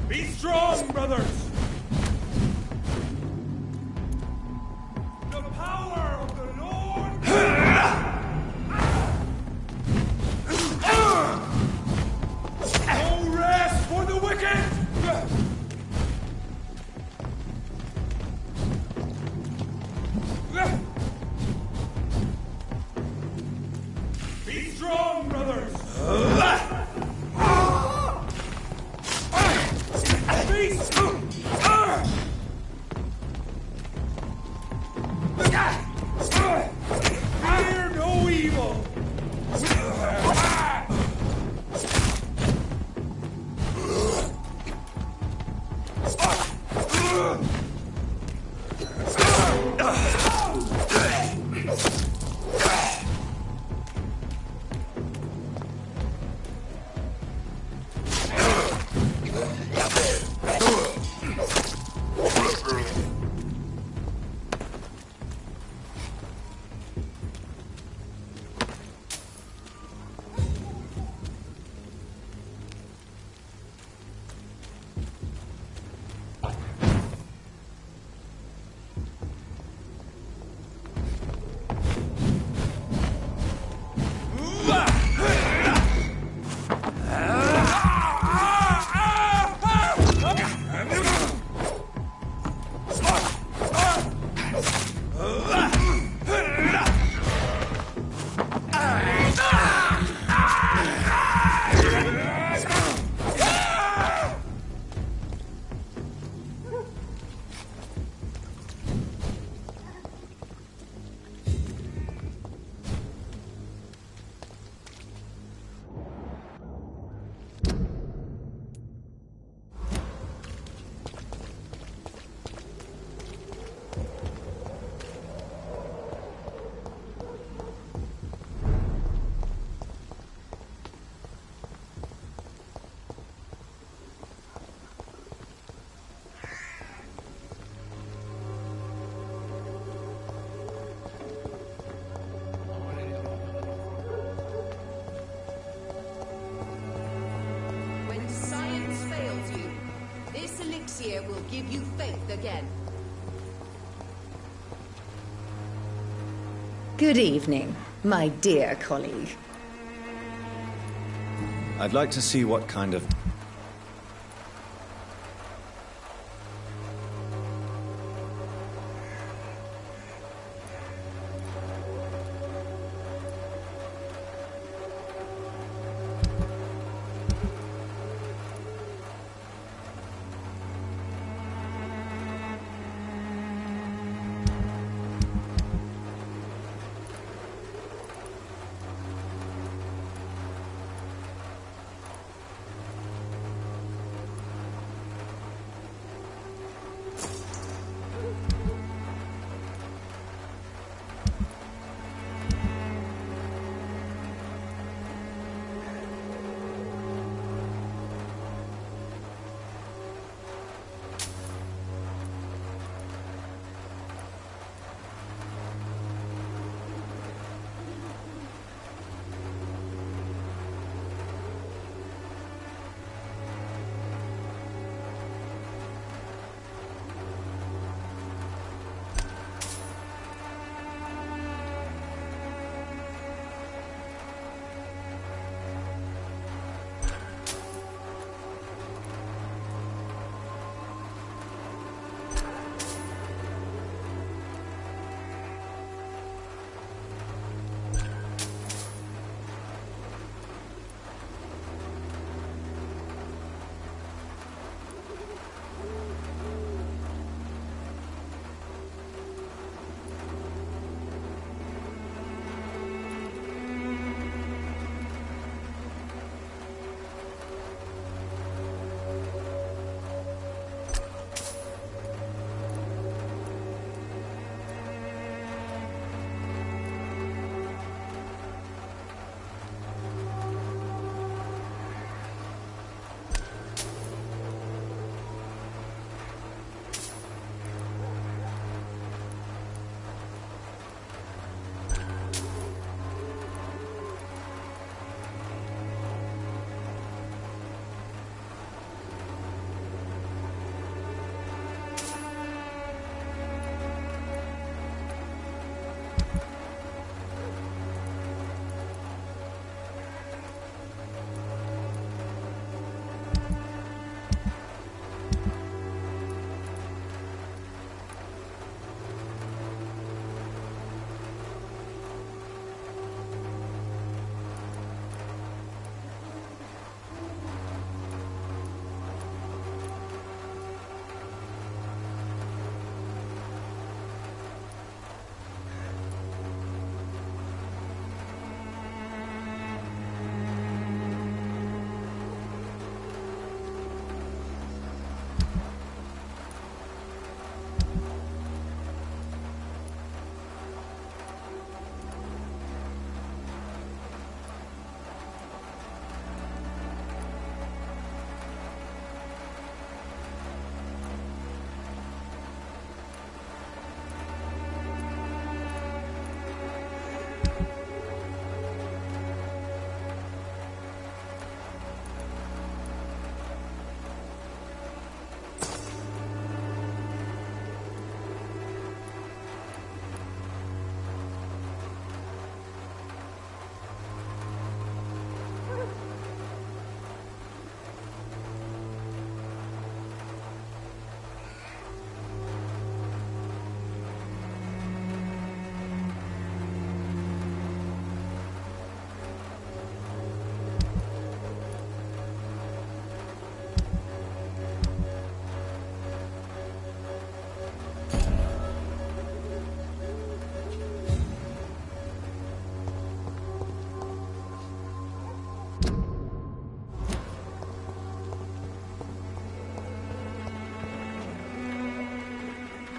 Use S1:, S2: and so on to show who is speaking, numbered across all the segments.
S1: Be strong, brothers! The power of the Lord! No rest for the wicked! Be strong, brothers! Fear no evil!
S2: Will give you faith again.
S3: Good evening, my dear colleague.
S4: I'd like to see what kind of...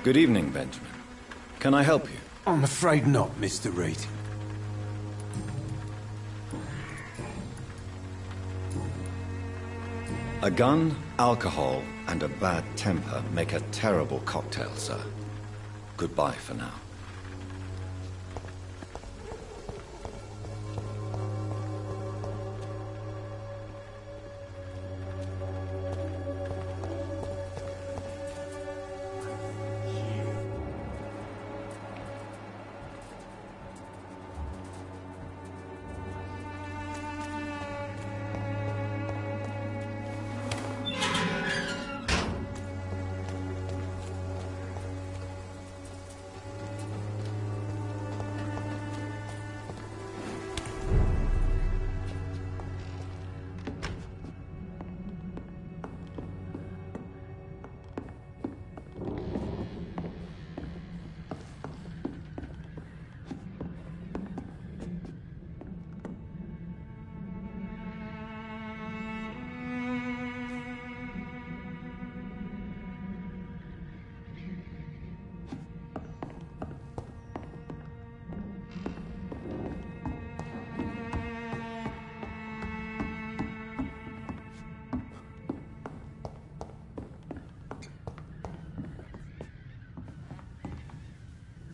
S4: Good evening, Benjamin. Can I help you?
S5: I'm afraid not, Mr. Reed.
S4: A gun, alcohol, and a bad temper make a terrible cocktail, sir. Goodbye for now.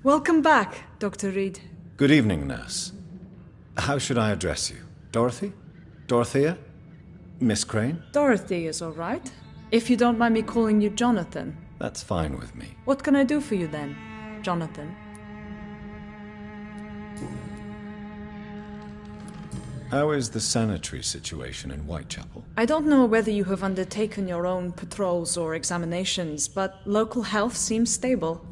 S6: Welcome back, Dr. Reed.
S4: Good evening, nurse. How should I address you? Dorothy? Dorothea? Miss Crane?
S6: Dorothy is all right. If you don't mind me calling you Jonathan.
S4: That's fine with me.
S6: What can I do for you then, Jonathan?
S4: How is the sanitary situation in Whitechapel?
S6: I don't know whether you have undertaken your own patrols or examinations, but local health seems stable.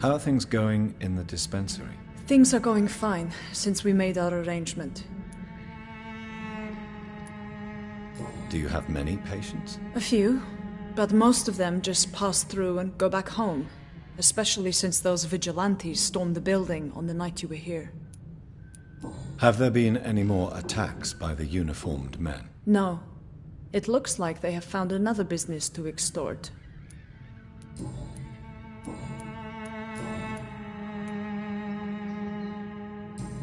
S4: How are things going in the dispensary?
S6: Things are going fine since we made our arrangement.
S4: Do you have many patients?
S6: A few, but most of them just pass through and go back home, especially since those vigilantes stormed the building on the night you were here.
S4: Have there been any more attacks by the uniformed men?
S6: No. It looks like they have found another business to extort.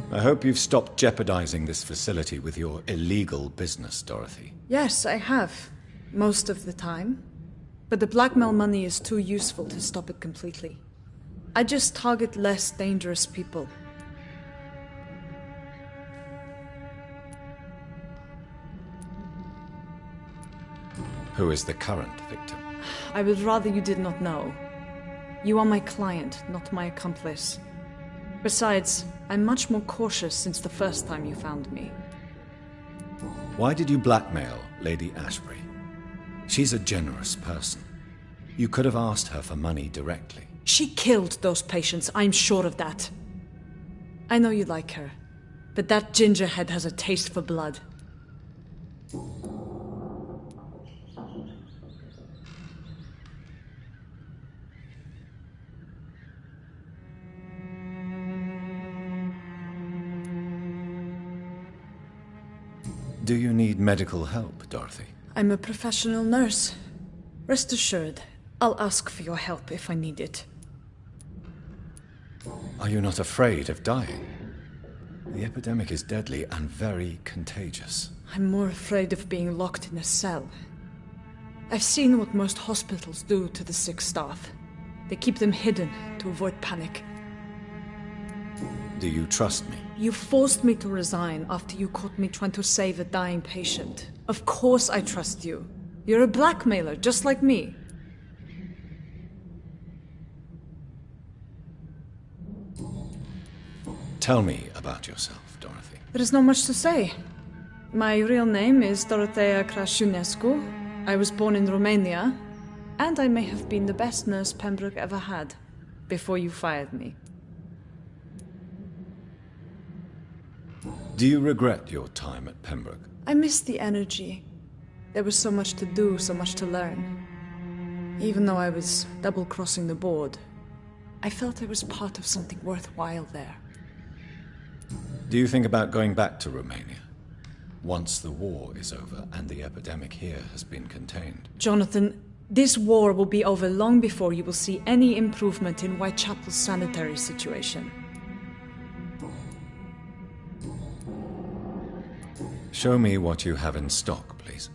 S4: I hope you've stopped jeopardizing this facility with your illegal business, Dorothy.
S6: Yes, I have. Most of the time. But the blackmail money is too useful to stop it completely. I just target less dangerous people.
S4: Who is the current victim?
S6: I would rather you did not know. You are my client, not my accomplice. Besides, I'm much more cautious since the first time you found me.
S4: Why did you blackmail Lady Ashbury? She's a generous person. You could have asked her for money directly.
S6: She killed those patients, I'm sure of that. I know you like her, but that gingerhead has a taste for blood.
S4: Do you need medical help, Dorothy?
S6: I'm a professional nurse. Rest assured, I'll ask for your help if I need it.
S4: Are you not afraid of dying? The epidemic is deadly and very contagious.
S6: I'm more afraid of being locked in a cell. I've seen what most hospitals do to the sick staff. They keep them hidden to avoid panic.
S4: Do you trust me?
S6: You forced me to resign after you caught me trying to save a dying patient. Of course I trust you. You're a blackmailer, just like me.
S4: Tell me about yourself, Dorothy.
S6: There is not much to say. My real name is Dorothea Crasiunescu. I was born in Romania, and I may have been the best nurse Pembroke ever had, before you fired me.
S4: Do you regret your time at Pembroke?
S6: I miss the energy. There was so much to do, so much to learn. Even though I was double-crossing the board, I felt I was part of something worthwhile there.
S4: Do you think about going back to Romania? Once the war is over and the epidemic here has been contained?
S6: Jonathan, This war will be over long before you will see any improvement in Whitechapel's sanitary situation.
S4: Show me what you have in stock, please.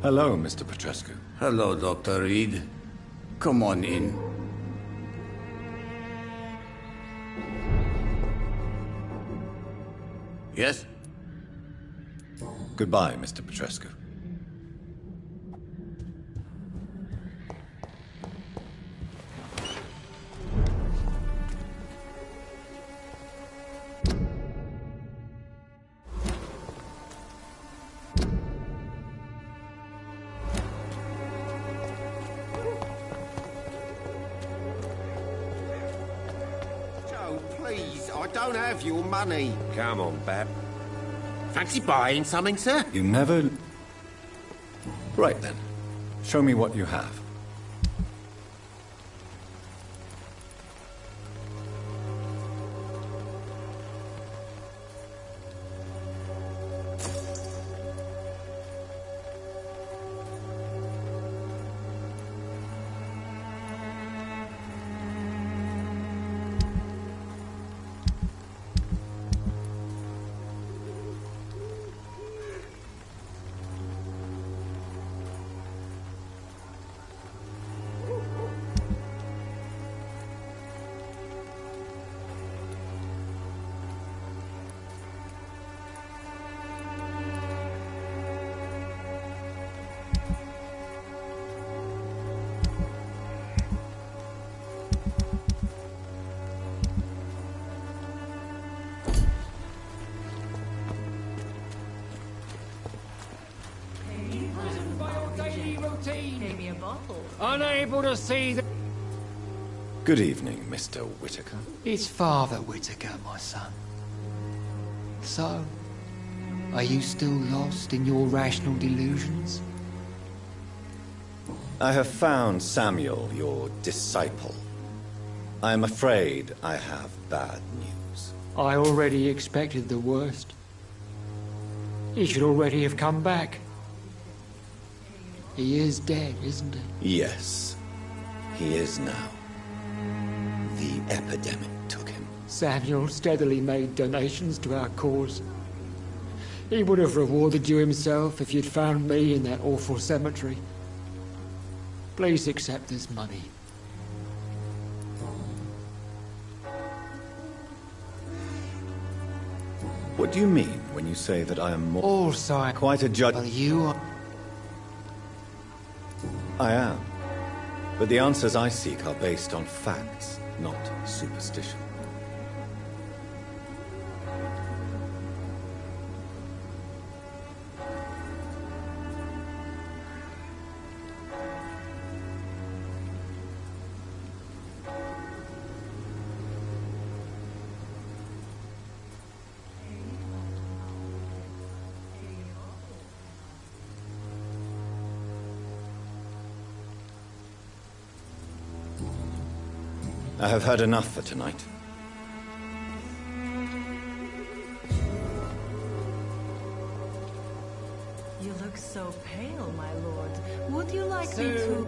S4: Hello, Mr. Petrescu.
S5: Hello, Dr. Reed. Come on in. Yes?
S4: Goodbye, Mr. Petrescu.
S7: Joe, please, I don't have your money.
S5: Come on, Bab.
S7: Fancy buying something, sir?
S4: You never... Right then. Show me what you have.
S8: Unable to see the...
S4: Good evening, Mr. Whitaker.
S8: It's Father Whitaker, my son. So, are you still lost in your rational delusions?
S4: I have found Samuel, your disciple. I am afraid I have bad news.
S8: I already expected the worst. He should already have come back. He is dead, isn't he?
S4: Yes, he is now. The epidemic took him.
S8: Samuel steadily made donations to our cause. He would have rewarded you himself if you'd found me in that awful cemetery. Please accept this money.
S4: What do you mean when you say that I am more...
S8: Also,
S4: Quite a judge...
S8: well, you are...
S4: I am. But the answers I seek are based on facts, not superstition. I have heard enough for tonight.
S2: You look so pale, my lord. Would you like me to...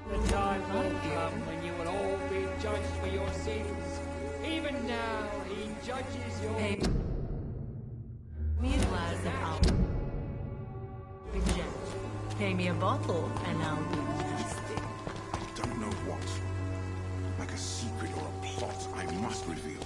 S8: The time will come when you will all be judged for your sins. Even now, he judges your...
S2: Pay me a glass and I'll be gentle. Pay me a bottle and I'll be nasty.
S9: I don't know what. Like a secret or a plot I must reveal.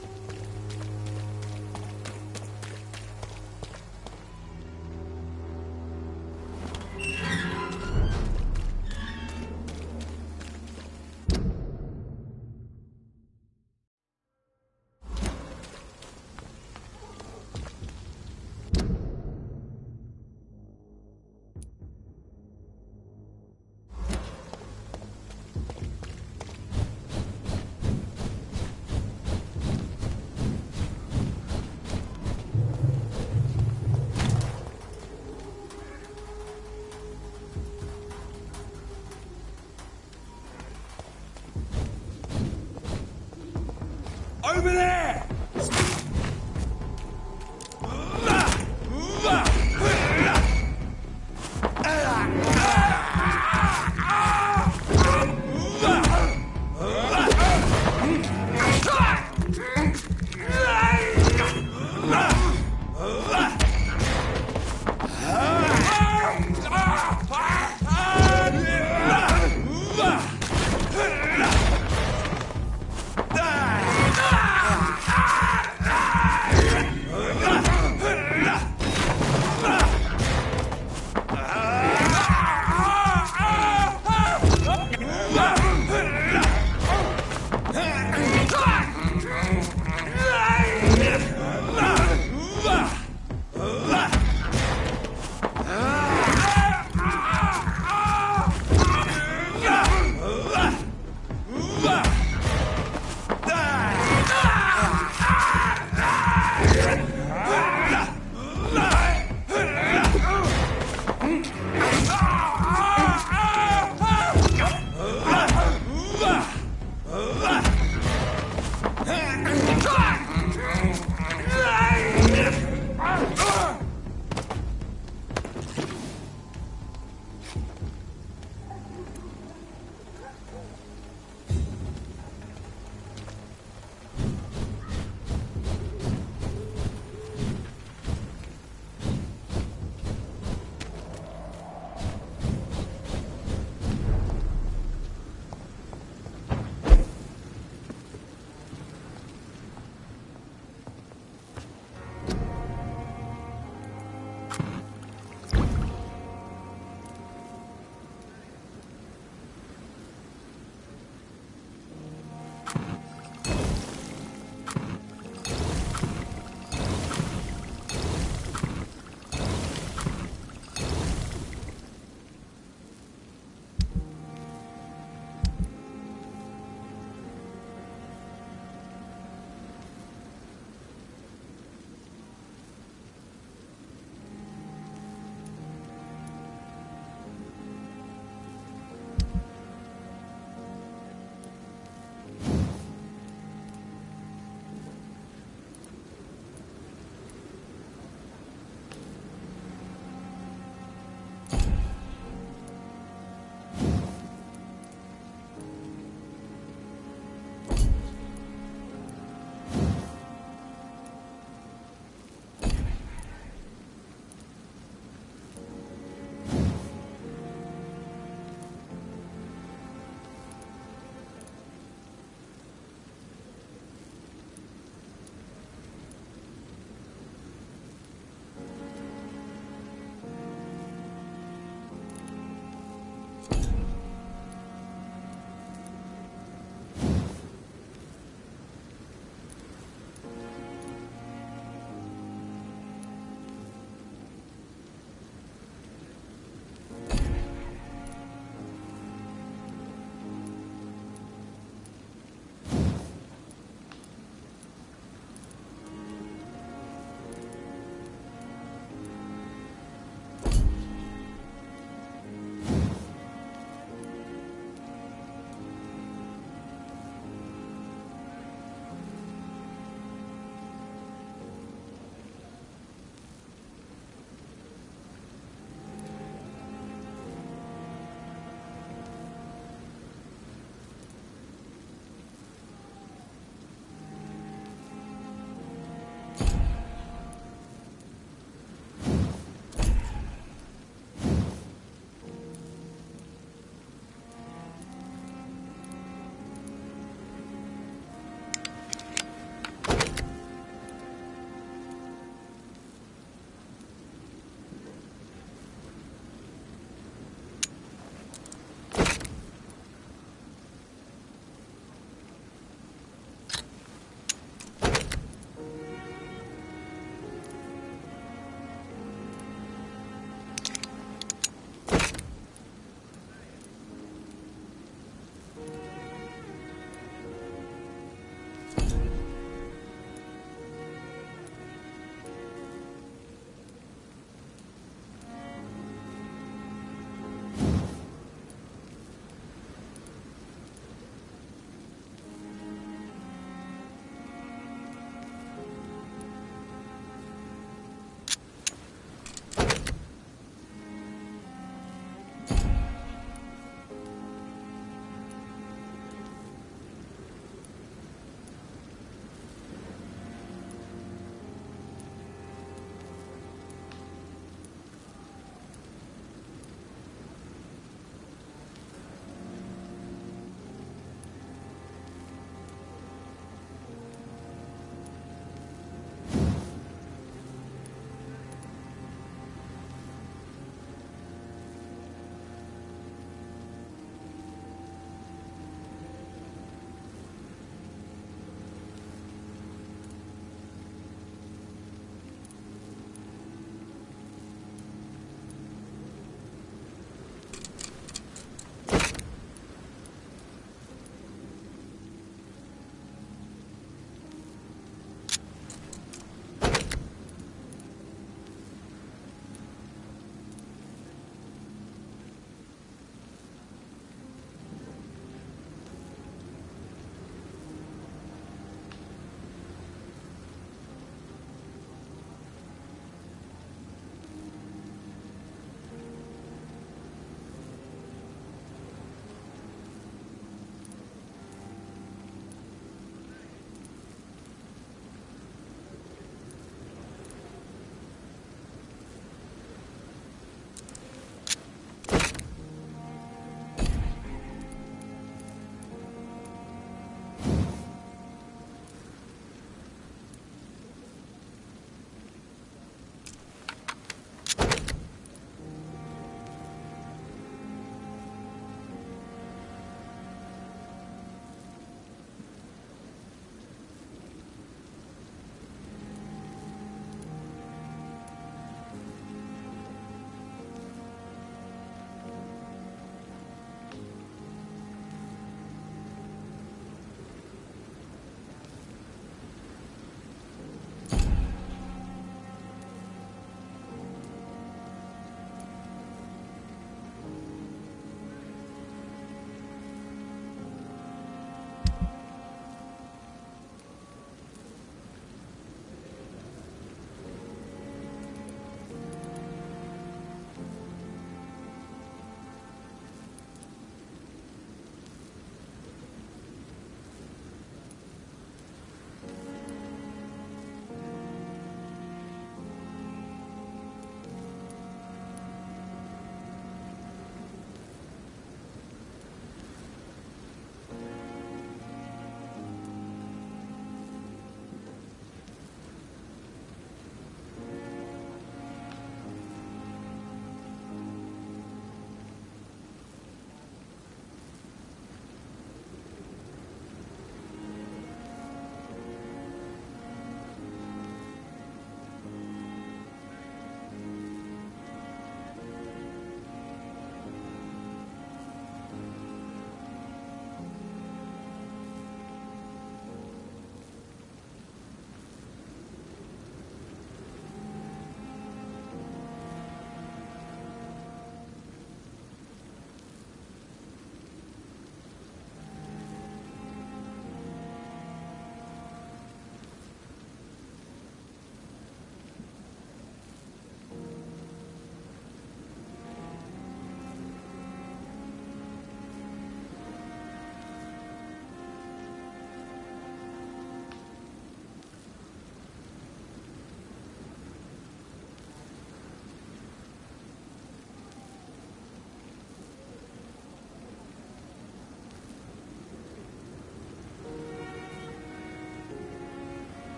S1: Over there!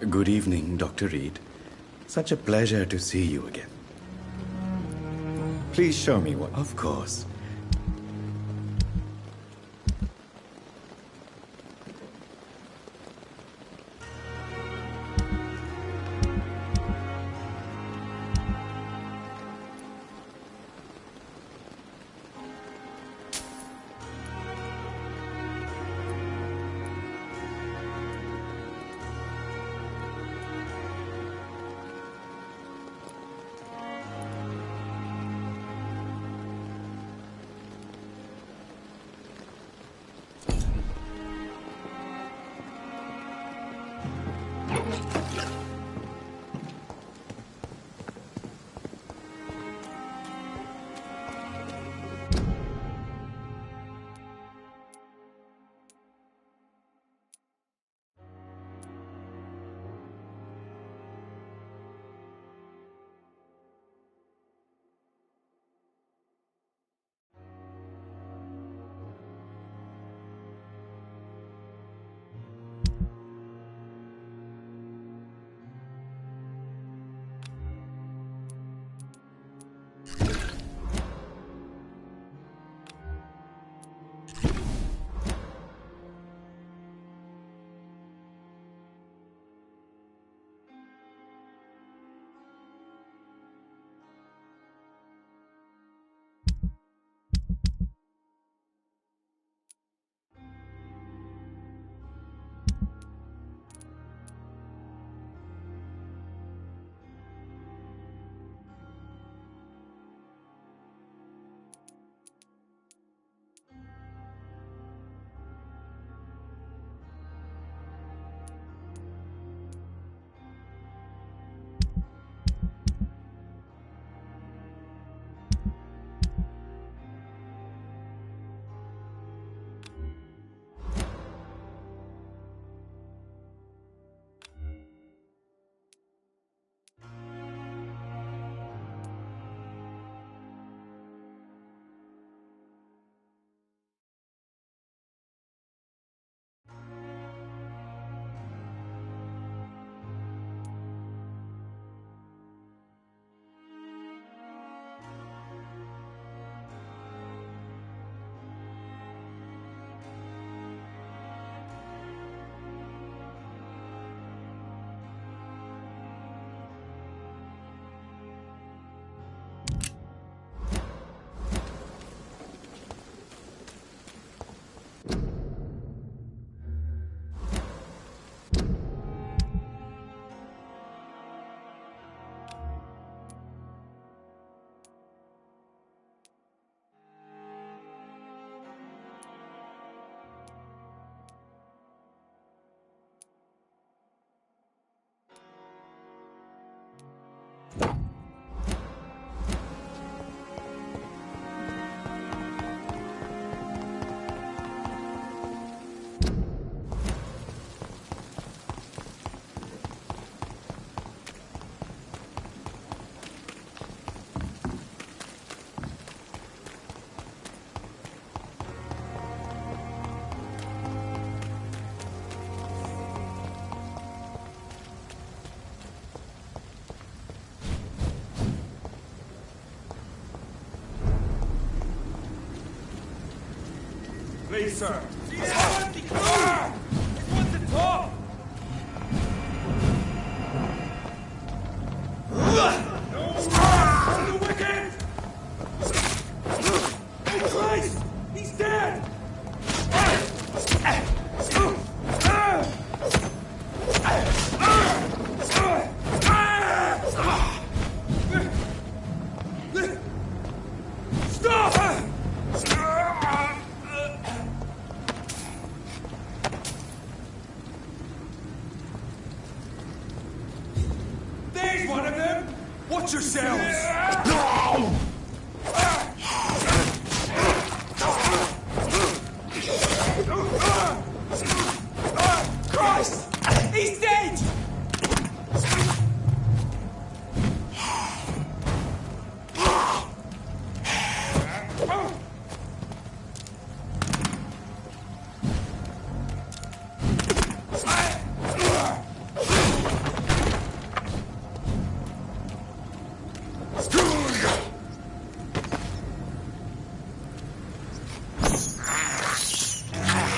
S10: Good evening, Dr. Reed. Such a pleasure to see you again.
S4: Please show me what...
S10: Of course.
S1: Please, sir. This one's the top! No! The wicked! Oh, Christ! He's dead! Stop! There's one of them! Watch yourselves! Christ! He's dead!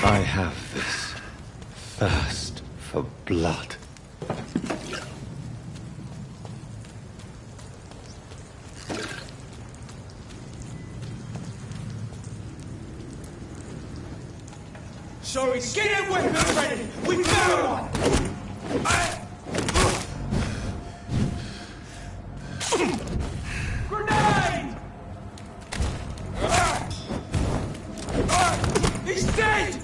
S10: I have this thirst for blood.
S1: Sorry, get that weapon ready! We found one! Grenade! He's dead!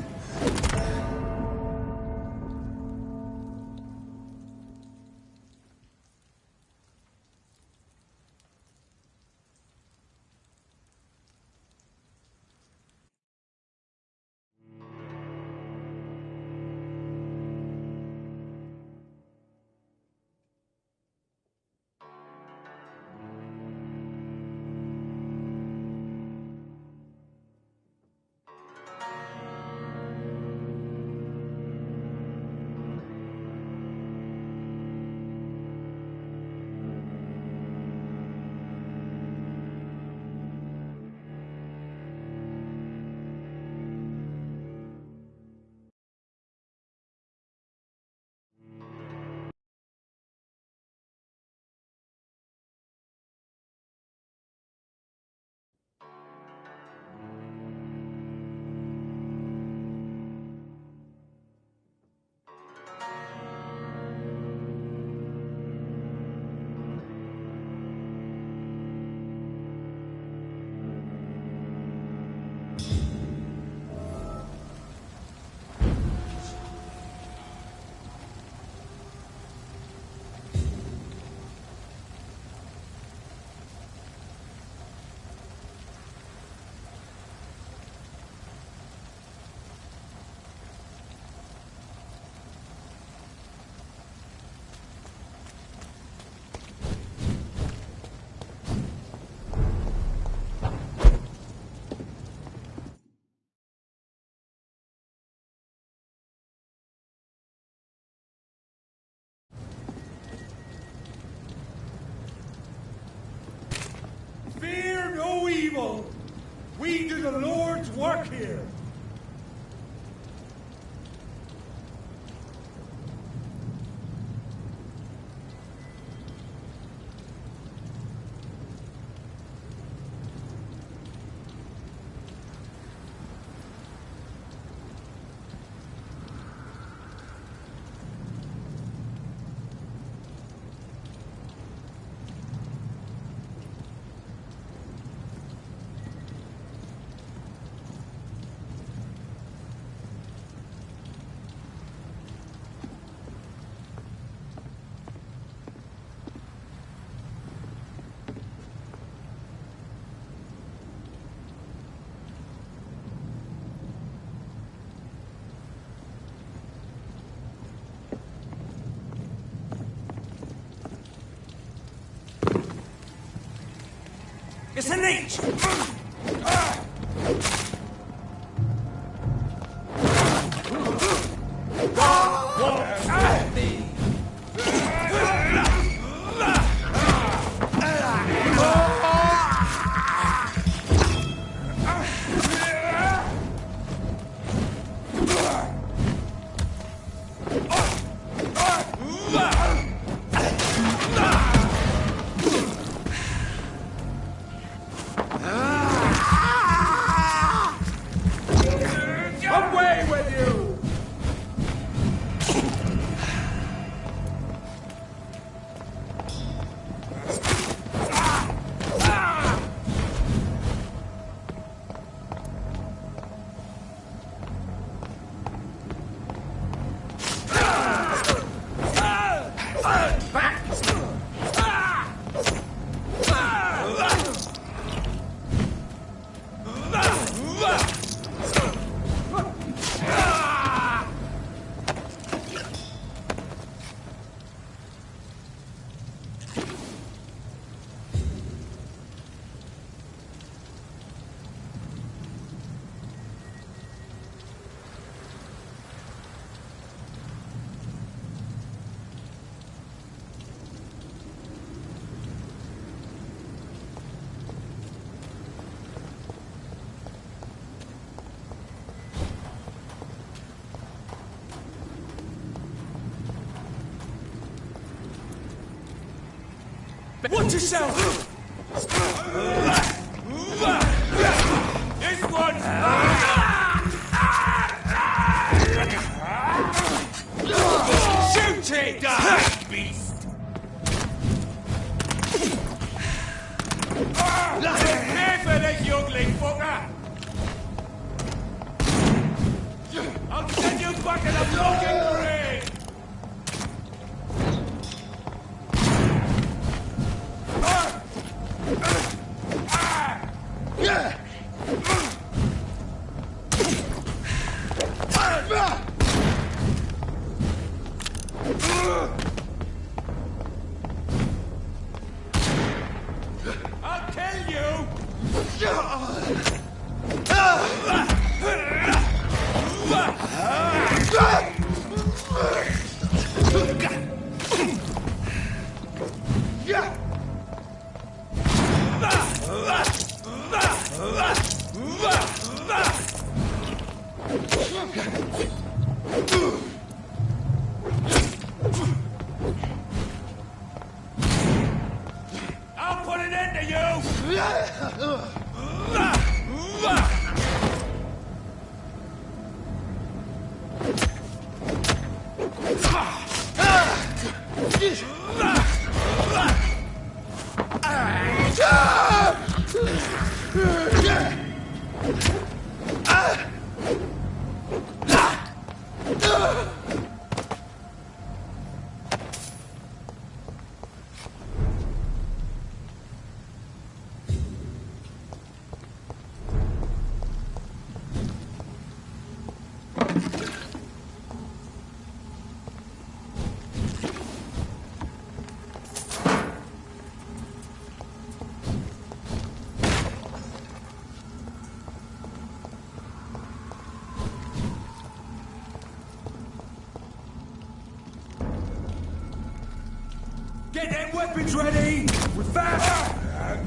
S1: Fear no evil! We do the Lord's work here! It's an H! Watch yourself! This one's... Shoot it, damn beast! Careful, this youngling fucker! I'll send you back in a fucking grave! I'll kill you! I'll put an end to you! Get them weapons ready! We're fast! An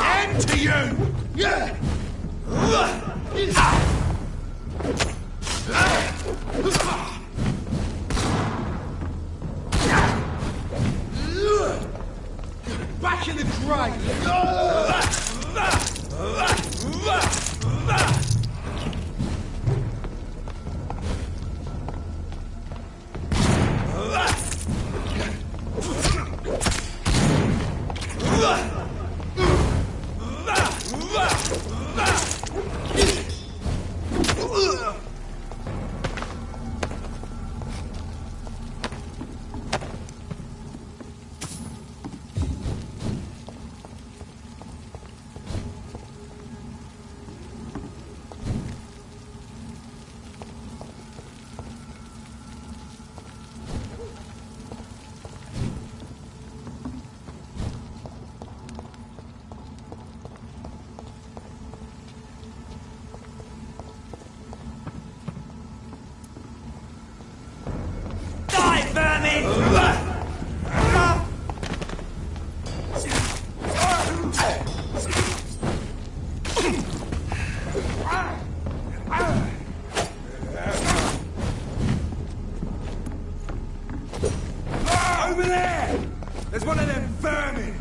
S1: end to you! Back in the grave! Over there! There's one of them vermin!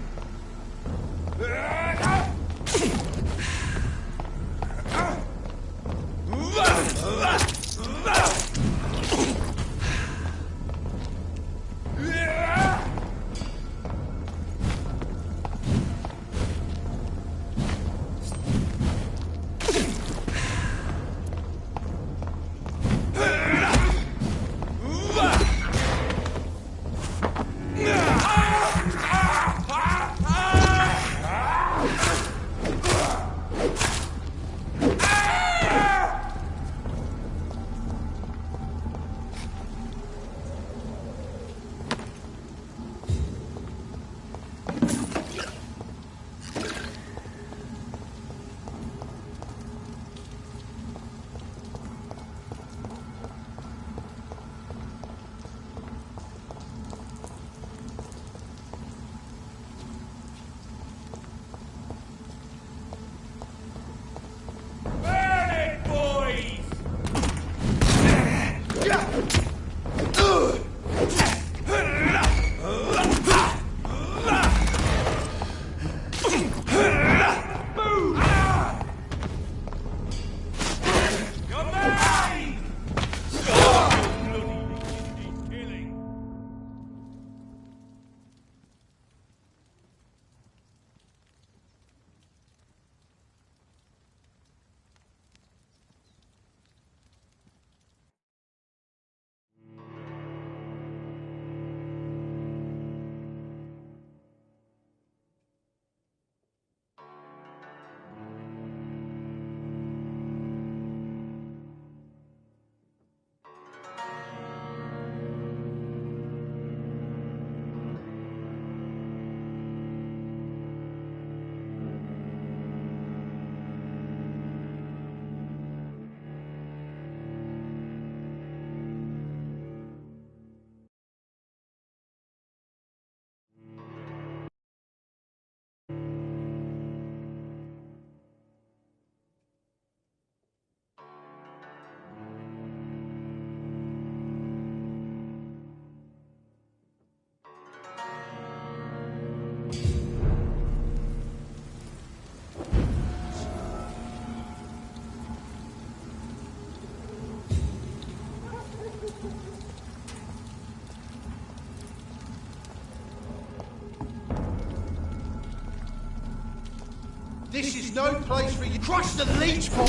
S7: This is no place for you. Crush the leech ball!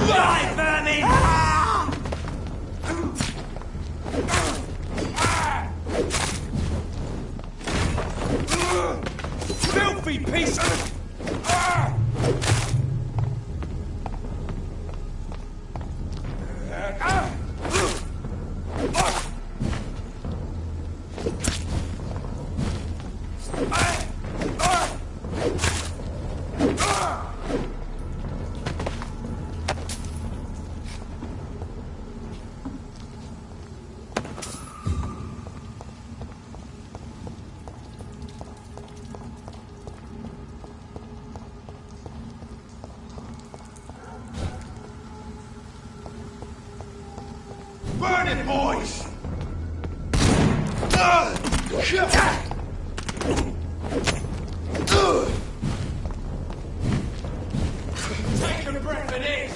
S1: Die, vermin! Filthy piece of... Burn it, boys! Take a breath in it!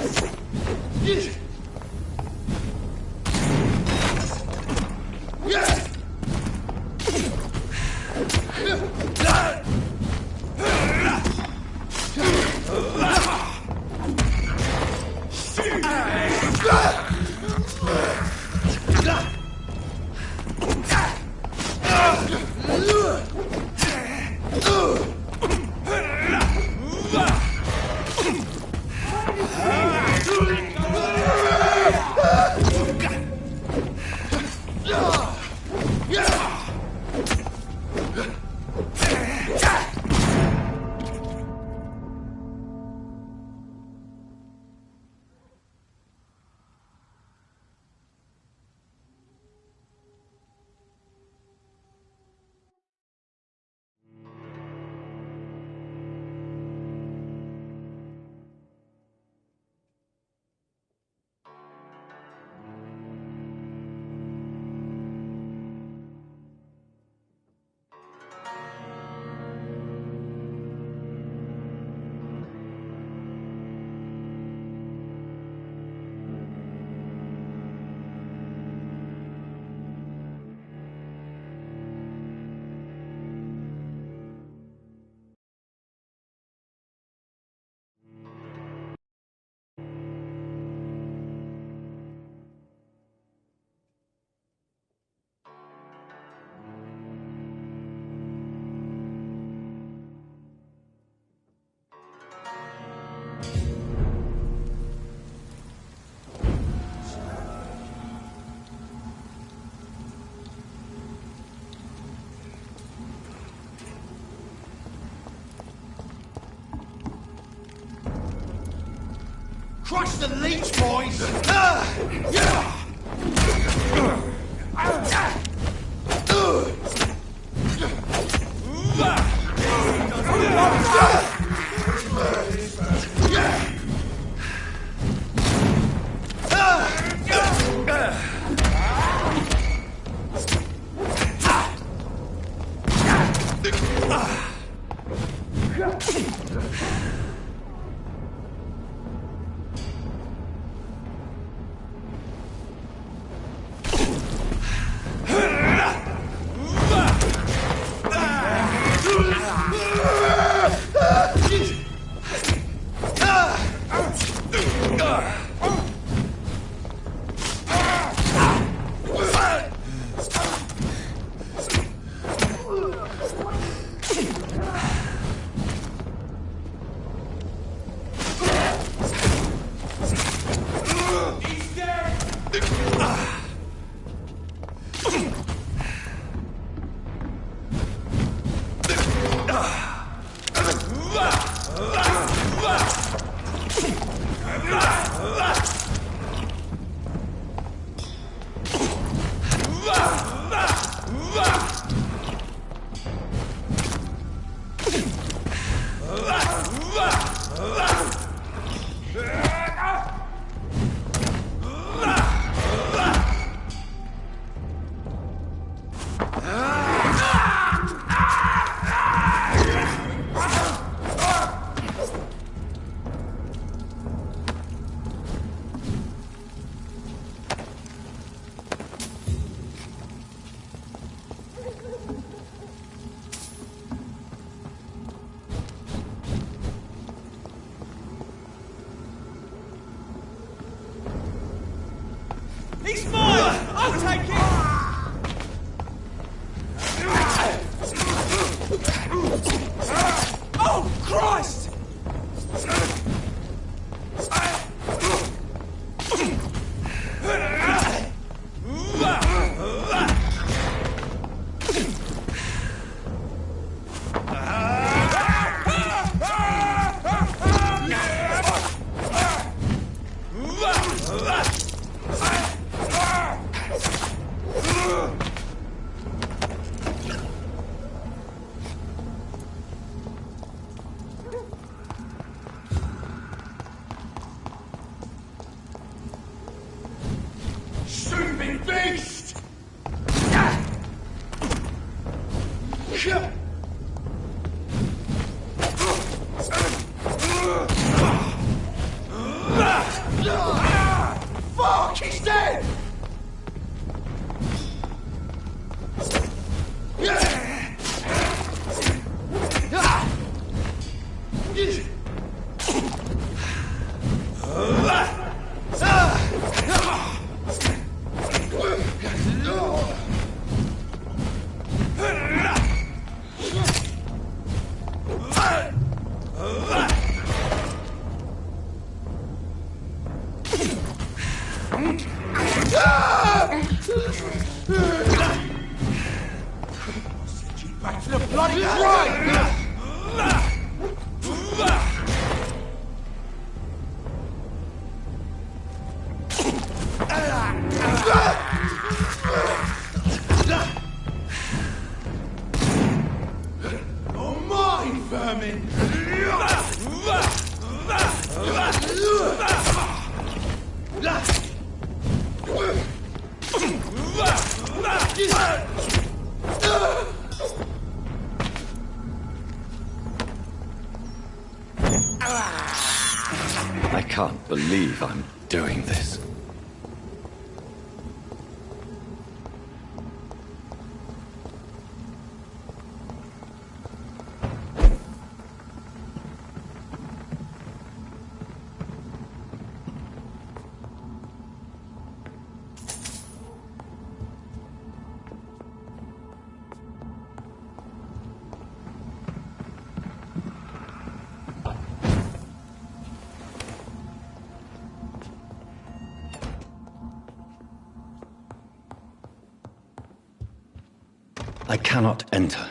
S1: Crush the leech, boys! He's mine! I'll take it! Oh, Christ! Snooping beast! Fuck, he's dead! Back to the bloody grind! Oh, mine, vermin!
S4: I can't believe I'm doing this. I cannot enter.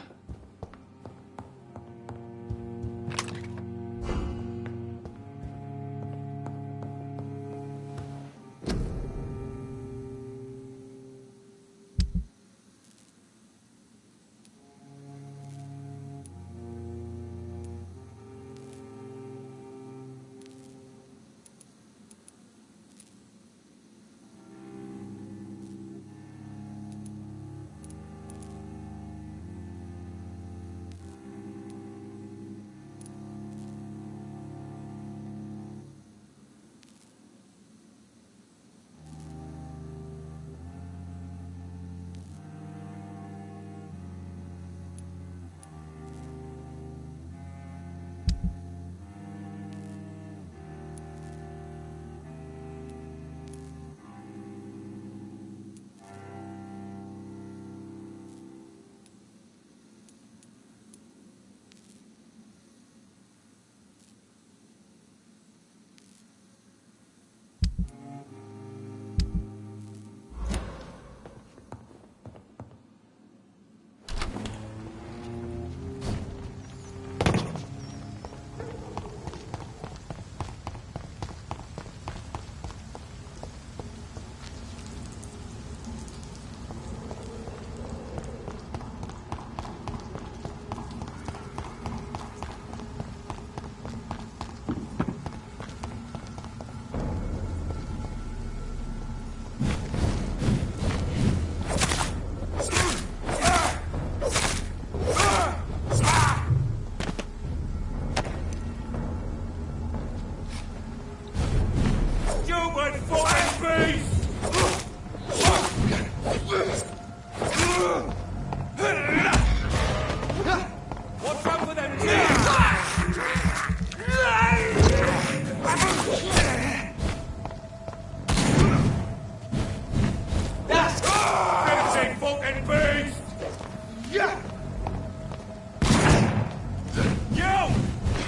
S1: You!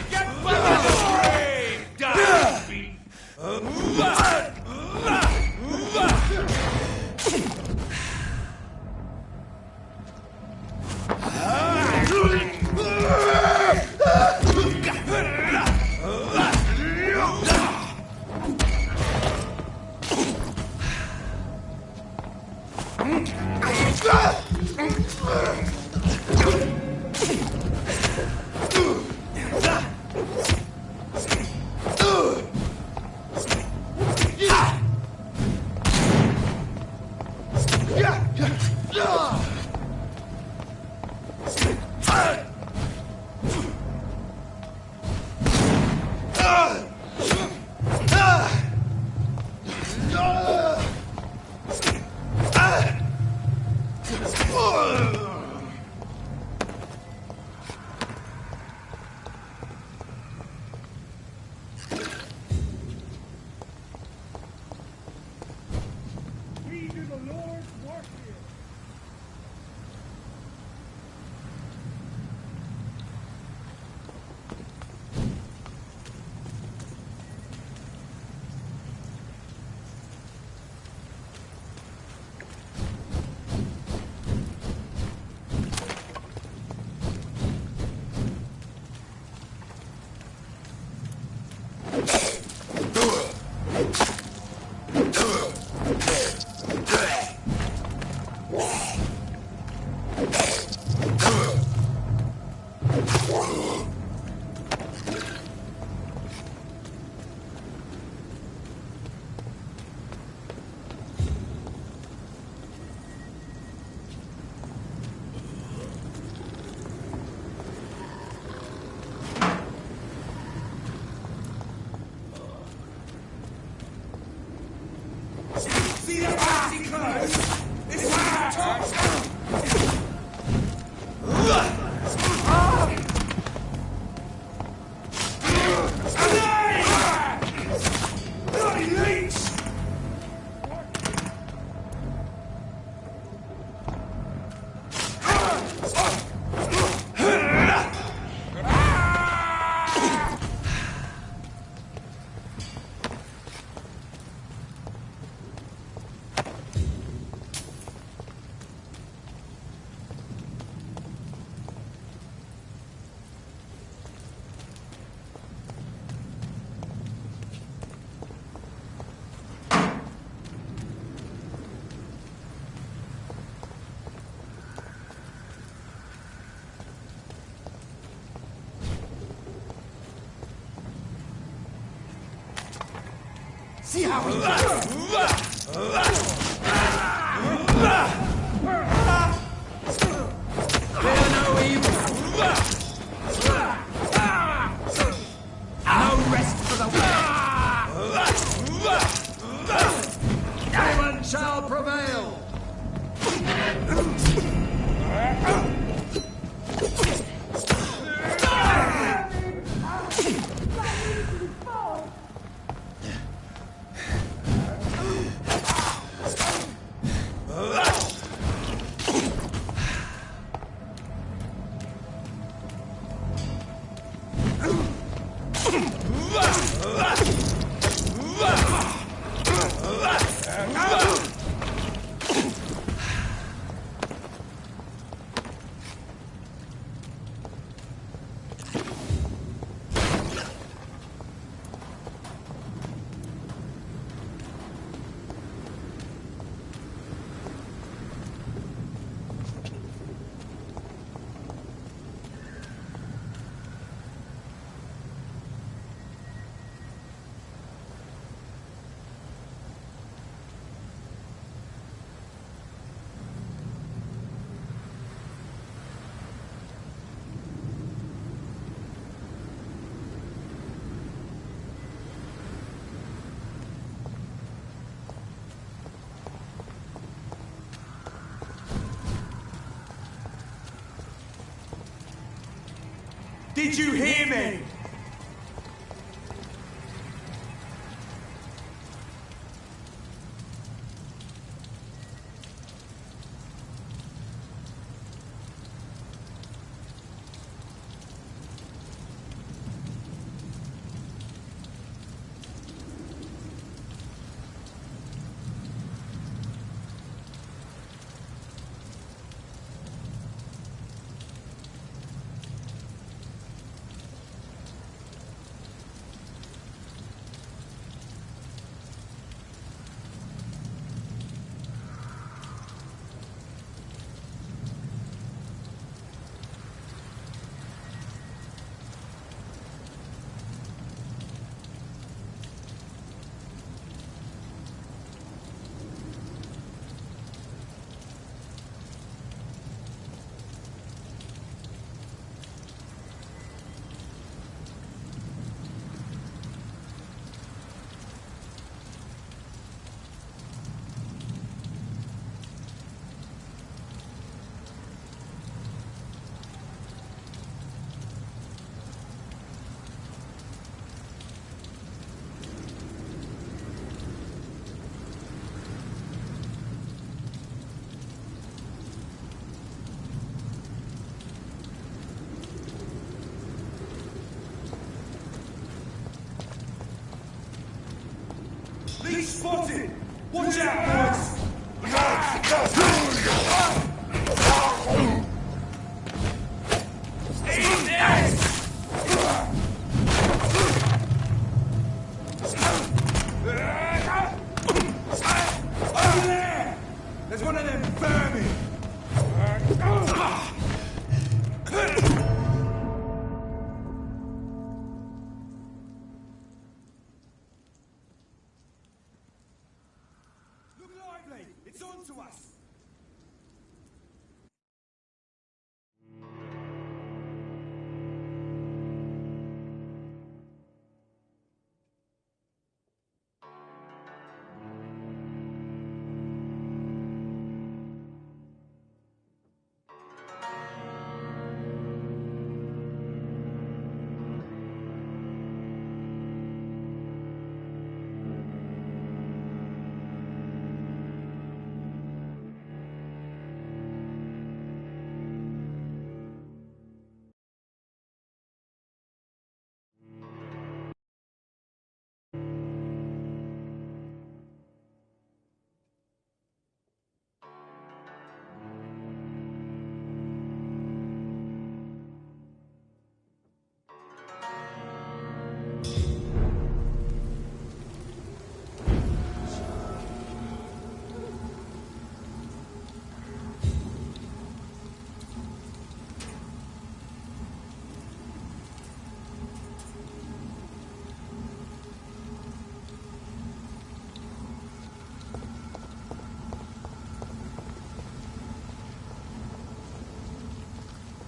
S1: Get back in the grave, damn beast! We do the Lord's work here. See the party close? It's our turn! Bloody leech! See how we do. Fear no evil. No rest for the wicked. Gammon shall prevail. Did you hear me? There's one of them vermin! Look lively! It's on to us!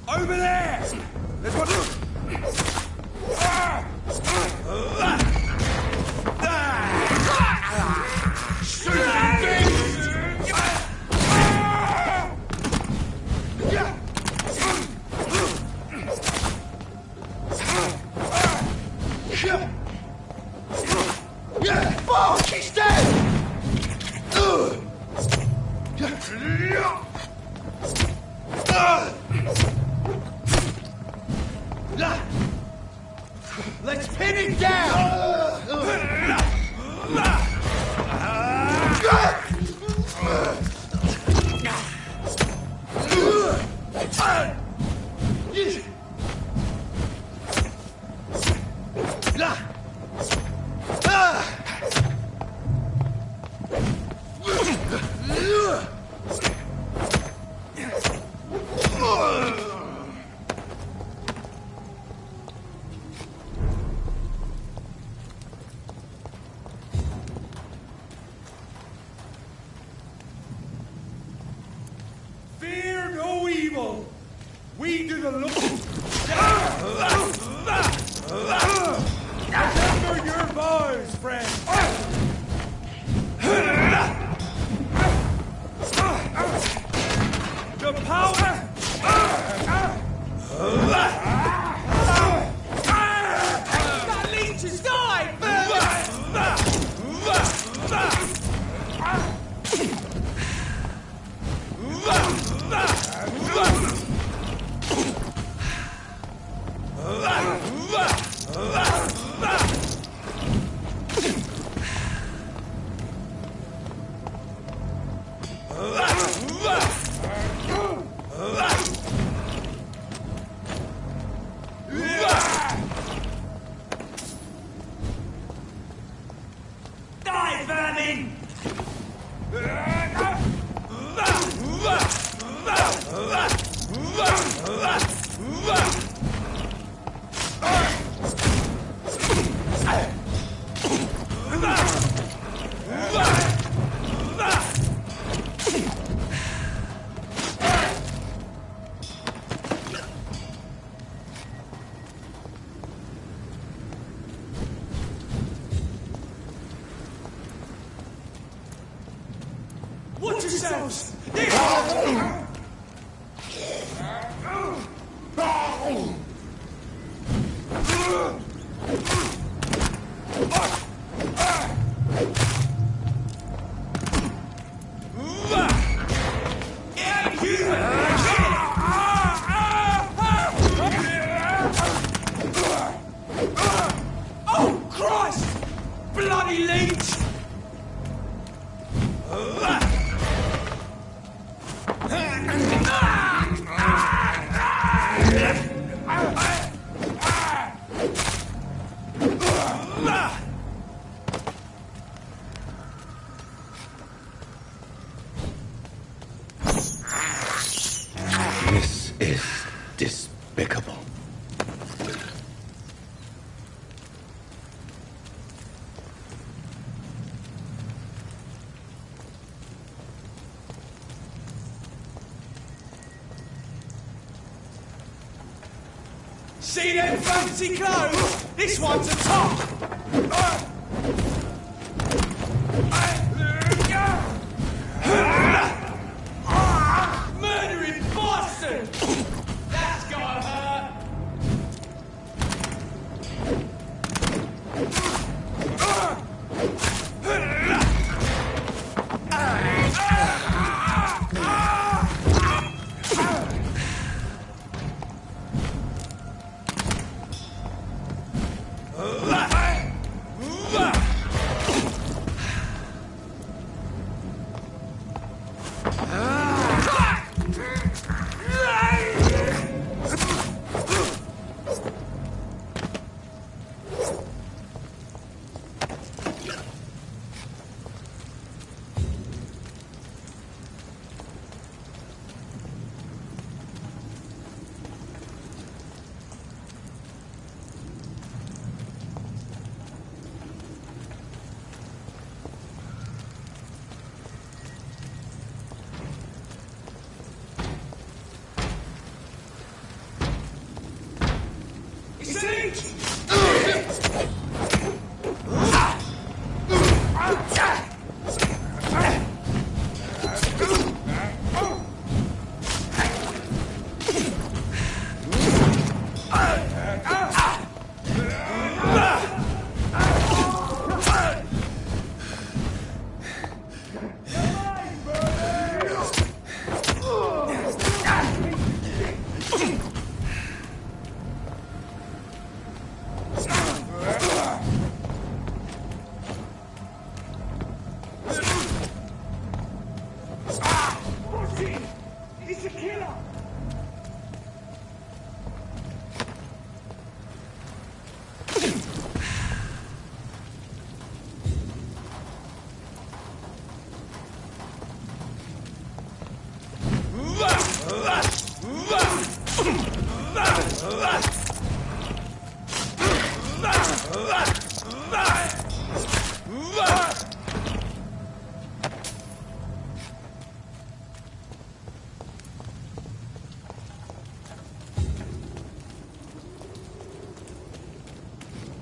S1: Over there! There's one...
S7: Fuck, he's dead! Let's pin it down!
S1: Fear no evil! We do the Lord... Remember your vows, friend! The power... That leech has died! Die, vermin! Watch yourselves! Oh, Christ! Bloody leech! See them fancy clothes? This one's a top! Murdering bastard! That's gotta hurt!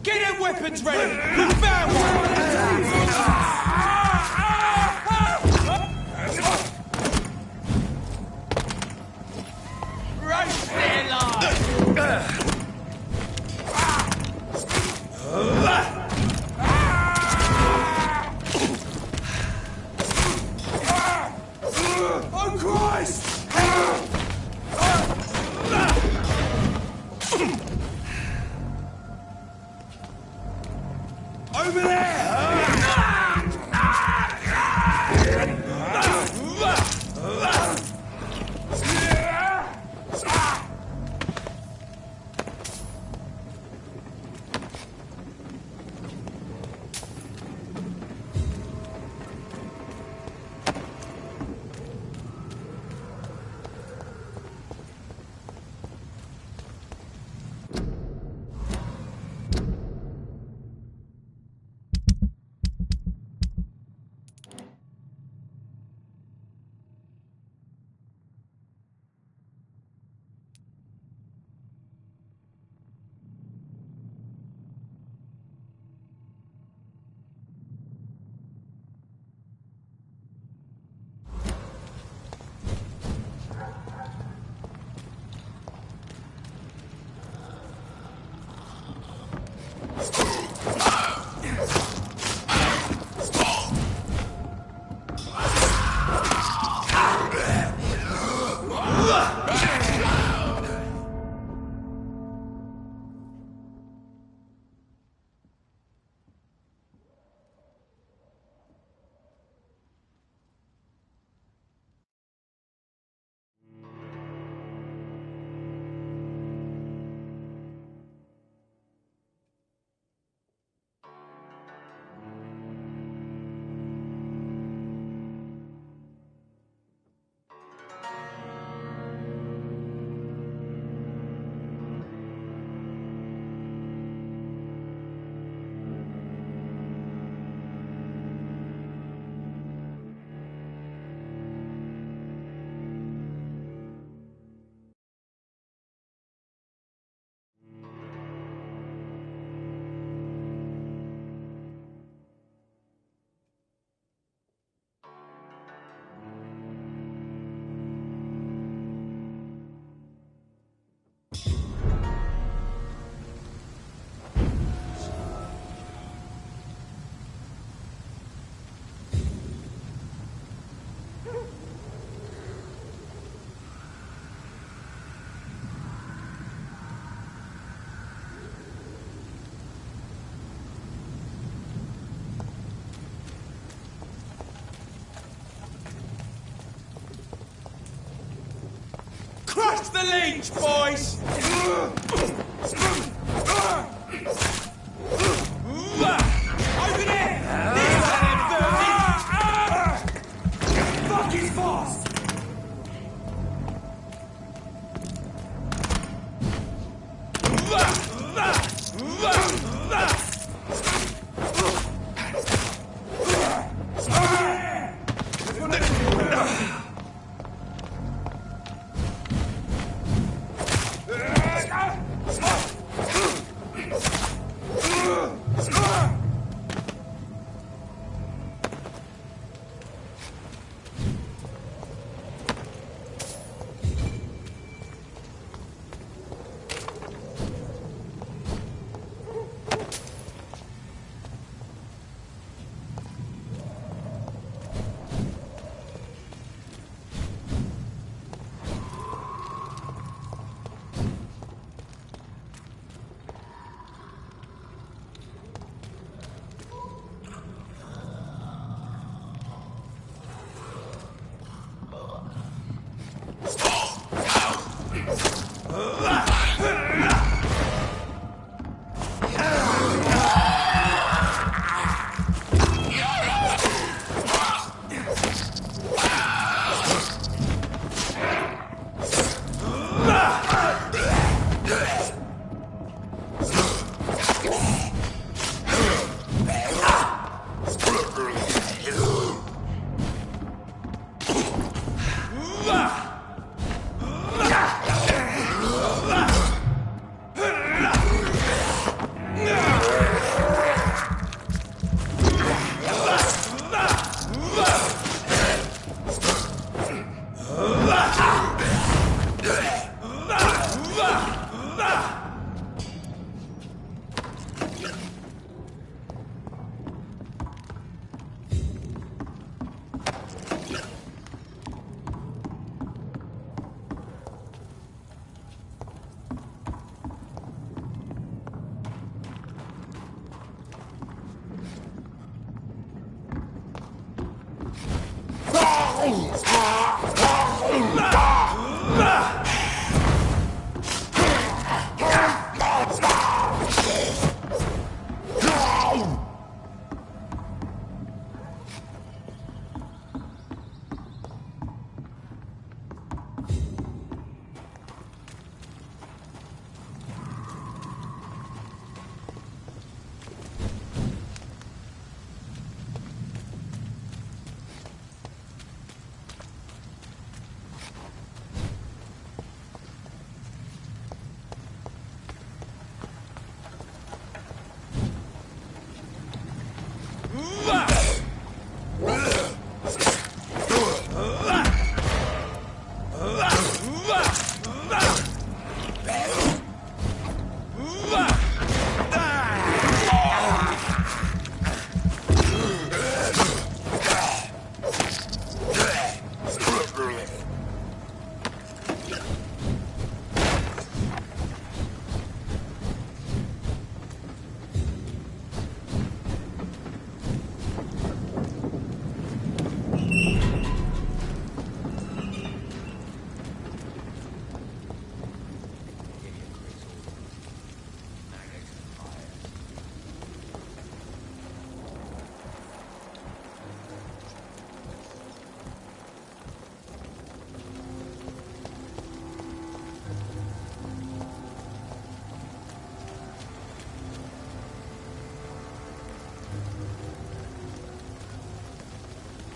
S1: Get them weapons ready! We found one! Roast their lives! Oh Christ! Over there! Crush the leech, boys! Over there! There's that Fuck his fast!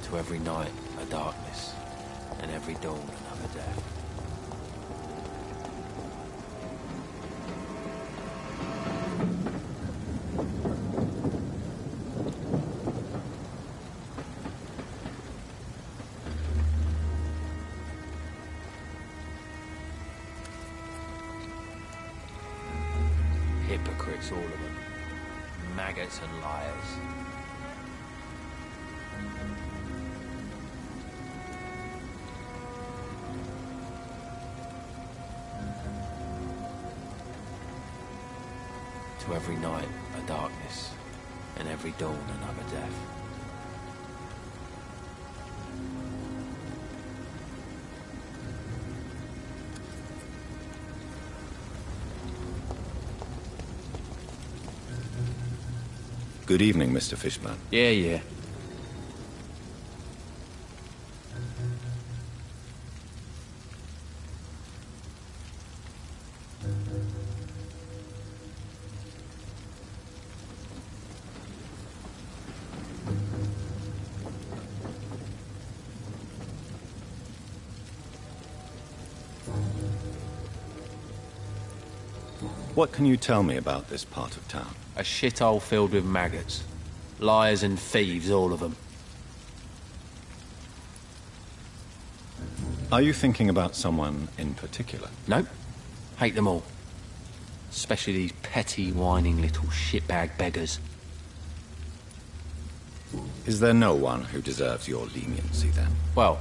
S11: To every night a darkness, and every dawn another death. Hypocrites, all of them. Maggots and liars. To every night a darkness, and every dawn another death.
S4: Good evening, Mr. Fishburne.
S11: Yeah, yeah.
S4: What can you tell me about this part of town?
S11: A shithole filled with maggots. Liars and thieves, all of them.
S4: Are you thinking about someone in particular?
S11: Nope. Hate them all. Especially these petty, whining little shitbag beggars.
S4: Is there no one who deserves your leniency, then?
S11: Well,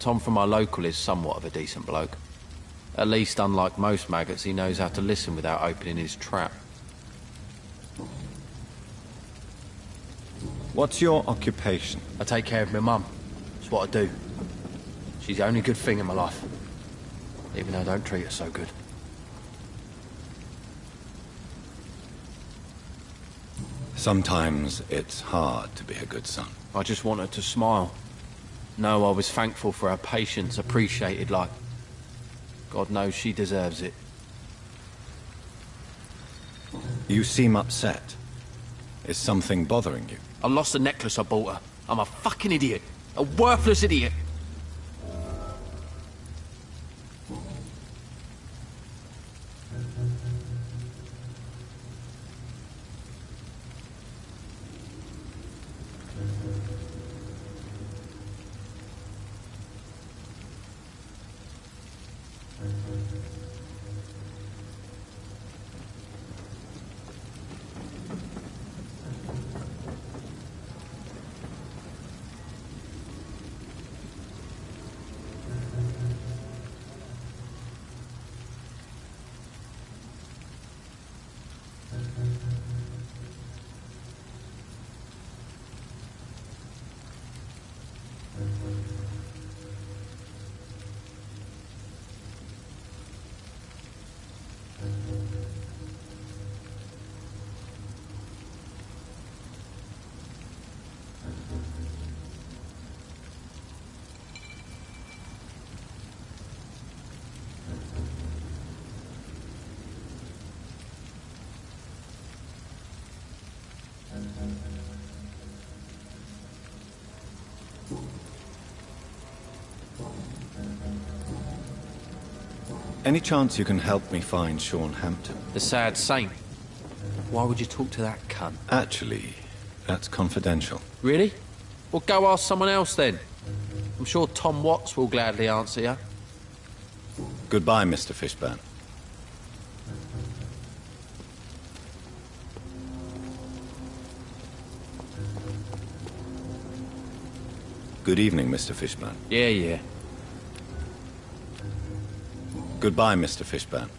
S11: Tom from our local is somewhat of a decent bloke. At least, unlike most maggots, he knows how to listen without opening his trap.
S4: What's your occupation?
S11: I take care of my mum. It's what I do. She's the only good thing in my life. Even though I don't treat her so good.
S4: Sometimes it's hard to be a good son.
S11: I just want her to smile. Know I was thankful for her patience, appreciated like... God knows she deserves it.
S4: You seem upset. Is something bothering you?
S11: I lost the necklace I bought her. I'm a fucking idiot. A worthless idiot.
S4: Any chance you can help me find Sean Hampton?
S11: The sad saint. Why would you talk to that cunt?
S4: Actually, that's confidential.
S11: Really? Well, go ask someone else then. I'm sure Tom Watts will gladly answer you.
S4: Goodbye, Mr. Fishburne. Good evening, Mr. Fishburne.
S11: Yeah, yeah.
S4: Goodbye, Mr. Fishburne.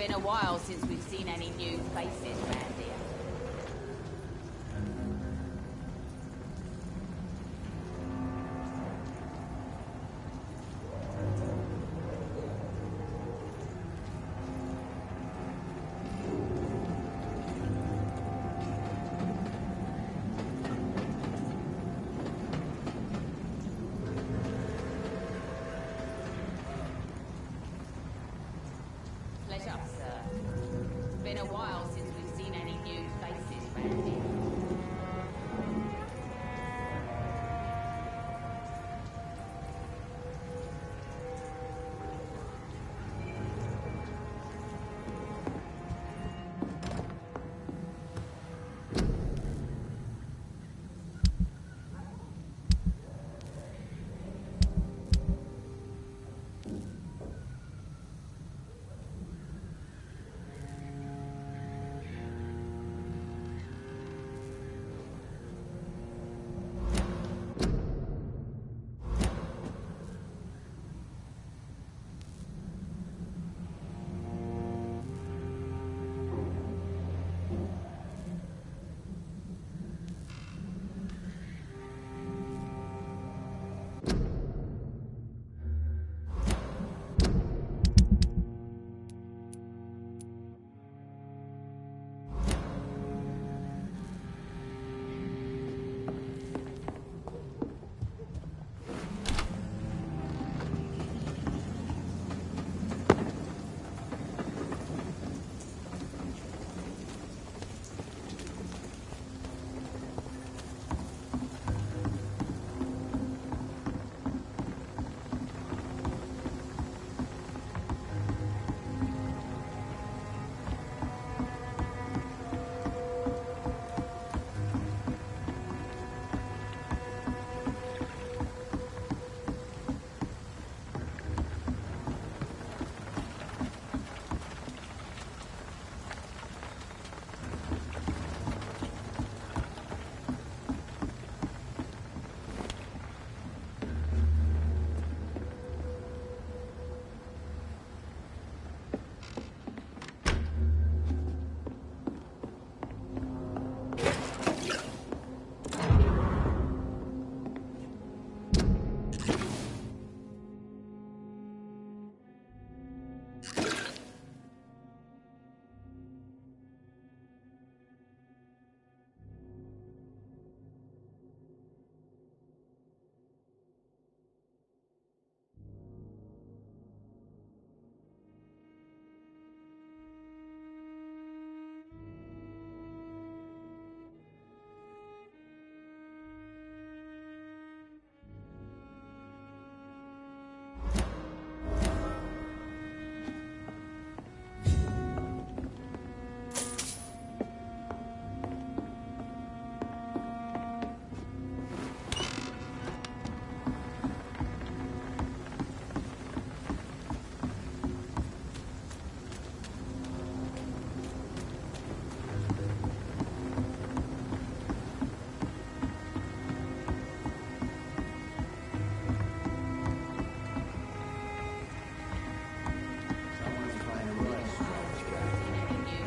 S12: Been a while since we've seen any new faces around here. Pleasure, sir. Been a while since we've seen any new faces around here.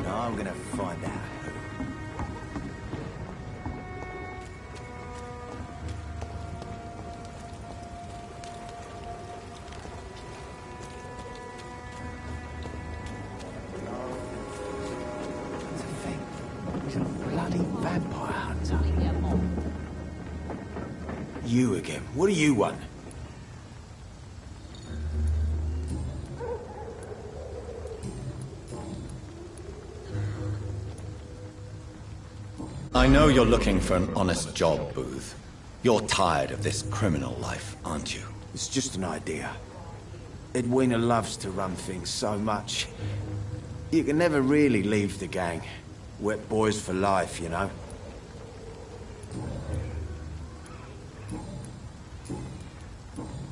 S13: I'm gonna find out He's a bloody vampire hunter. You again. What do you want?
S4: I know you're looking for an honest job, Booth. You're tired of this criminal life, aren't you?
S13: It's just an idea. Edwina loves to run things so much. You can never really leave the gang. Wet boys for life, you know.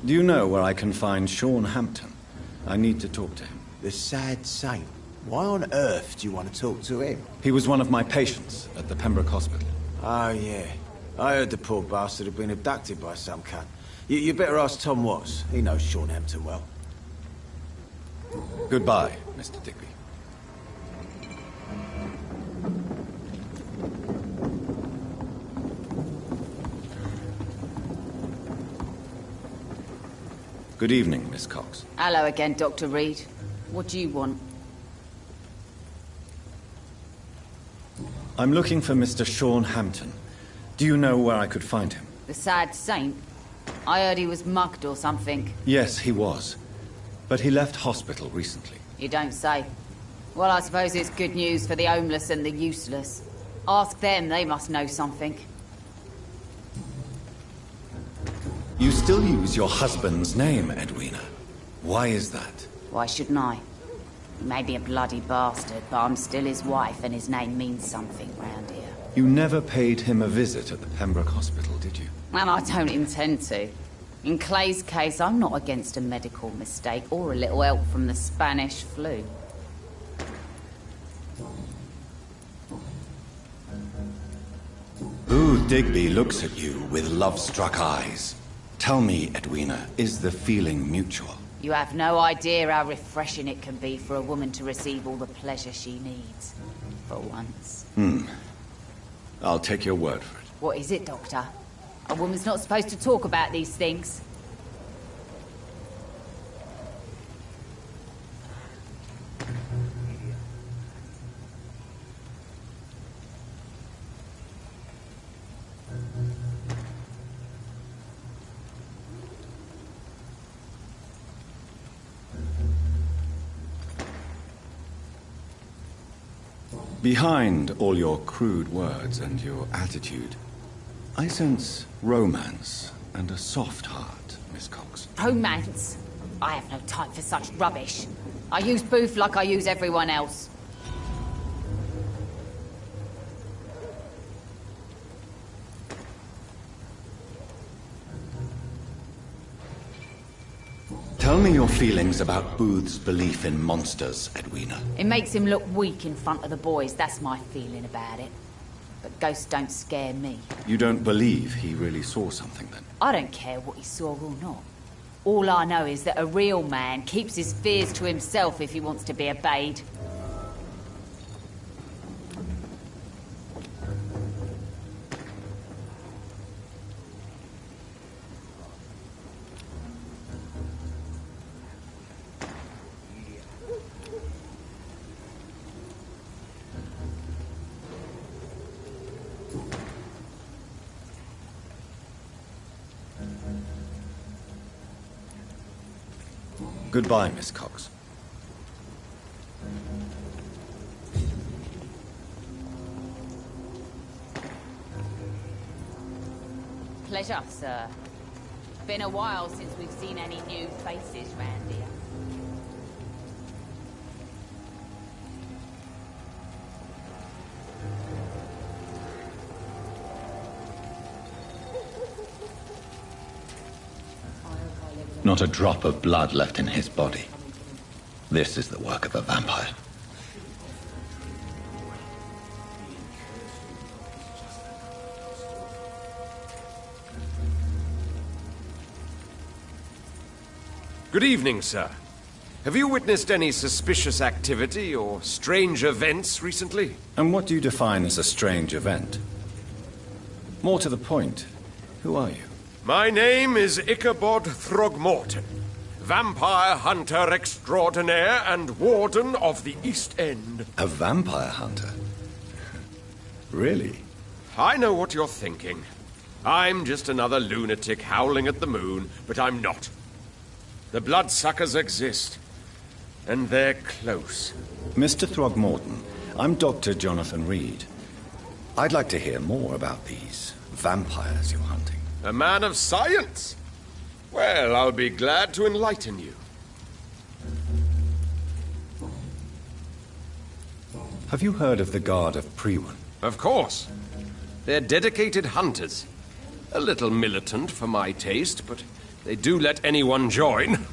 S4: Do you know where I can find Sean Hampton? I need to talk to him.
S13: The sad saint. Why on earth do you want to talk to him?
S4: He was one of my patients at the Pembroke Hospital.
S13: Oh, yeah. I heard the poor bastard had been abducted by some cunt. You better ask Tom Watts. He knows Sean Hampton well.
S4: Goodbye, Mr. Digby. Good evening, Miss Cox.
S12: Hello again, Dr. Reed. What do you want?
S4: I'm looking for Mr. Sean Hampton. Do you know where I could find him?
S12: The sad saint? I heard he was mugged or something.
S4: Yes, he was. But he left hospital recently.
S12: You don't say. Well, I suppose it's good news for the homeless and the useless. Ask them, they must know something.
S4: You still use your husband's name, Edwina. Why is that?
S12: Why shouldn't I? He may be a bloody bastard, but I'm still his wife and his name means something round here.
S4: You never paid him a visit at the Pembroke Hospital, did you?
S12: And I don't intend to. In Clay's case, I'm not against a medical mistake or a little help from the Spanish flu.
S4: Booth Digby looks at you with love-struck eyes. Tell me, Edwina, is the feeling mutual?
S12: You have no idea how refreshing it can be for a woman to receive all the pleasure she needs. For once.
S4: I'll take your word for it.
S12: What is it, Doctor? A woman's not supposed to talk about these things.
S4: Behind all your crude words and your attitude, I sense romance and a soft heart, Miss Cox.
S12: Romance? I have no time for such rubbish. I use Booth like I use everyone else.
S4: Tell me your feelings about Booth's belief in monsters, Edwina.
S12: It makes him look weak in front of the boys, that's my feeling about it. But ghosts don't scare me.
S4: You don't believe he really saw something, then?
S12: I don't care what he saw or not. All I know is that a real man keeps his fears to himself if he wants to be obeyed.
S4: Goodbye, Miss Cox.
S12: Pleasure, sir. Been a while since we've seen any new faces round here.
S4: Not a drop of blood left in his body. This is the work of a vampire.
S14: Good evening, sir. Have you witnessed any suspicious activity or strange events recently?
S4: And what do you define as a strange event? More to the point, who are you?
S14: My name is Ichabod Throgmorton, vampire hunter extraordinaire and warden of the East End.
S4: A vampire hunter? Really?
S14: I know what you're thinking. I'm just another lunatic howling at the moon, but I'm not. The bloodsuckers exist, and they're close.
S4: Mr. Throgmorton, I'm Dr. Jonathan Reed. I'd like to hear more about these vampires you're hunting.
S14: A man of science? Well, I'll be glad to enlighten you.
S4: Have you heard of the Guard of Priwen?
S14: Of course. They're dedicated hunters. A little militant for my taste, but they do let anyone join.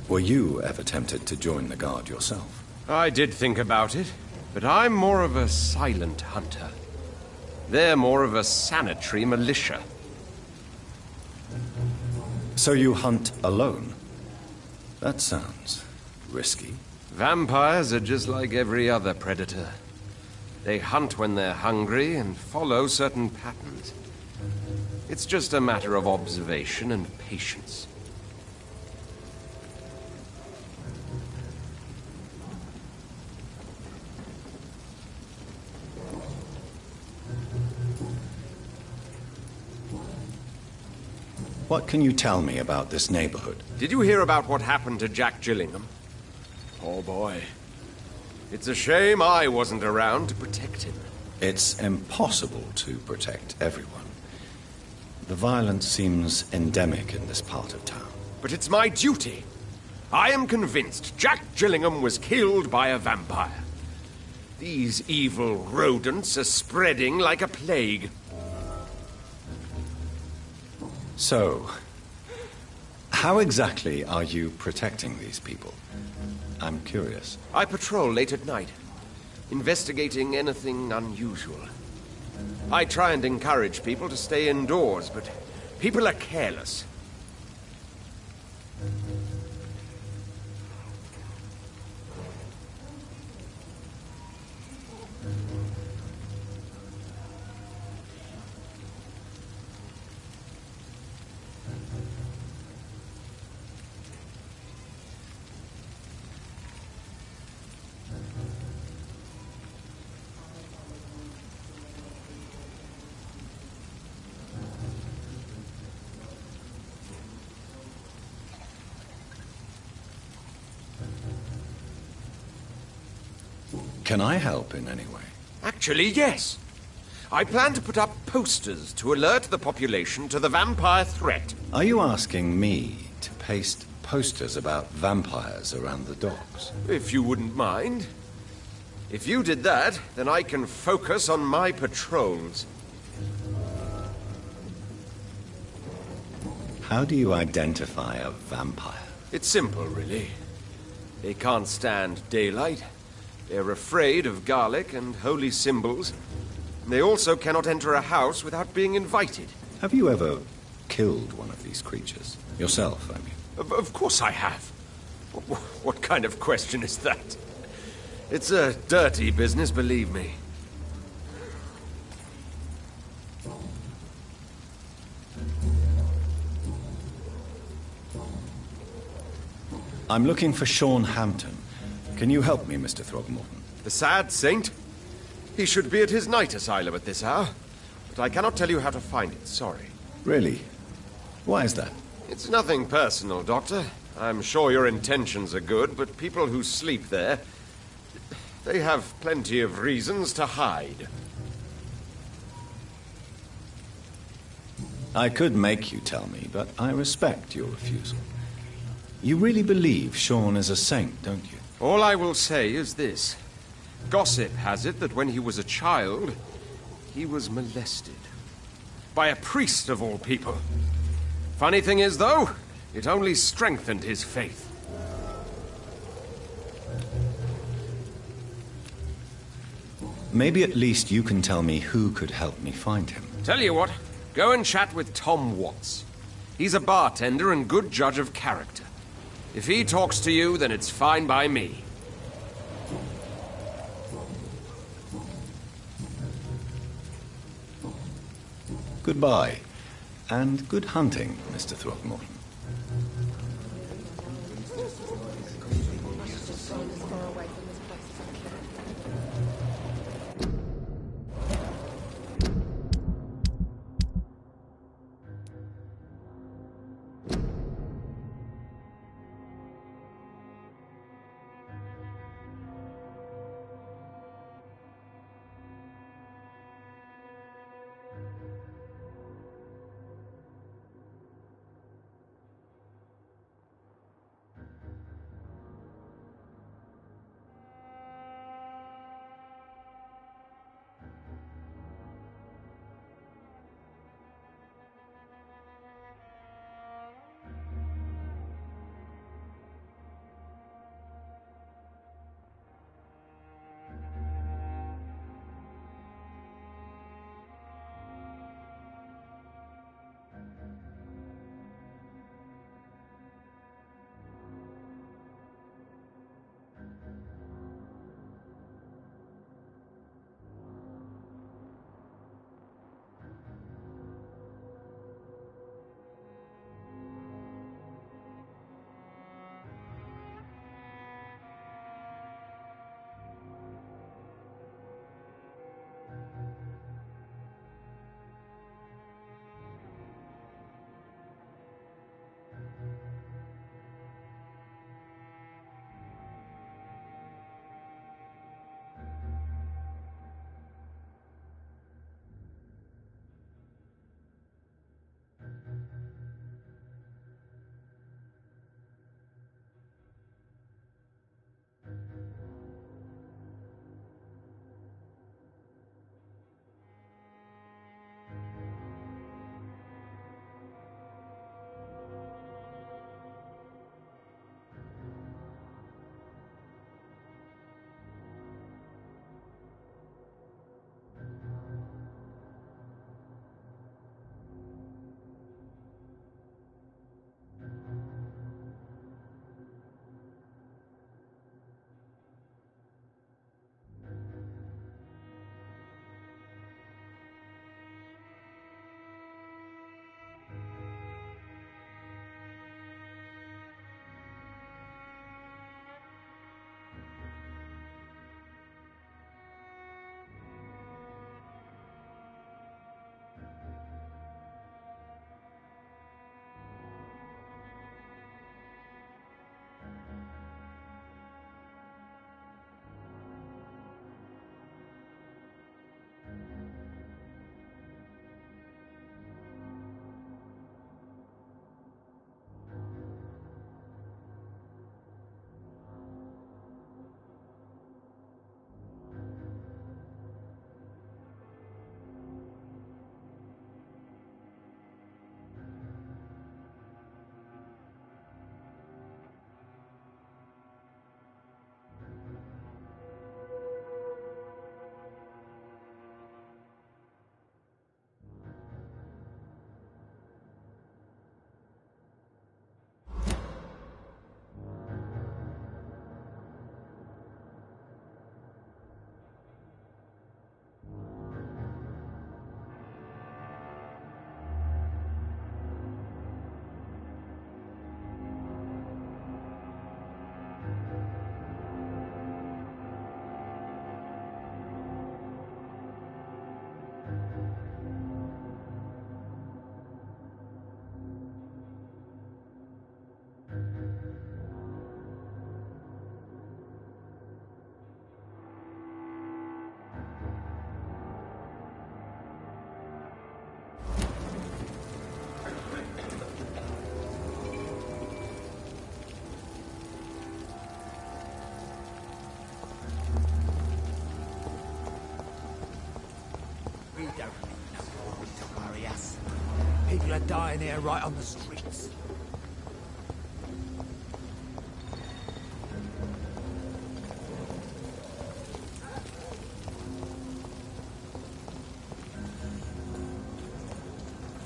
S4: Were you ever tempted to join the Guard yourself?
S14: I did think about it, but I'm more of a silent hunter. They're more of a sanitary militia.
S4: So you hunt alone? That sounds risky.
S14: Vampires are just like every other predator. They hunt when they're hungry and follow certain patterns. It's just a matter of observation and patience.
S4: What can you tell me about this neighborhood?
S14: Did you hear about what happened to Jack Gillingham? Poor boy. It's a shame I wasn't around to protect him.
S4: It's impossible to protect everyone. The violence seems endemic in this part of town.
S14: But it's my duty. I am convinced Jack Gillingham was killed by a vampire. These evil rodents are spreading like a plague.
S4: So, how exactly are you protecting these people? I'm curious.
S14: I patrol late at night, investigating anything unusual. I try and encourage people to stay indoors, but people are careless.
S4: Can I help in any way?
S14: Actually, yes. I plan to put up posters to alert the population to the vampire threat.
S4: Are you asking me to paste posters about vampires around the docks?
S14: If you wouldn't mind. If you did that, then I can focus on my patrols.
S4: How do you identify a vampire?
S14: It's simple, really. They can't stand daylight. They're afraid of garlic and holy symbols. They also cannot enter a house without being invited.
S4: Have you ever killed one of these creatures? Yourself, I mean.
S14: Of course I have. What kind of question is that? It's a dirty business, believe me.
S4: I'm looking for Sean Hampton. Can you help me, Mr. Throgmorton?
S14: The sad saint? He should be at his night asylum at this hour. But I cannot tell you how to find it, sorry.
S4: Really? Why is that?
S14: It's nothing personal, Doctor. I'm sure your intentions are good, but people who sleep there, they have plenty of reasons to hide.
S4: I could make you tell me, but I respect your refusal. You really believe Sean is a saint, don't you?
S14: All I will say is this. Gossip has it that when he was a child, he was molested. By a priest of all people. Funny thing is, though, it only strengthened his faith.
S4: Maybe at least you can tell me who could help me find him.
S14: Tell you what, go and chat with Tom Watts. He's a bartender and good judge of character. If he talks to you, then it's fine by me.
S4: Goodbye, and good hunting, Mr. Throgmorton.
S15: We don't need no army to worry us. People are dying here right on the streets.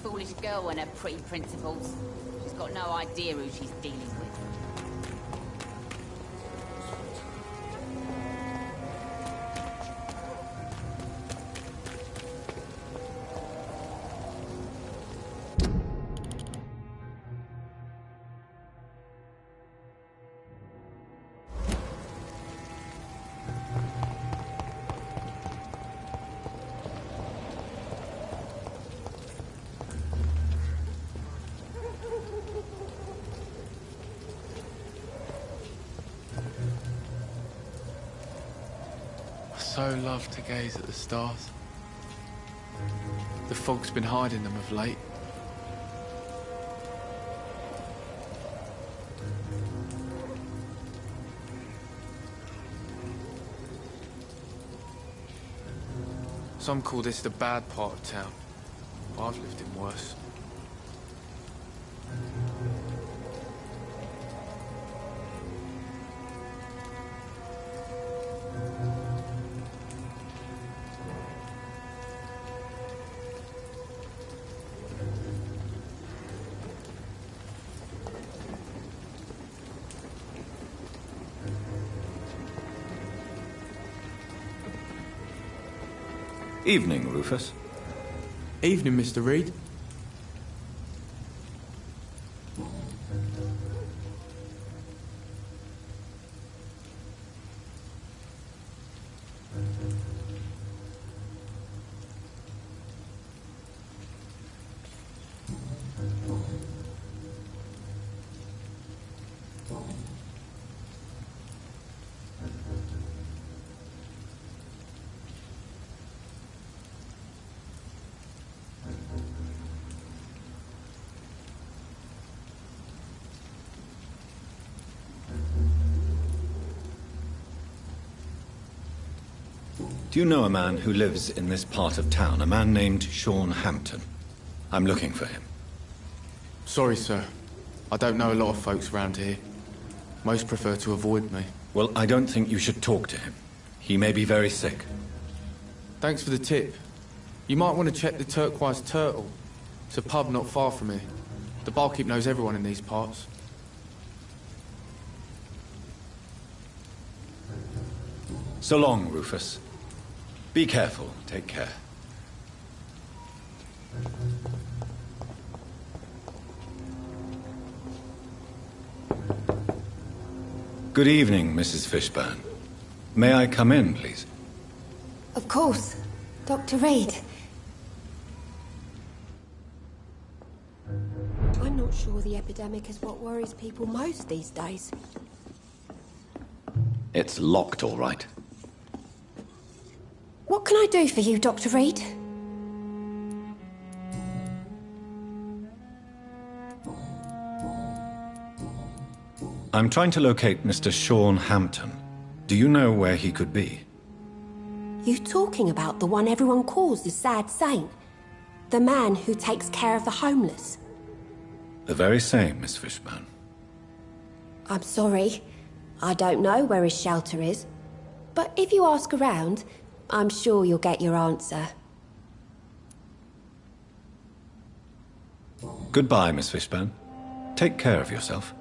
S12: Foolish girl and her pretty principles. She's got no idea who she's dealing with.
S16: I so love to gaze at the stars. The fog's been hiding them of late. Some call this the bad part of town. I've lived in worse.
S4: Evening, Rufus.
S16: Evening, Mr. Reed.
S4: Do you know a man who lives in this part of town? A man named Sean Hampton. I'm looking for him.
S16: Sorry, sir. I don't know a lot of folks around here. Most prefer to avoid me.
S4: Well, I don't think you should talk to him. He may be very sick.
S16: Thanks for the tip. You might want to check the Turquoise Turtle. It's a pub not far from here. The barkeep knows everyone in these parts.
S4: So long, Rufus. Be careful. Take care. Good evening, Mrs. Fishburne. May I come in, please?
S17: Of course. Dr. Reed. I'm not sure the epidemic is what worries people most these days.
S4: It's locked, all right.
S17: What can I do for you, Dr. Reed?
S4: I'm trying to locate Mr. Sean Hampton. Do you know where he could be?
S17: You talking about the one everyone calls the sad saint? The man who takes care of the homeless?
S4: The very same, Miss Fishburne.
S17: I'm sorry. I don't know where his shelter is. But if you ask around, I'm sure you'll get your answer.
S4: Goodbye, Miss Fishburne. Take care of yourself.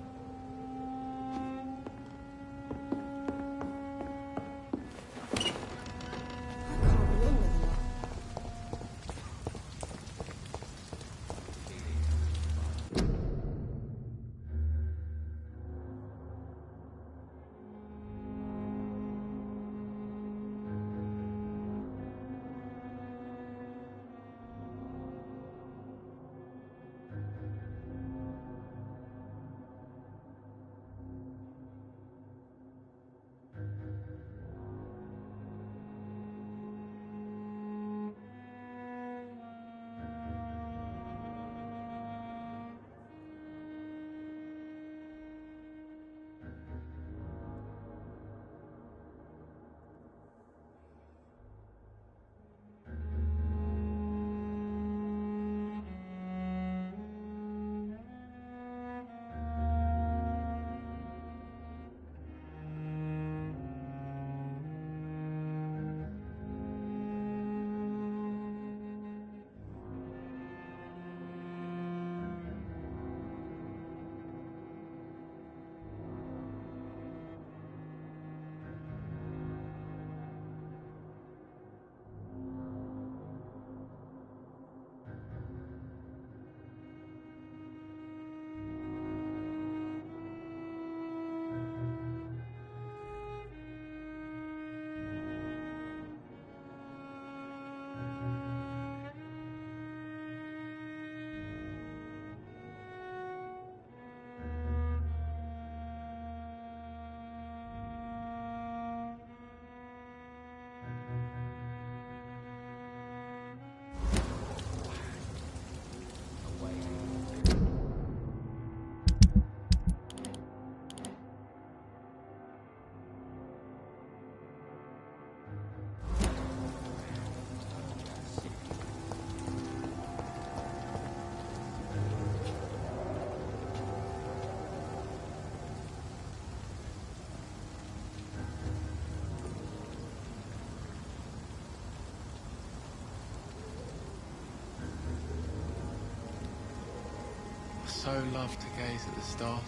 S16: so love to gaze at the stars.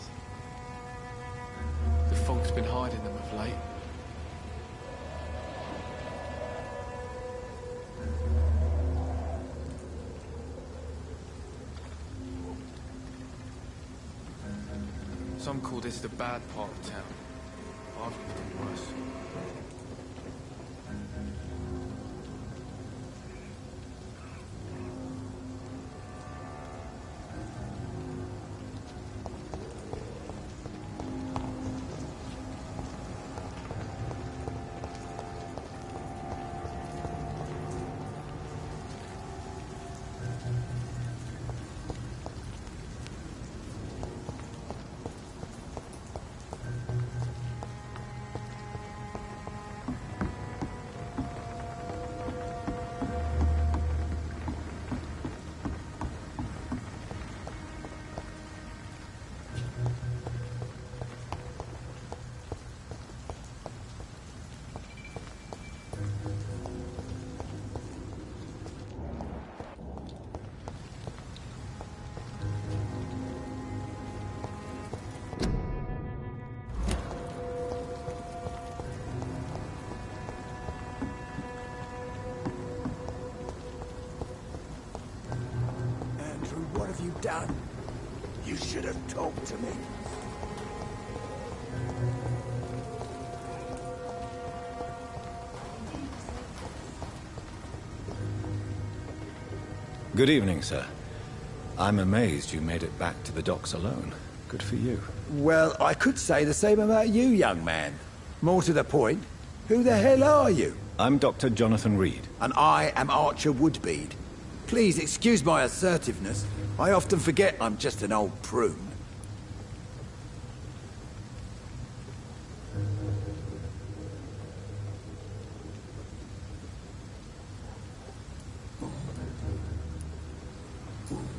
S16: The fog's been hiding them of late. Some call this the bad part of town. I've lived in worse.
S15: What have you done? You should have talked to me.
S4: Good evening, sir. I'm amazed you made it back to the docks alone. Good for you.
S15: Well, I could say the same about you, young man. More to the point, who the hell are you?
S4: I'm Dr. Jonathan Reed.
S15: And I am Archer Woodbead. Please excuse my assertiveness. I often forget I'm just an old prune.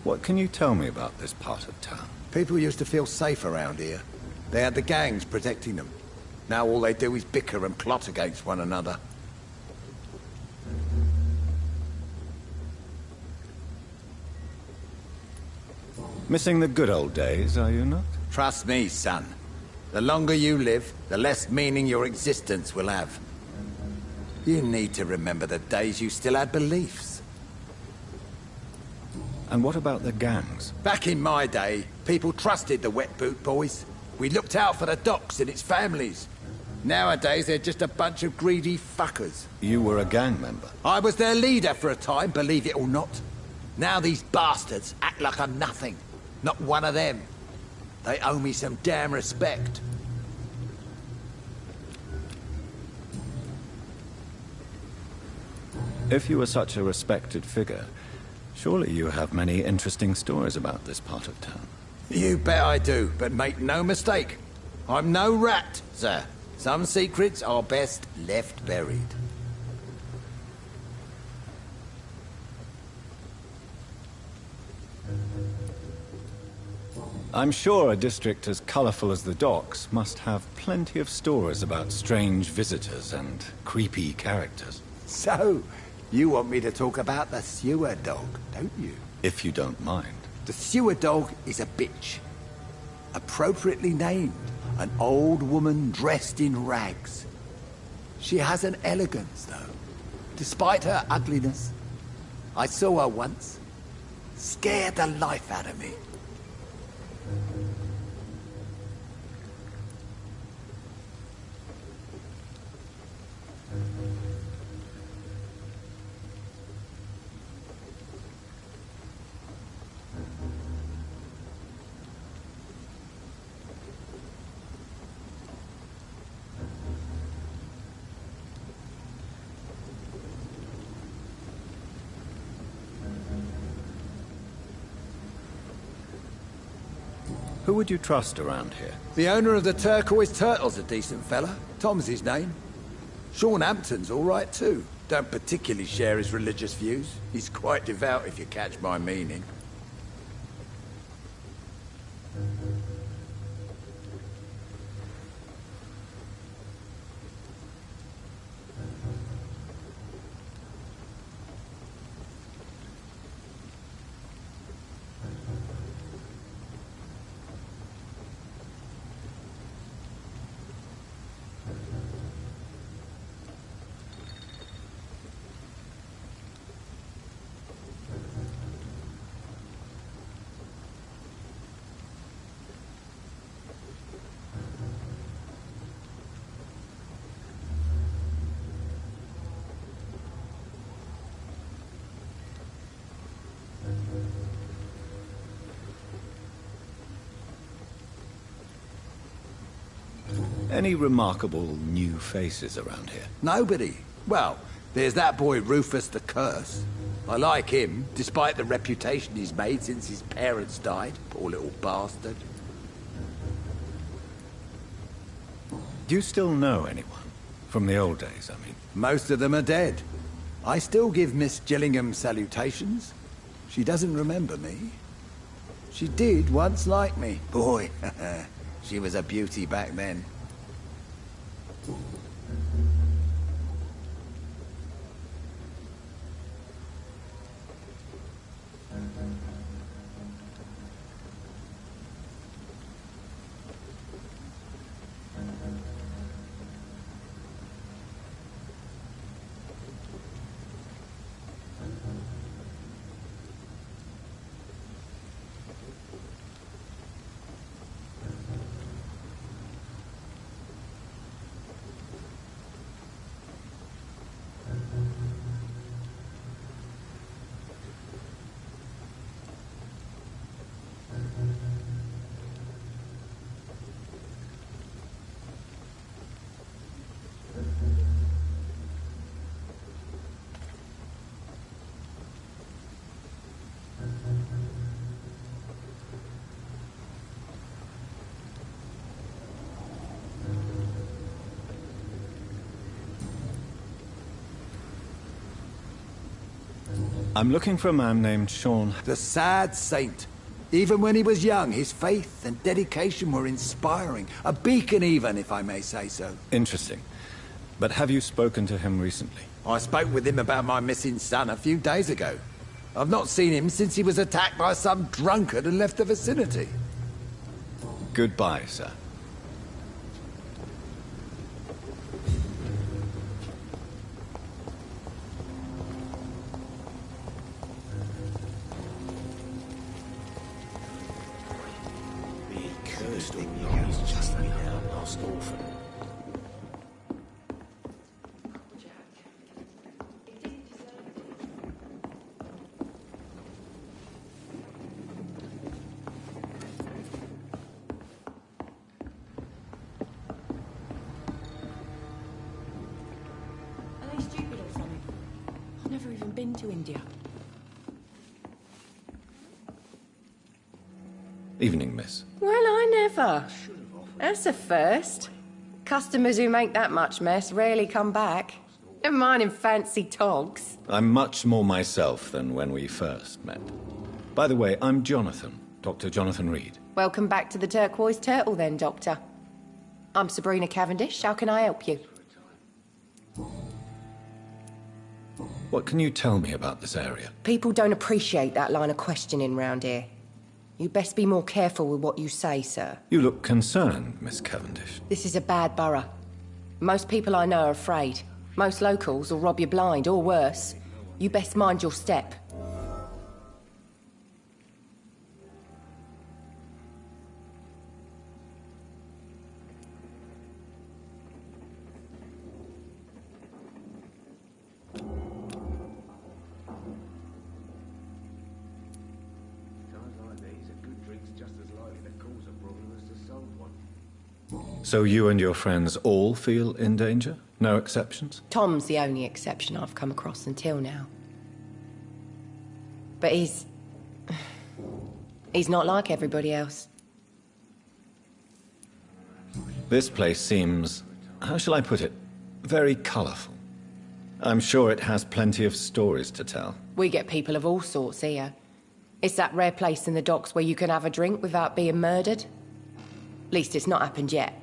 S4: What can you tell me about this part of town?
S15: People used to feel safe around here. They had the gangs protecting them. Now all they do is bicker and plot against one another.
S4: Missing the good old days, are you not?
S15: Trust me, son. The longer you live, the less meaning your existence will have. You need to remember the days you still had beliefs.
S4: And what about the gangs?
S15: Back in my day, people trusted the wet boot boys. We looked out for the docks and its families. Nowadays, they're just a bunch of greedy fuckers.
S4: You were a gang member?
S15: I was their leader for a time, believe it or not. Now these bastards act like I'm nothing. Not one of them. They owe me some damn respect.
S4: If you were such a respected figure, surely you have many interesting stories about this part of town.
S15: You bet I do, but make no mistake. I'm no rat, sir. Some secrets are best left buried.
S4: I'm sure a district as colorful as the docks must have plenty of stories about strange visitors and creepy characters.
S15: So, you want me to talk about the sewer dog, don't you?
S4: If you don't mind.
S15: The sewer dog is a bitch. Appropriately named. An old woman dressed in rags. She has an elegance, though. Despite her ugliness. I saw her once. Scared the life out of me.
S4: Who would you trust around here?
S15: The owner of the Turquoise Turtle's a decent fella. Tom's his name. Sean Hampton's all right too. Don't particularly share his religious views. He's quite devout, if you catch my meaning.
S4: Any remarkable new faces around here?
S15: Nobody. Well, there's that boy Rufus the Curse. I like him, despite the reputation he's made since his parents died. Poor little bastard.
S4: Do you still know anyone? From the old days, I mean.
S15: Most of them are dead. I still give Miss Gillingham salutations. She doesn't remember me. She did once like me. Boy, she was a beauty back then.
S4: I'm looking for a man named Sean.
S15: The sad saint. Even when he was young, his faith and dedication were inspiring. A beacon even, if I may say so.
S4: Interesting. But have you spoken to him recently?
S15: I spoke with him about my missing son a few days ago. I've not seen him since he was attacked by some drunkard and left the vicinity.
S4: Goodbye, sir.
S18: To India.
S4: Evening, miss.
S18: Well, I never. That's a first. Customers who make that much mess rarely come back. Never mind in fancy togs.
S4: I'm much more myself than when we first met. By the way, I'm Jonathan, Dr. Jonathan Reed.
S18: Welcome back to the Turquoise Turtle then, Doctor. I'm Sabrina Cavendish. How can I help you?
S4: What can you tell me about this area?
S18: People don't appreciate that line of questioning round here. You best be more careful with what you say, sir.
S4: You look concerned, Miss Cavendish.
S18: This is a bad borough. Most people I know are afraid. Most locals will rob you blind, or worse. You best mind your step.
S4: So you and your friends all feel in danger? No exceptions?
S18: Tom's the only exception I've come across until now. But he's not like everybody else.
S4: This place seems, how shall I put it, very colourful. I'm sure it has plenty of stories to tell.
S18: We get people of all sorts here. It's that rare place in the docks where you can have a drink without being murdered. At least it's not happened yet.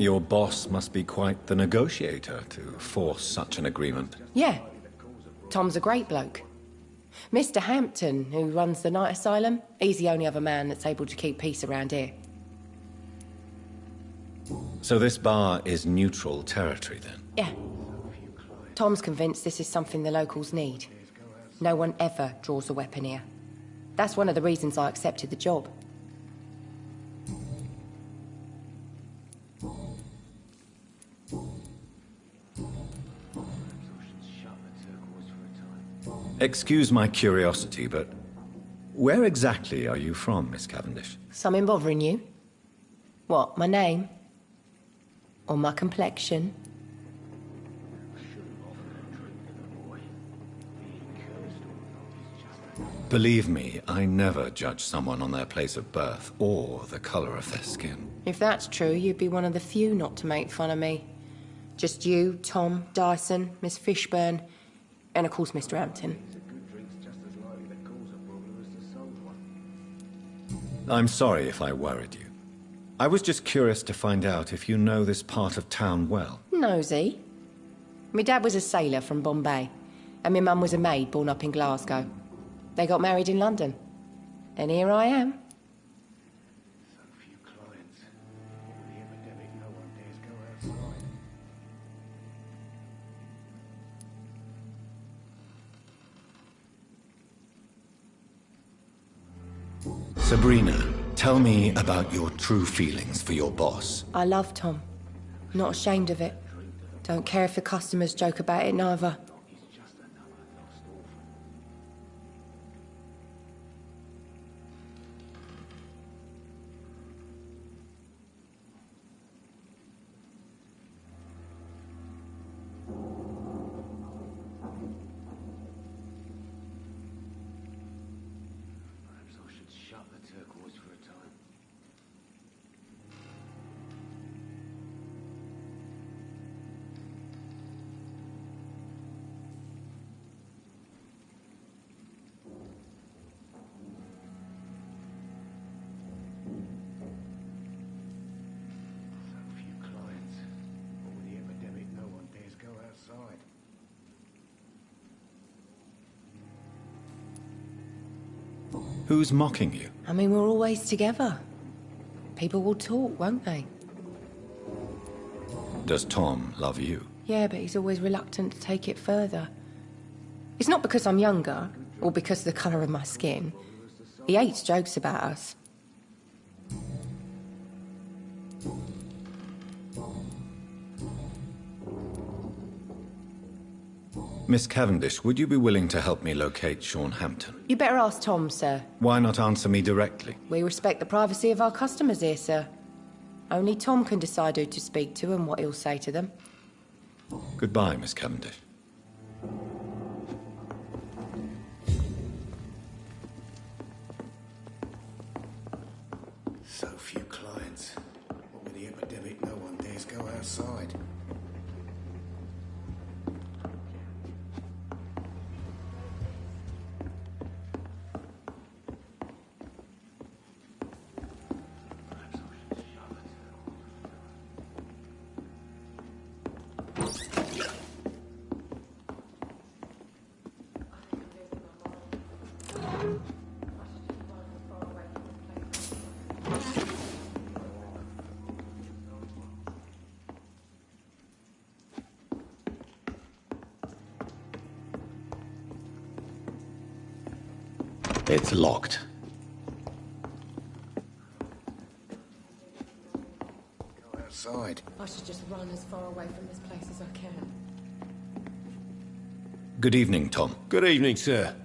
S4: Your boss must be quite the negotiator to force such an agreement.
S18: Yeah. Tom's a great bloke. Mr. Hampton, who runs the night asylum, he's the only other man that's able to keep peace around here.
S4: So this bar is neutral territory, then?
S18: Yeah. Tom's convinced this is something the locals need. No one ever draws a weapon here. That's one of the reasons I accepted the job.
S4: Excuse my curiosity, but where exactly are you from, Miss Cavendish?
S18: Something bothering you? What, my name? Or my complexion?
S4: Believe me, I never judge someone on their place of birth or the colour of their skin.
S18: If that's true, you'd be one of the few not to make fun of me. Just you, Tom, Dyson, Miss Fishburne, and of course Mr. Hampton.
S4: I'm sorry if I worried you. I was just curious to find out if you know this part of town well.
S18: Nosy. My dad was a sailor from Bombay, and my mum was a maid born up in Glasgow. They got married in London. And here I am.
S4: Sabrina, tell me about your true feelings for your boss.
S18: I love Tom. Not ashamed of it. Don't care if the customers joke about it, neither.
S4: Who's mocking you?
S18: I mean, we're always together. People will talk, won't they?
S4: Does Tom love you?
S18: Yeah, but he's always reluctant to take it further. It's not because I'm younger, or because of the colour of my skin. He hates jokes about us.
S4: Miss Cavendish, would you be willing to help me locate Sean Hampton?
S18: You better ask Tom, sir.
S4: Why not answer me directly?
S18: We respect the privacy of our customers here, sir. Only Tom can decide who to speak to and what he'll say to them.
S4: Goodbye, Miss Cavendish.
S13: So few clients. What with the epidemic, no one dares go outside.
S4: It's locked.
S13: Go outside.
S18: I should just run as far away from this place as I can.
S4: Good evening, Tom.
S13: Good evening, sir.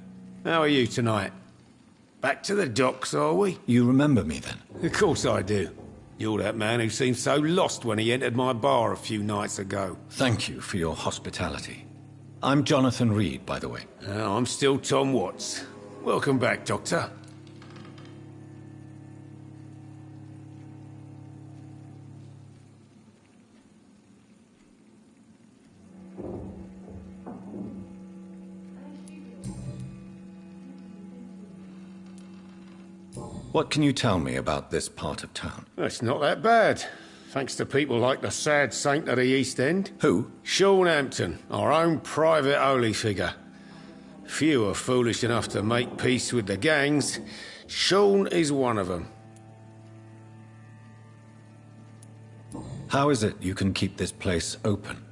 S13: How are you tonight? Back to the docks, are we?
S4: You remember me then?
S13: Of course I do. You're that man who seemed so lost when he entered my bar a few nights ago.
S4: Thank you for your hospitality. I'm Jonathan Reed, by the way.
S13: I'm still Tom Watts. Welcome back, Doctor.
S4: What can you tell me about this part of town?
S13: It's not that bad.
S19: Thanks to people like the sad saint of the East End.
S4: Who?
S19: Sean Hampton, our own private holy figure. Few are foolish enough to make peace with the gangs. Sean is one of them.
S4: How is it you can keep this place open?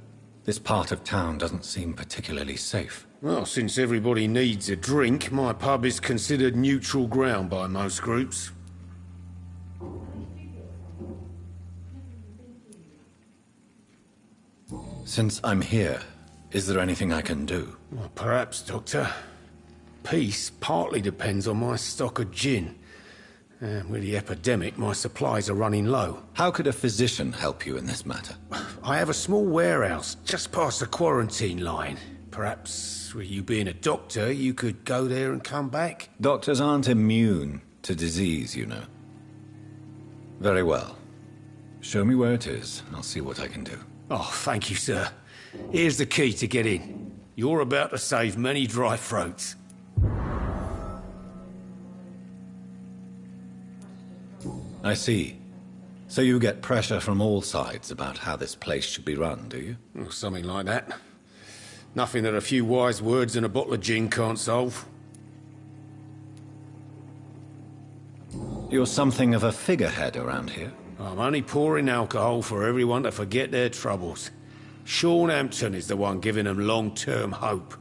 S4: This part of town doesn't seem particularly safe.
S19: Well, since everybody needs a drink, my pub is considered neutral ground by most groups.
S4: Since I'm here, is there anything I can do?
S19: Well, perhaps, Doctor. Peace partly depends on my stock of gin. With the epidemic, my supplies are running low.
S4: How could a physician help you in this matter?
S19: I have a small warehouse just past the quarantine line. Perhaps, with you being a doctor, you could go there and come back?
S4: Doctors aren't immune to disease, you know. Very well. Show me where it is. I'll see what I can do.
S19: Oh, thank you, sir. Here's the key to get in. You're about to save many dry throats.
S4: I see. So you get pressure from all sides about how this place should be run, do you?
S19: Well, something like that. Nothing that a few wise words and a bottle of gin can't solve.
S4: You're something of a figurehead around here.
S19: I'm only pouring alcohol for everyone to forget their troubles. Sean Hampton is the one giving them long-term hope.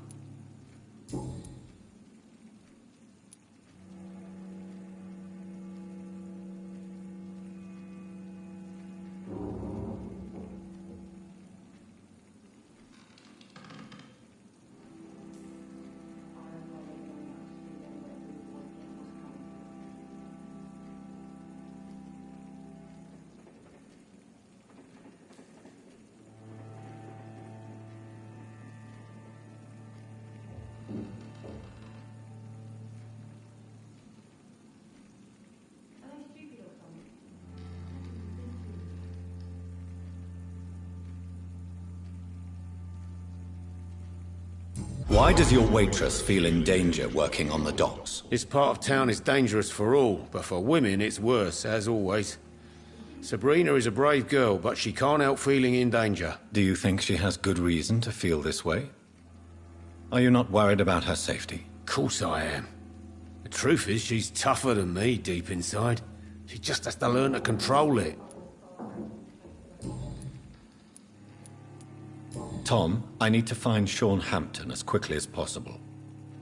S4: Why does your waitress feel in danger working on the docks?
S19: This part of town is dangerous for all, but for women it's worse, as always. Sabrina is a brave girl, but she can't help feeling in danger.
S4: Do you think she has good reason to feel this way? Are you not worried about her safety?
S19: Of course I am. The truth is, she's tougher than me deep inside. She just has to learn to control it.
S4: Tom, I need to find Sean Hampton as quickly as possible.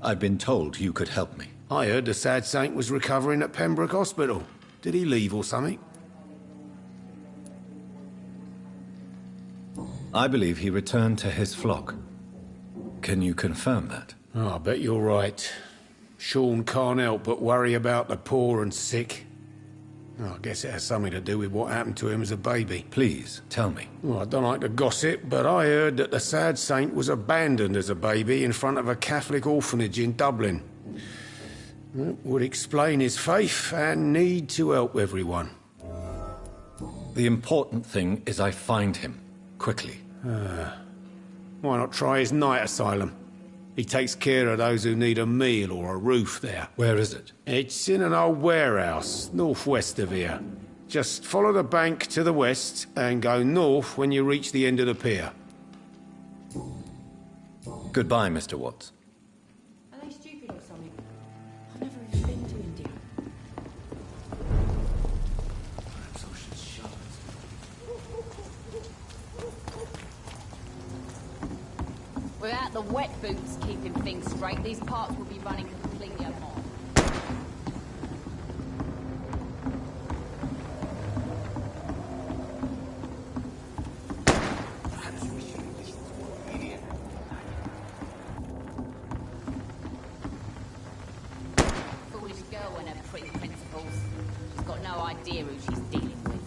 S4: I've been told you could help me.
S19: I heard the sad saint was recovering at Pembroke Hospital. Did he leave or something?
S4: I believe he returned to his flock. Can you confirm that?
S19: Oh, I bet you're right. Sean can't help but worry about the poor and sick. Oh, I guess it has something to do with what happened to him as a baby.
S4: Please, tell me.
S19: Well, I don't like to gossip, but I heard that the sad saint was abandoned as a baby in front of a Catholic orphanage in Dublin. That would explain his faith and need to help everyone.
S4: The important thing is I find him, quickly.
S19: Why not try his night asylum? He takes care of those who need a meal or a roof there.
S4: Where is it?
S19: It's in an old warehouse, northwest of here. Just follow the bank to the west and go north when you reach the end of the pier.
S4: Goodbye, Mr. Watts.
S18: Are they stupid or something? I've never even been to India.
S12: Without the wet boots keeping things straight, these parts will be running completely unmarked. Foolish girl and her pretty principles. She's got no idea who she's dealing with.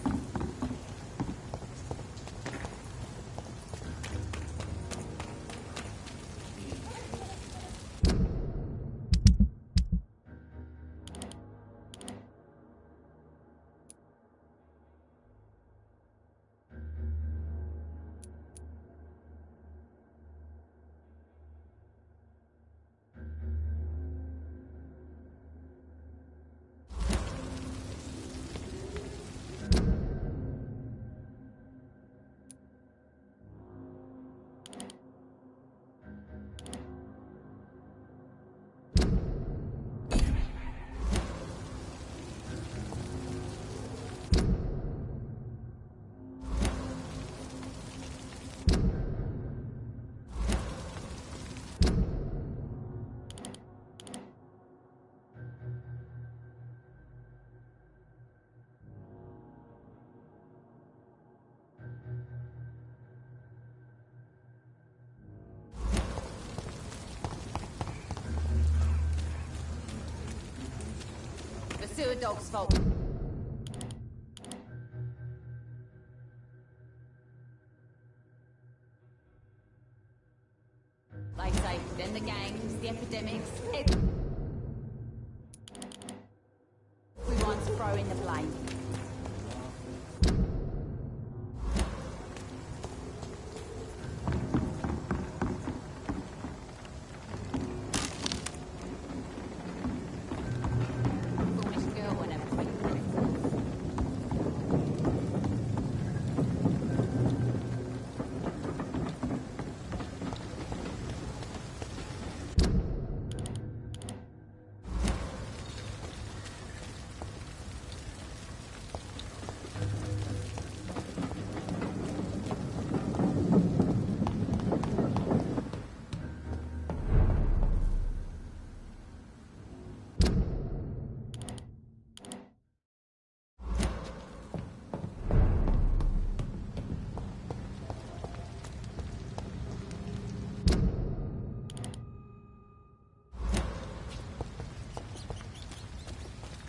S12: sewer dog's fault. Like say, then the gangs, the epidemics, everyone's throwing the blame.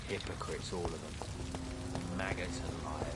S11: Hypocrites, all of them. Maggots and liars.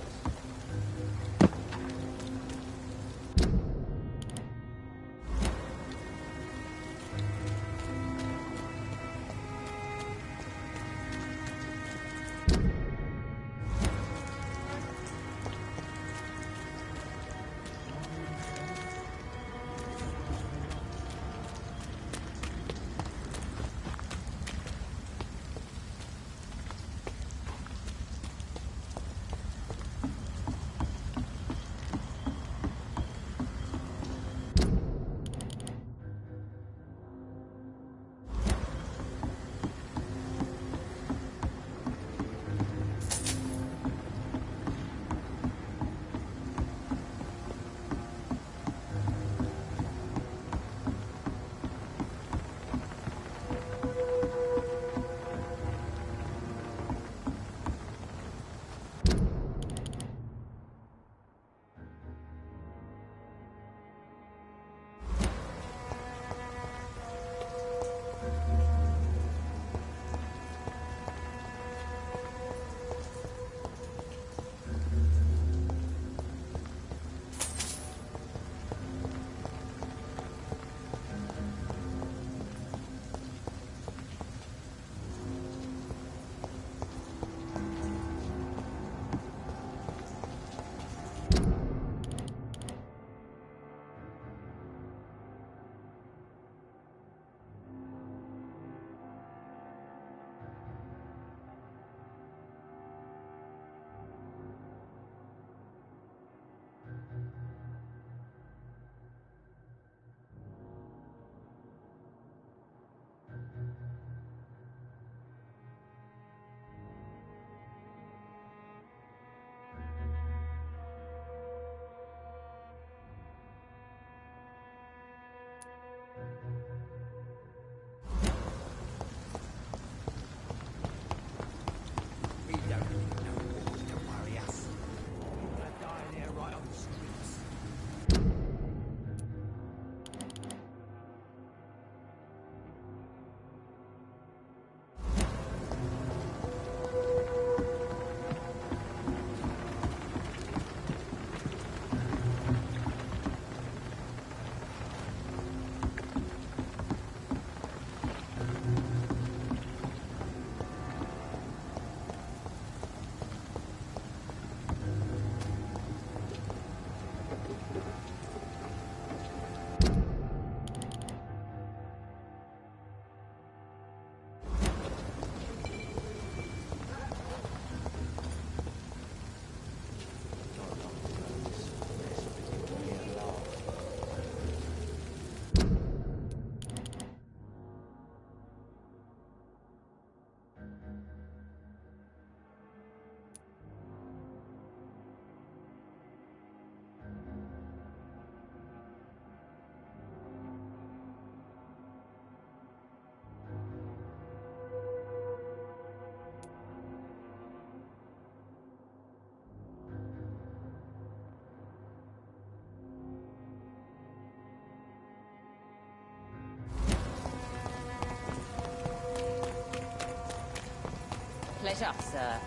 S12: Pleasure, sir.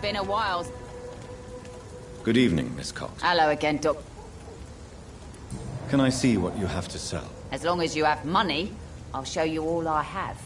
S12: Been a while.
S4: Good evening, Miss Cox.
S12: Hello again, Doc.
S4: Can I see what you have to sell?
S12: As long as you have money, I'll show you all I have.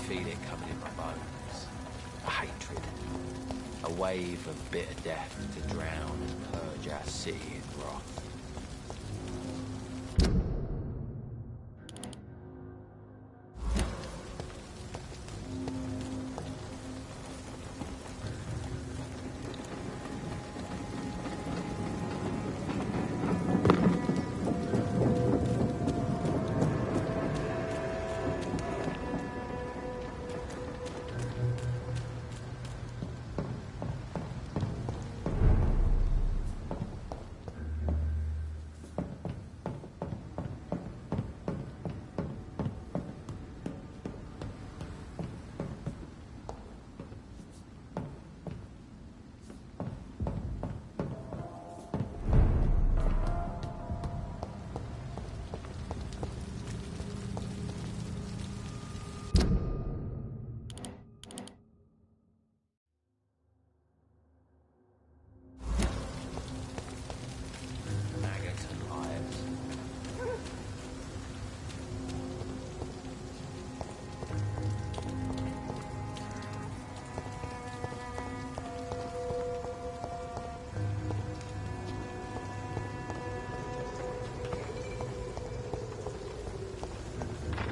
S11: Feel it coming in my bones. A hatred. A wave of bitter death to drown and purge our city in wrath.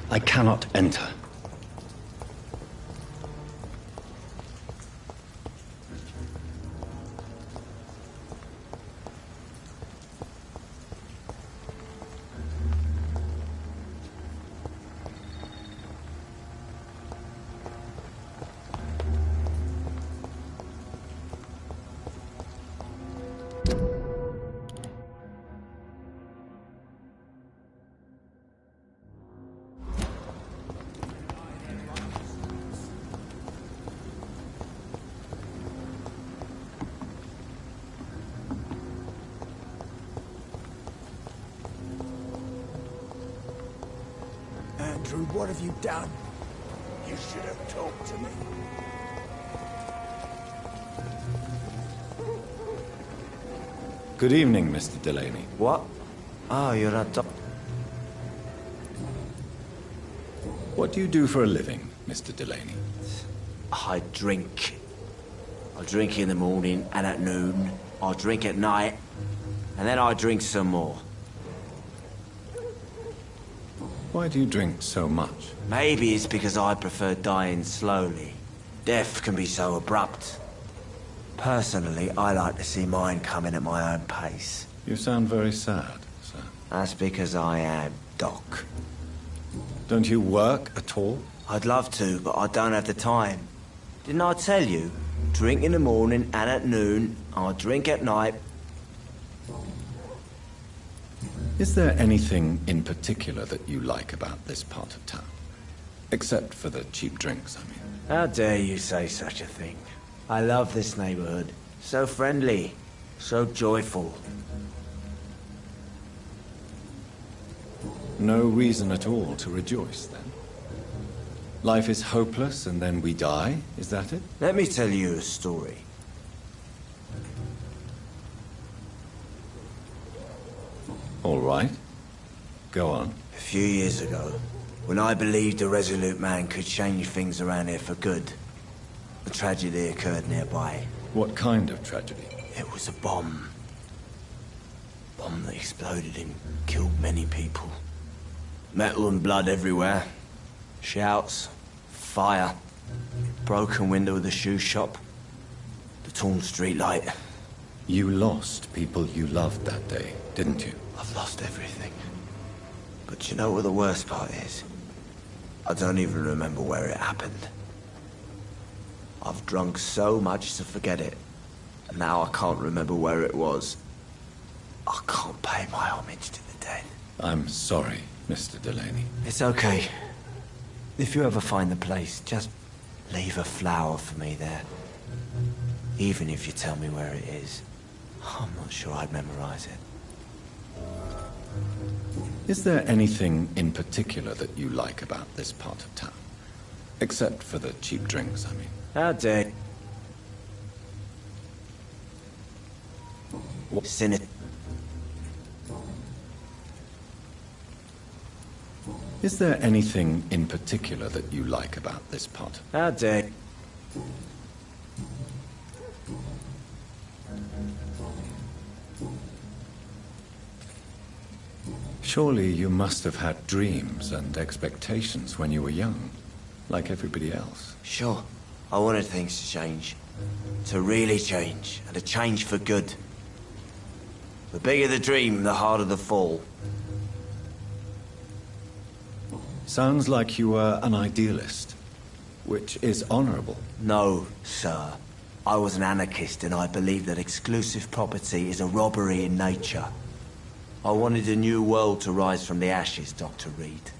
S4: I cannot enter.
S15: Andrew, what have you done? You should have talked to me.
S4: Good evening, Mr. Delaney.
S13: What? Oh, you're a
S4: What do you do for a living, Mr. Delaney?
S13: I drink. I drink in the morning and at noon. I drink at night. And then I drink some more.
S4: Why do you drink so much?
S13: Maybe it's because I prefer dying slowly. Death can be so abrupt. Personally, I like to see mine coming at my own pace.
S4: You sound very sad, sir.
S13: That's because I am, Doc.
S4: Don't you work at all?
S13: I'd love to, but I don't have the time. Didn't I tell you? Drink in the morning and at noon. I drink at night.
S4: Is there anything in particular that you like about this part of town? Except for the cheap drinks, I mean.
S13: How dare you say such a thing? I love this neighborhood. So friendly. So joyful.
S4: No reason at all to rejoice, then? Life is hopeless and then we die, is that it?
S13: Let me tell you a story.
S4: All right. Go on.
S13: A few years ago, when I believed a resolute man could change things around here for good, a tragedy occurred nearby.
S4: What kind of tragedy?
S13: It was a bomb. Bomb that exploded and killed many people. Metal and blood everywhere. Shouts, fire, broken window of the shoe shop, the torn street light.
S4: You lost people you loved that day, didn't you?
S13: I've lost everything. But you know what the worst part is? I don't even remember where it happened. I've drunk so much to forget it. And now I can't remember where it was. I can't pay my homage to the dead.
S4: I'm sorry, Mr. Delaney.
S13: It's okay. If you ever find the place, just leave a flower for me there. Even if you tell me where it is. I'm not sure I'd memorize it.
S4: Is there anything in particular that you like about this part of town? Except for the cheap drinks, I mean.
S13: How dare... What's in it?
S4: Is there anything in particular that you like about this part?
S13: How dare...
S4: Surely you must have had dreams and expectations when you were young, like everybody else.
S13: Sure. I wanted things to change. To really change, and to change for good. The bigger the dream, the harder the fall.
S4: Sounds like you were an idealist, which is honorable.
S13: No, sir. I was an anarchist, and I believed that exclusive property is a robbery in nature. I wanted a new world to rise from the ashes, Dr. Reed.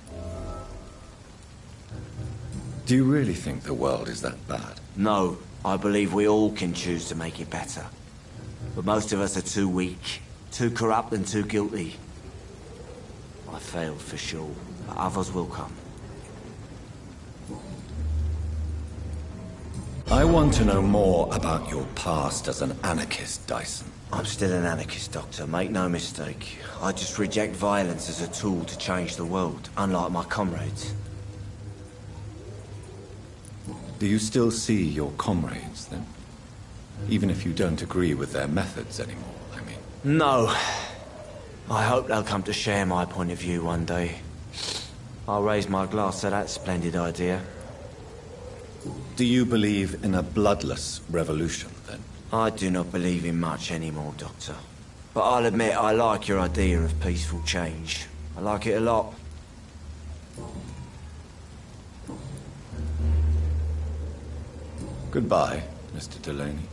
S4: Do you really think the world is that bad?
S13: No, I believe we all can choose to make it better. But most of us are too weak, too corrupt and too guilty. I failed for sure, but others will come.
S4: I want to know more about your past as an anarchist, Dyson.
S13: I'm still an anarchist, Doctor, make no mistake. I just reject violence as a tool to change the world, unlike my comrades.
S4: Do you still see your comrades, then? Even if you don't agree with their methods anymore, I mean.
S13: No. I hope they'll come to share my point of view one day. I'll raise my glass to that splendid idea.
S4: Do you believe in a bloodless revolution, then?
S13: I do not believe in much anymore, Doctor. But I'll admit I like your idea of peaceful change. I like it a lot.
S4: Goodbye, Mr. Delaney.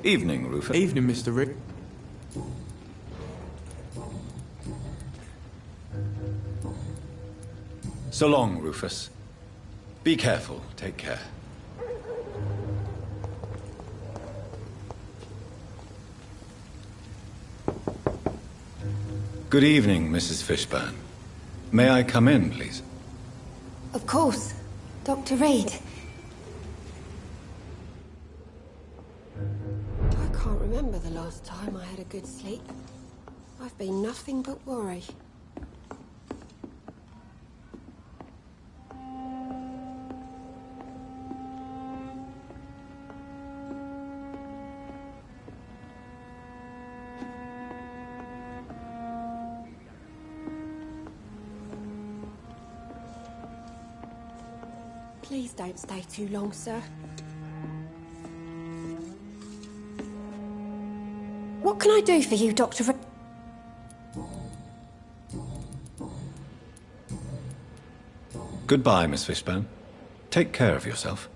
S4: Evening, Rufus.
S16: Evening, Mr. Rick.
S4: So long, Rufus. Be careful. Take care. Good evening, Mrs. Fishburne. May I come in, please?
S17: Of course. Dr. Reed. I can't remember the last time I had a good sleep. I've been nothing but worry. Please don't stay too long, sir. What can I do for you, Dr.
S4: Goodbye, Miss Fishburne. Take care of yourself.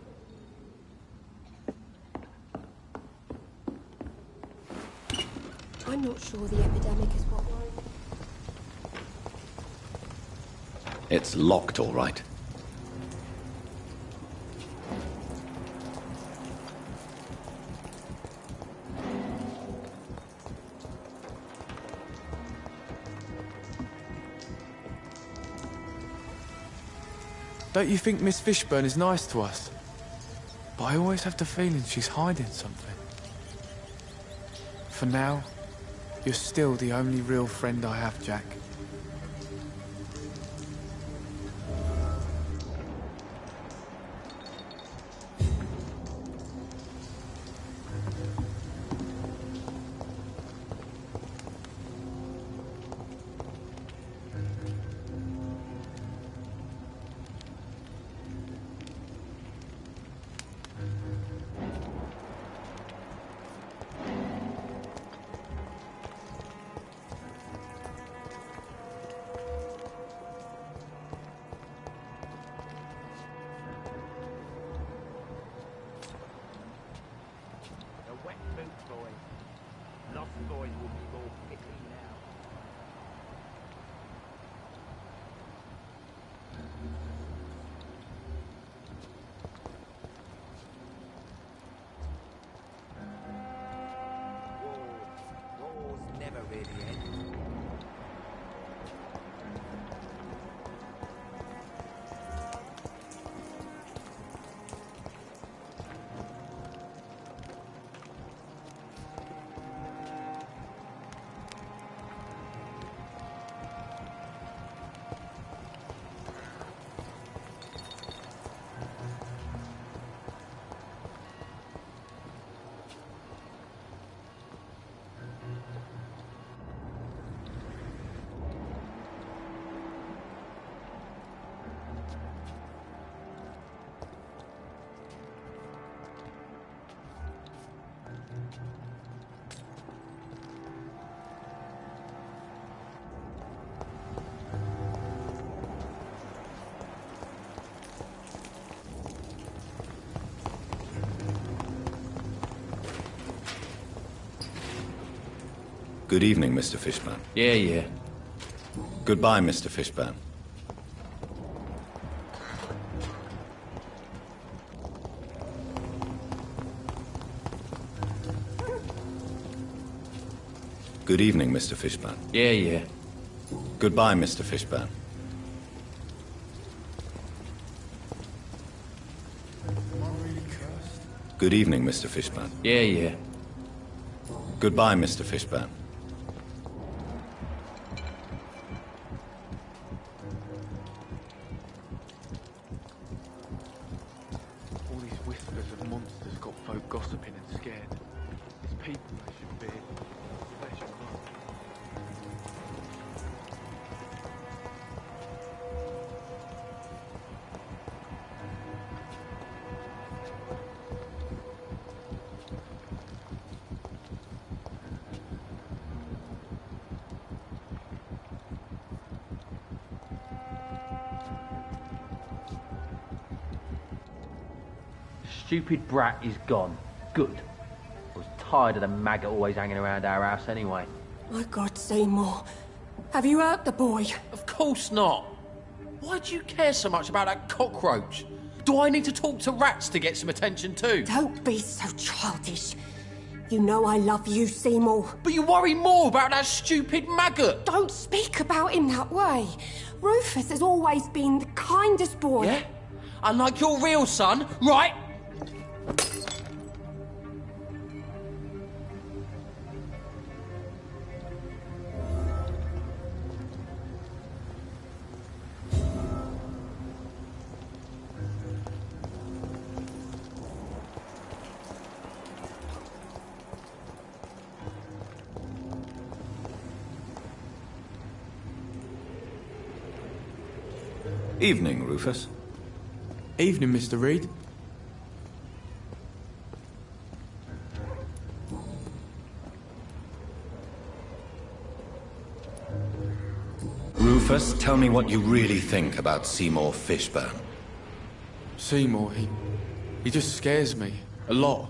S17: I'm not sure the epidemic is what worries.
S4: It's locked, all right.
S16: Don't you think Miss Fishburne is nice to us? But I always have the feeling she's hiding something. For now, you're still the only real friend I have, Jack.
S4: Good evening, Mr. Fishburne.
S11: Yeah.
S4: Goodbye, Mr. Fishburne. Good evening, Mr. Fishburne.
S11: Yeah.
S4: Goodbye, Mr. Fishburne. Good evening, Mr. Fishburne.
S11: Yeah.
S4: Goodbye, Mr. Fishburne.
S16: All these whispers of monsters got folk gossiping and scared. It's people they should fear. Flesh and blood.
S11: Stupid brat is gone. Good. I was tired of the maggot always hanging around our house anyway.
S17: My God, Seymour. Have you hurt the boy?
S20: Of course not. Why do you care so much about that cockroach? Do I need to talk to rats to get some attention too?
S17: Don't be so childish. You know I love you, Seymour.
S20: But you worry more about that stupid maggot.
S17: Don't speak about him that way. Rufus has always been the kindest boy.
S20: Yeah? Unlike your real son, right?
S4: Evening, Rufus.
S16: Evening, Mr. Reed.
S4: Rufus, tell me what you really think about Seymour Fishburne.
S16: Seymour, he just scares me. A lot.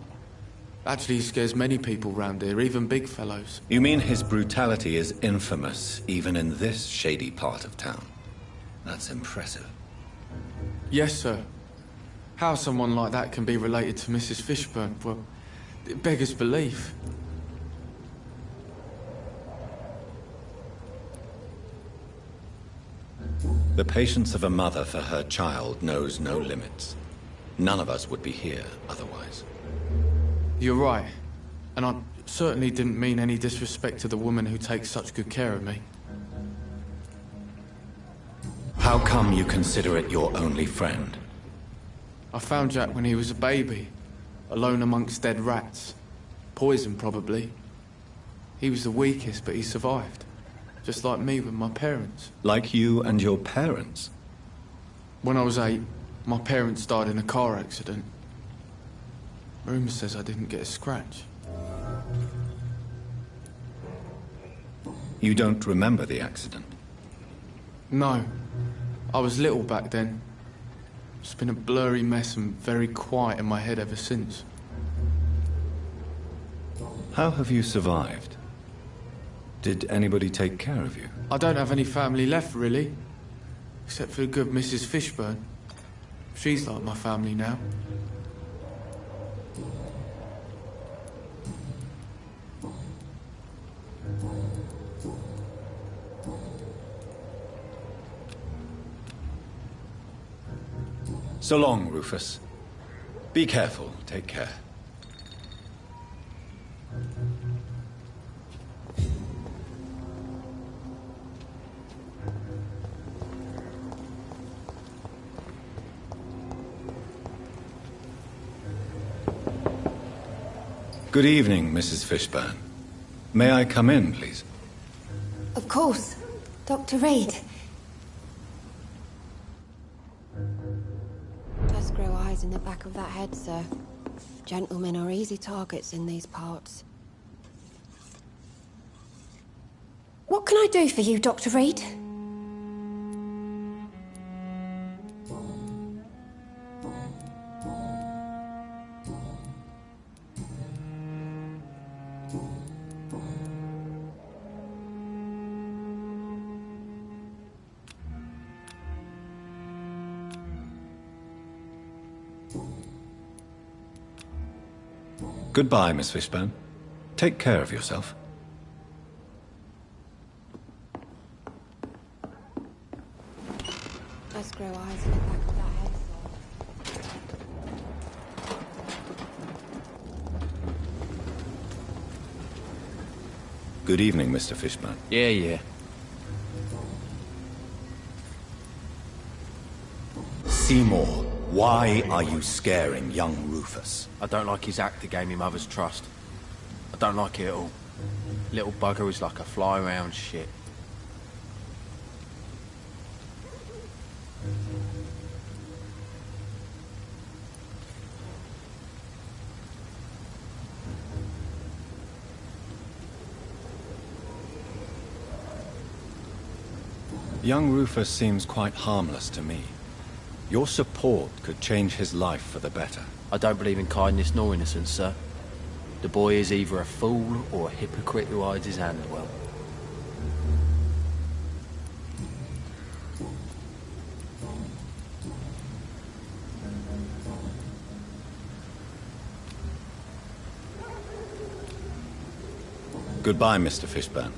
S16: Actually, he scares many people round here, even big fellows.
S4: You mean his brutality is infamous, even in this shady part of town? That's impressive.
S16: Yes, sir. How someone like that can be related to Mrs. Fishburne, well, it beggars belief.
S4: The patience of a mother for her child knows no limits. None of us would be here otherwise.
S16: You're right. And I certainly didn't mean any disrespect to the woman who takes such good care of me.
S4: How come you consider it your only friend?
S16: I found Jack when he was a baby, alone amongst dead rats. Poison, probably. He was the weakest, but he survived. Just like me with my parents.
S4: Like you and your parents?
S16: When I was 8, my parents died in a car accident. Rumour says I didn't get a scratch.
S4: You don't remember the accident?
S16: No. I was little back then. It's been a blurry mess and very quiet in my head ever since.
S4: How have you survived? Did anybody take care of you?
S16: I don't have any family left, really. Except for the good Mrs. Fishburne. She's like my family now.
S4: So long, Rufus. Be careful. Take care. Good evening, Mrs. Fishburne. May I come in, please?
S17: Of course. Dr. Reed. Does grow eyes in the back of that head, sir. Gentlemen are easy targets in these parts. What can I do for you, Dr. Reed?
S4: Goodbye, Miss Fishburne. Take care of yourself.
S17: Does grow eyes in the back of that head, sir.
S4: Good evening, Mr. Fishburne.
S11: Yeah.
S4: Seymour, why are you scaring young Rufus?
S11: I don't like his act to gain me mother's trust. I don't like it at all. Little bugger is like a fly around shit.
S4: Young Rufus seems quite harmless to me. Your support could change his life for the better.
S11: I don't believe in kindness nor innocence, sir. The boy is either a fool or a hypocrite who hides his hand well.
S4: Goodbye, Mr. Fishburne.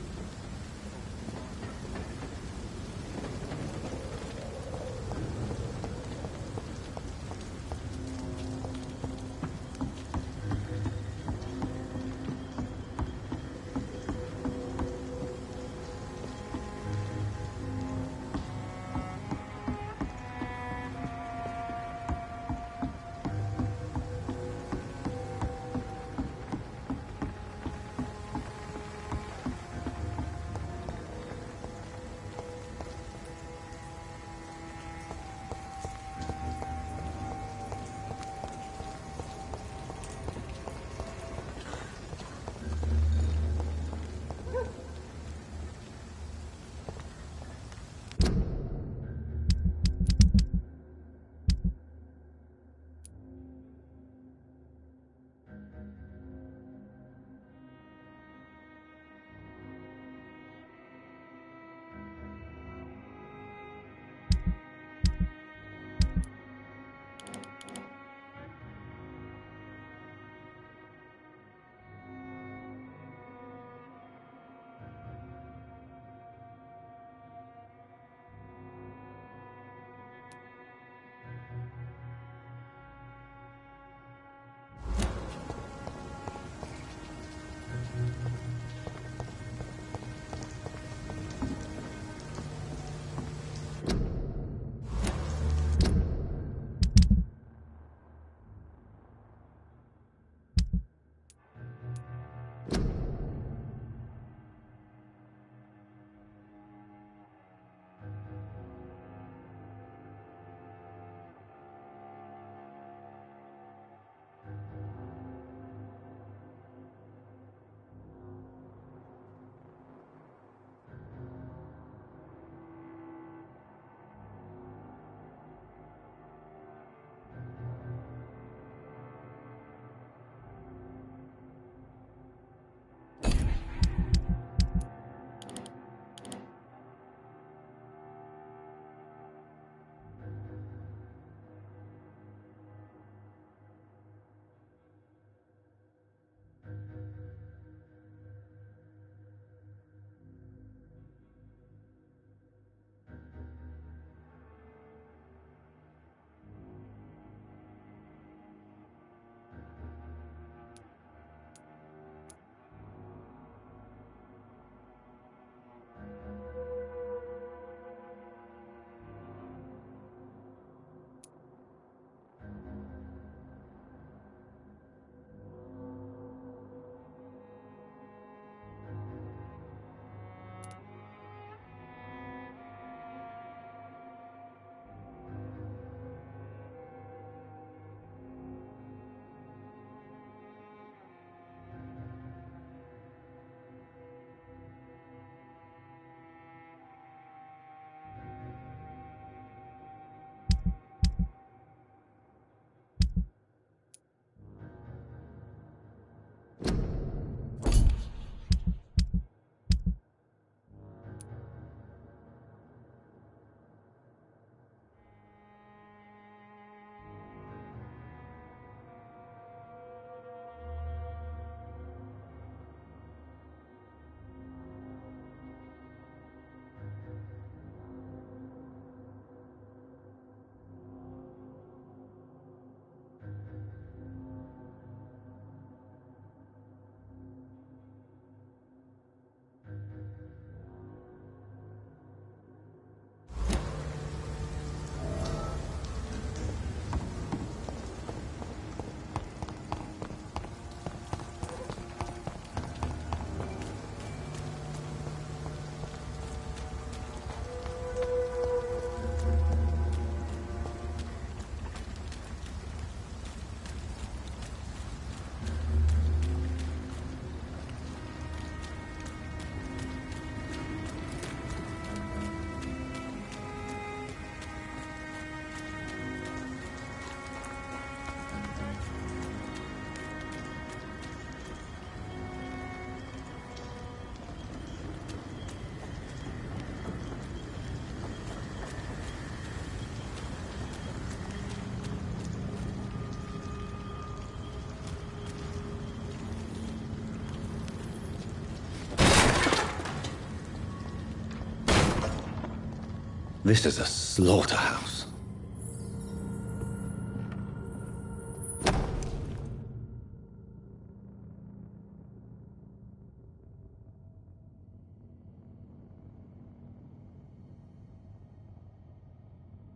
S4: This is a slaughterhouse.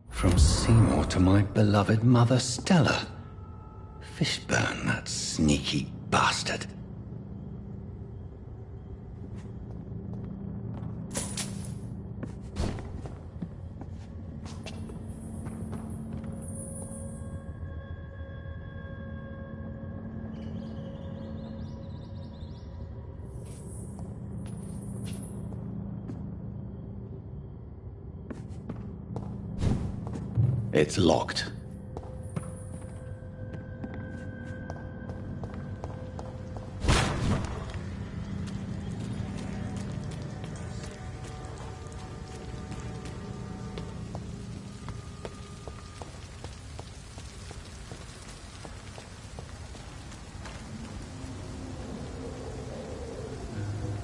S4: From Seymour to my beloved mother Stella. Fishburne, that sneaky bastard. It's locked.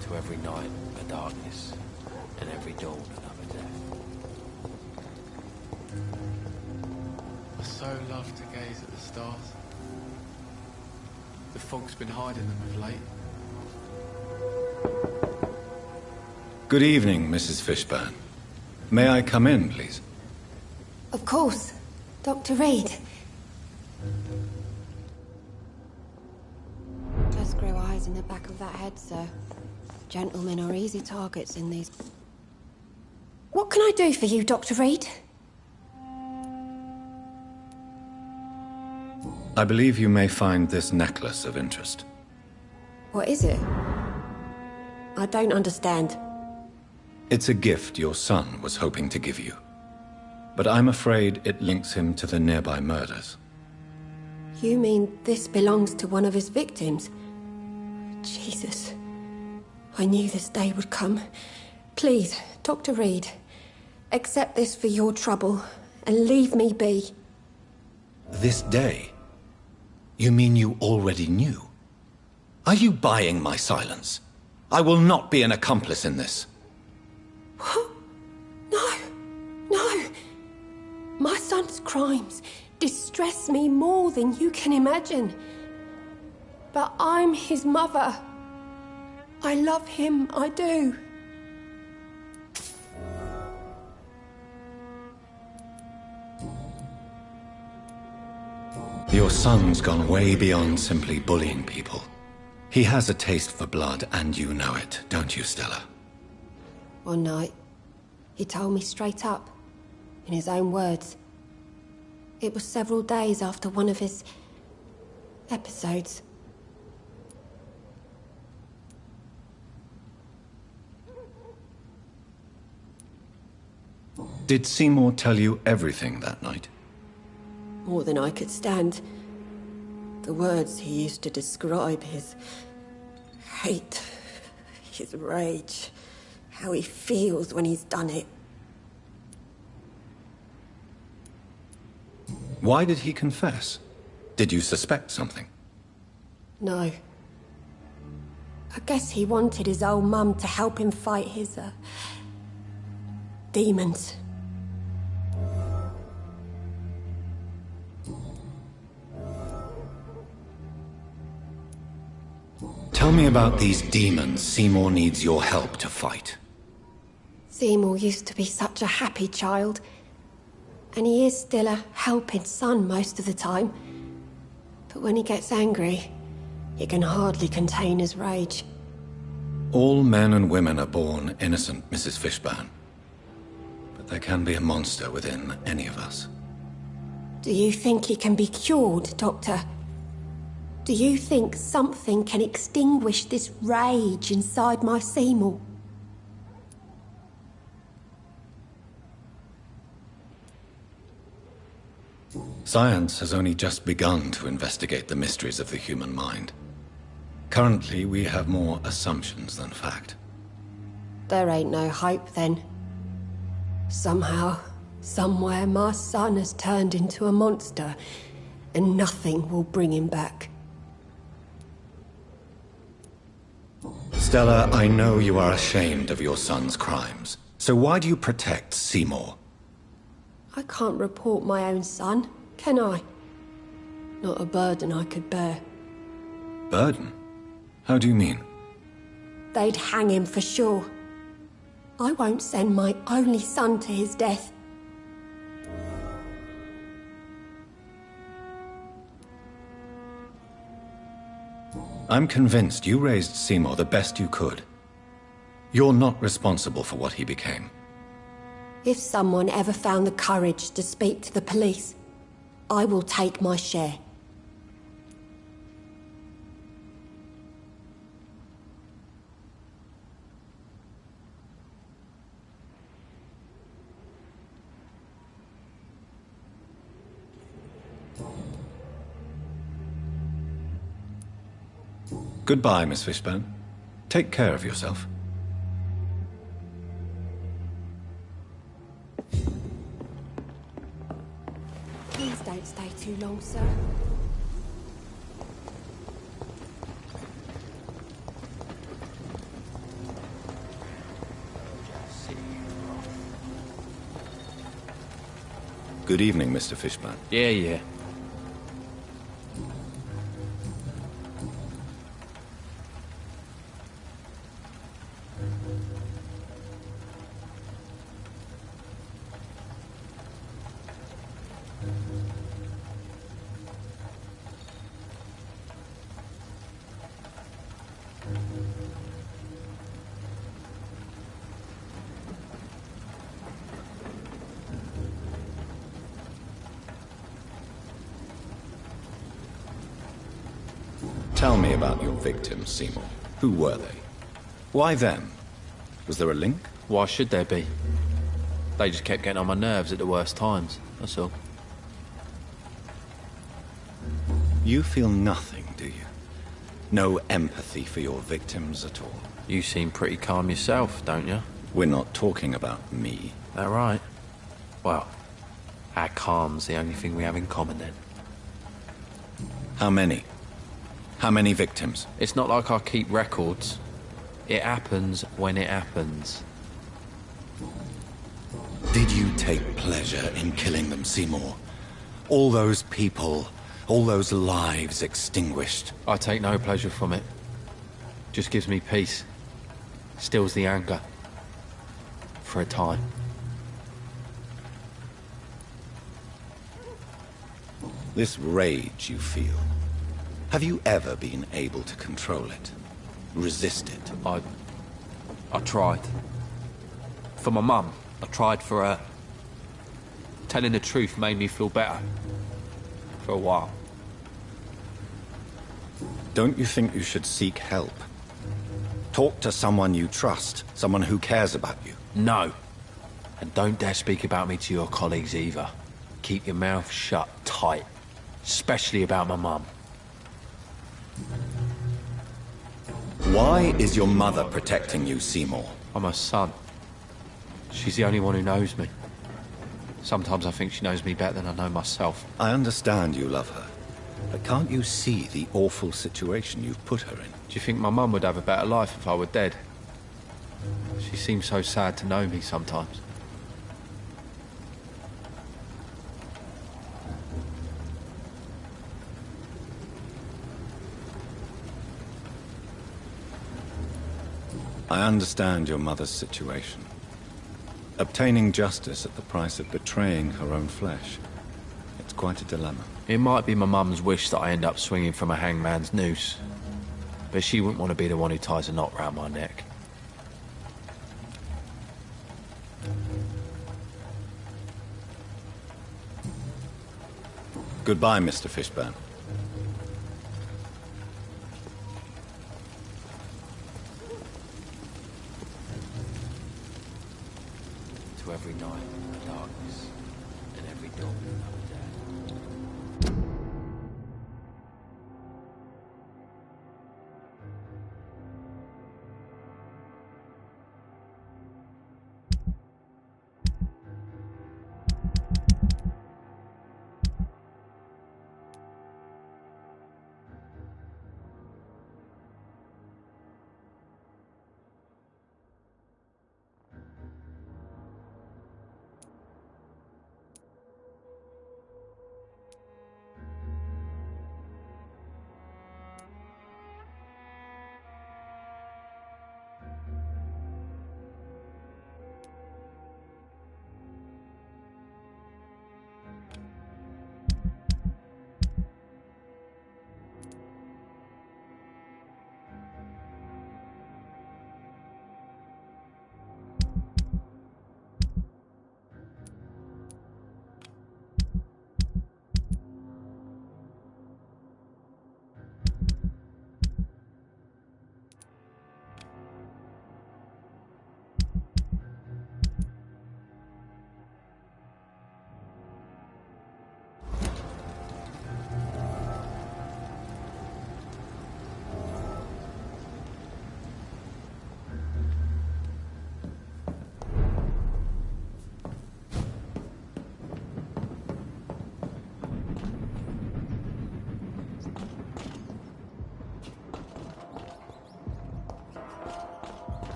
S11: To every night a darkness, and every dawn another death.
S16: I so love to gaze at the stars. The fog's been hiding them of late.
S4: Good evening, Mrs. Fishburne. May I come in, please?
S17: Of course. Dr. Reed. Just grew eyes in the back of that head, sir. Gentlemen are easy targets in these... What can I do for you, Dr. Reed?
S4: I believe you may find this necklace of interest.
S17: What is it? I don't understand.
S4: It's a gift your son was hoping to give you. But I'm afraid it links him to the nearby murders.
S17: You mean this belongs to one of his victims? Jesus. I knew this day would come. Please, Dr. Reed, accept this for your trouble and leave me be.
S4: This day? You mean you already knew? Are you buying my silence? I will not be an accomplice in this.
S17: What? No. No. My son's crimes distress me more than you can imagine. But I'm his mother. I love him, I do.
S4: Your son's gone way beyond simply bullying people. He has a taste for blood, and you know it, don't you, Stella?
S17: One night, he told me straight up, in his own words. It was several days after one of his... episodes.
S4: Did Seymour tell you everything that night?
S17: More than I could stand. The words he used to describe his hate, his rage, how he feels when he's done it.
S4: Why did he confess? Did you suspect something?
S17: No. I guess he wanted his old mum to help him fight his, demons.
S4: Tell me about these demons Seymour needs your help to fight.
S17: Seymour used to be such a happy child. And he is still a helping son most of the time. But when he gets angry, he can hardly contain his rage.
S4: All men and women are born innocent, Mrs. Fishburne. But there can be a monster within any of us.
S17: Do you think he can be cured, Doctor? Do you think something can extinguish this rage inside my Seymour?
S4: Science has only just begun to investigate the mysteries of the human mind. Currently, we have more assumptions than fact.
S17: There ain't no hope, then. Somehow, somewhere, my son has turned into a monster, and nothing will bring him back.
S4: Stella, I know you are ashamed of your son's crimes. So why do you protect Seymour?
S17: I can't report my own son, can I? Not a burden I could bear.
S4: Burden? How do you mean?
S17: They'd hang him for sure. I won't send my only son to his death.
S4: I'm convinced you raised Seymour the best you could. You're not responsible for what he became.
S17: If someone ever found the courage to speak to the police, I will take my share.
S4: Goodbye, Miss Fishburne. Take care of yourself.
S17: Please don't stay too long, sir.
S4: Good evening, Mr. Fishburne.
S11: Yeah.
S4: Tell me about your victims, Seymour. Who were they? Why them? Was there a link?
S11: Why should there be? They just kept getting on my nerves at the worst times, that's all.
S4: You feel nothing, do you? No empathy for your victims at all?
S11: You seem pretty calm yourself, don't you?
S4: We're not talking about me.
S11: That right? Well, our calm's the only thing we have in common then.
S4: How many? How many victims?
S11: It's not like I keep records. It happens when it happens.
S4: Did you take pleasure in killing them, Seymour? All those people, all those lives extinguished.
S11: I take no pleasure from it. Just gives me peace. Stills the anger. For a time.
S4: This rage you feel, have you ever been able to control it? Resist it?
S11: I tried. For my mum. I tried for her. Telling the truth made me feel better. For a while.
S4: Don't you think you should seek help? Talk to someone you trust, someone who cares about you.
S11: No. And don't dare speak about me to your colleagues either. Keep your mouth shut tight. Especially about my mum.
S4: Why is your mother protecting you, Seymour?
S11: I'm her son. She's the only one who knows me. Sometimes I think she knows me better than I know myself.
S4: I understand you love her, but can't you see the awful situation you've put her in?
S11: Do you think my mum would have a better life if I were dead? She seems so sad to know me sometimes.
S4: I understand your mother's situation. Obtaining justice at the price of betraying her own flesh. It's quite a dilemma.
S11: It might be my mum's wish that I end up swinging from a hangman's noose. But she wouldn't want to be the one who ties a knot round my neck.
S4: Goodbye, Mr. Fishburne.
S11: To every night, darkness, and every dawn, another day.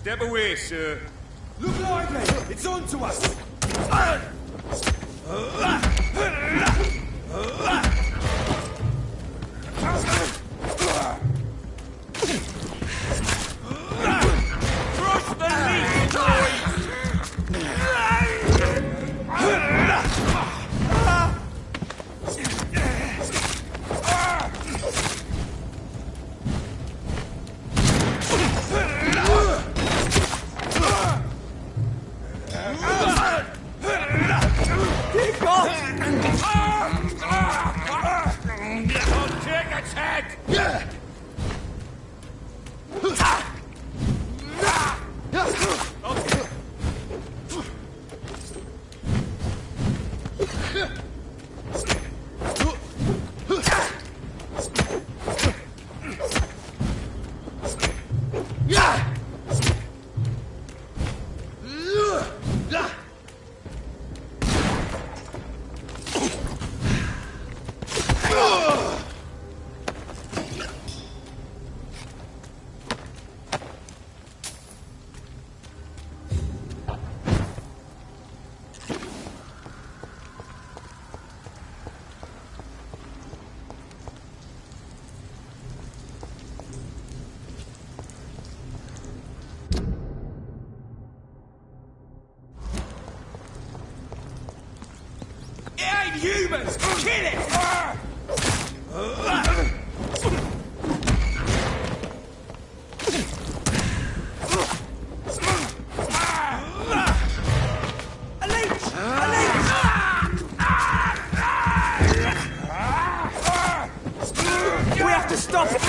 S1: Step away, sir. Look lively! It's on to us! Crush the leaf, humans! Kill it! We have to stop it!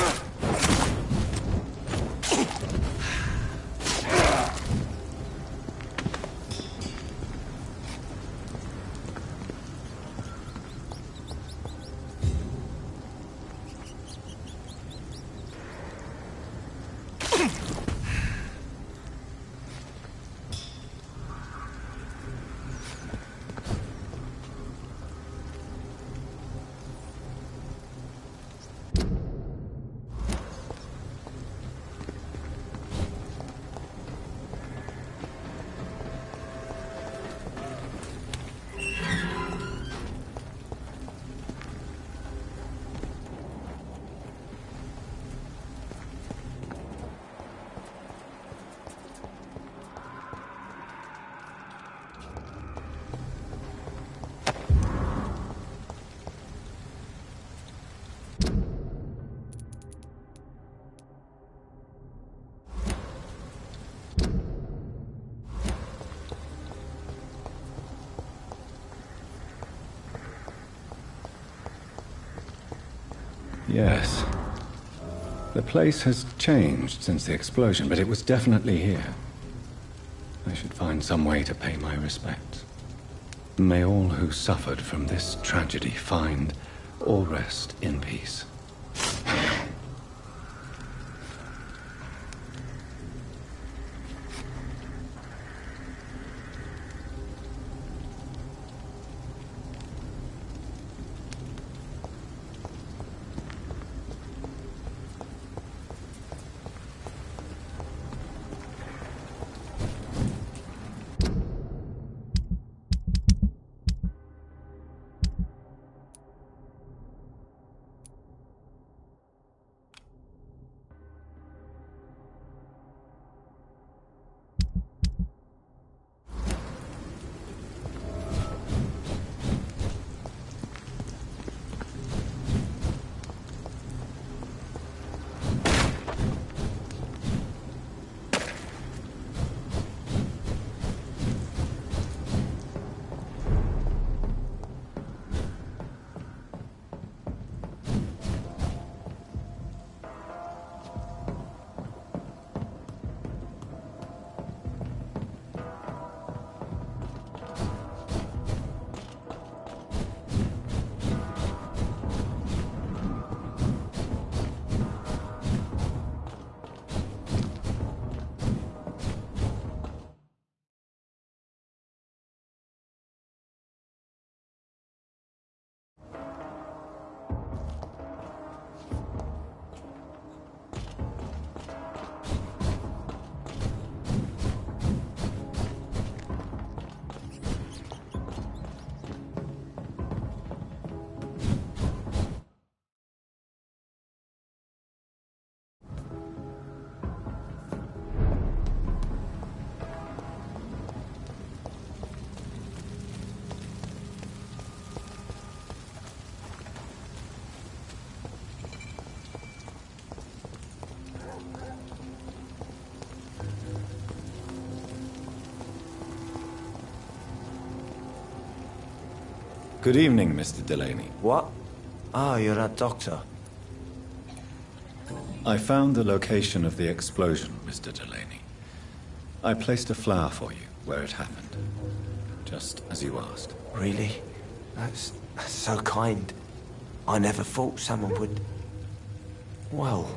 S4: Yes. The place has changed since the explosion, but it was definitely here. I should find some way to pay my respects. May all who suffered from this tragedy find or rest in peace. Good evening, Mr. Delaney.
S13: What? Ah, you're that doctor.
S4: I found the location of the explosion, Mr. Delaney. I placed a flower for you where it happened, just as you asked.
S13: Really? That's so kind. I never thought someone would... Well,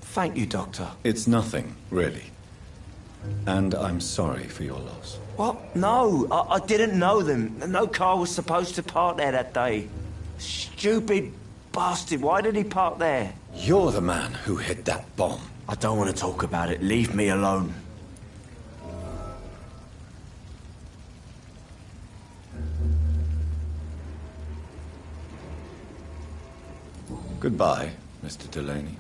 S13: thank you, Doctor.
S4: It's nothing, really. And I'm sorry for your loss.
S13: What? No, I didn't know them. No car was supposed to park there that day. Stupid bastard, why did he park there?
S4: You're the man who hid that bomb.
S13: I don't want to talk about it. Leave me alone.
S4: Goodbye, Mr. Delaney.